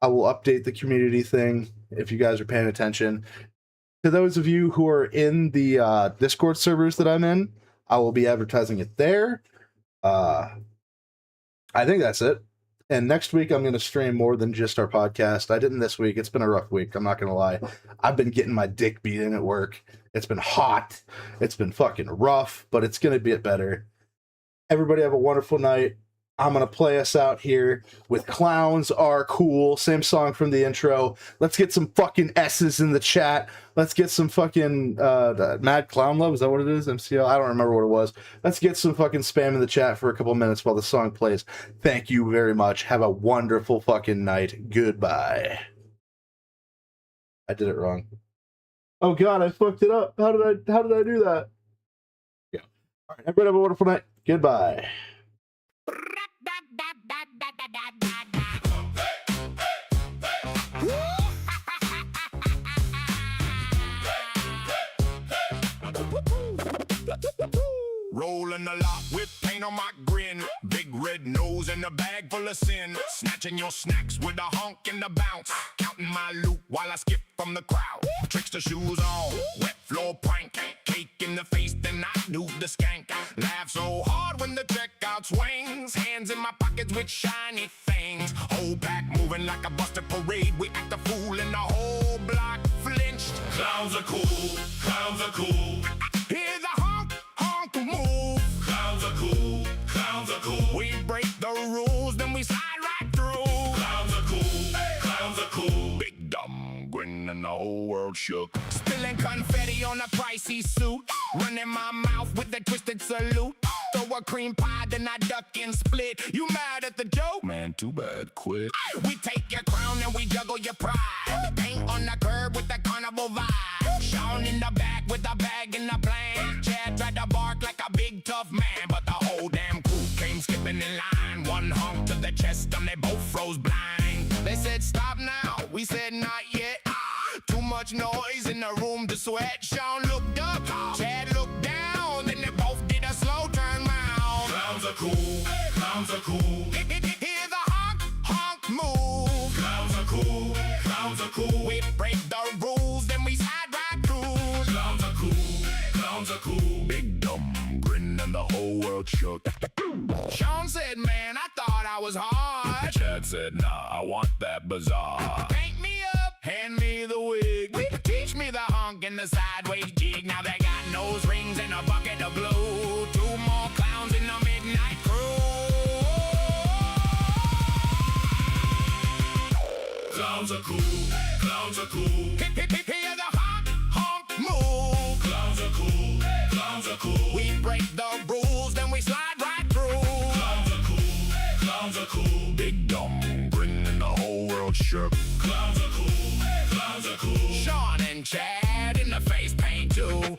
I will update the community thing if you guys are paying attention. To those of you who are in the Discord servers that I'm in, I will be advertising it there. I think that's it. And next week, I'm going to stream more than just our podcast. I didn't this week. It's been a rough week. I'm not going to lie. I've been getting my dick beat in at work. It's been hot. It's been fucking rough, but it's going to get better. Everybody have a wonderful night. I'm going to play us out here with Clowns Are Cool. Same song from the intro. Let's get some fucking S's in the chat. Let's get some fucking Mad Clown Love. Is that what it is? MCL? I don't remember what it was. Let's get some fucking spam in the chat for a couple minutes while the song plays. Thank you very much. Have a wonderful fucking night. Goodbye. I did it wrong. Oh God, I fucked it up. How did I do that? Yeah. All right, everybody have a wonderful night. Goodbye. Rolling a lot with paint on my grin. Big red nose and a bag full of sin. Snatching your snacks with a honk and a bounce. Counting my loot while I skip from the crowd. Trickster shoes on, wet floor prank. Cake in the face, then I knew the skank. Laugh so hard when the checkout swings. Hands in my pockets with shiny things. Whole pack moving like a busted parade. We act a fool and the whole block flinched. Clowns are cool, clowns are cool. Hear the honk, honk move. Clowns are cool, clowns are cool. We break the rules, then we slide right through. Clowns are cool, clowns are cool. Big dumb grin and the whole world shook. Spilling confetti on a pricey suit. Running my mouth with a twisted salute. Throw a cream pie, then I duck and split. You mad at the joke? Man, too bad, quit. We take your crown and we juggle your pride. Paint on the curb with the carnival vibe. Shawn in the back with a bag and a plan. Chad tried to bark like a big tough man, but the whole damn crew came skipping in line. One honk to the chest and they both froze blind. They said stop now, we said not yet. Too much noise in the room to sweat. Shawn looked up, Chad looked down, then they both did a slow turn round. Clowns are cool, clowns are cool. Hear the honk, honk move. Clowns are cool, clowns are cool. We break the rules, then we slide right through. Clowns are cool, clowns are cool. Big dumb grin and the whole world shook. Shawn said, man, I thought I was hard. Chad said, nah, I want that bizarre. Paint me up, hand me the wig. Teach me the honk and the sideways jig. Now they got nose rings and a bucket of blue. Two more clowns in the midnight crew. Clowns are cool, clowns are cool. Hear the honk, honk move. Clowns are cool, clowns are cool. We break the rules, then we slide right through. Clowns are cool, clowns are cool. Big dumb grin and the whole world shook. Clowns are cool, clowns are cool. Shawn and Chad in the face paint too.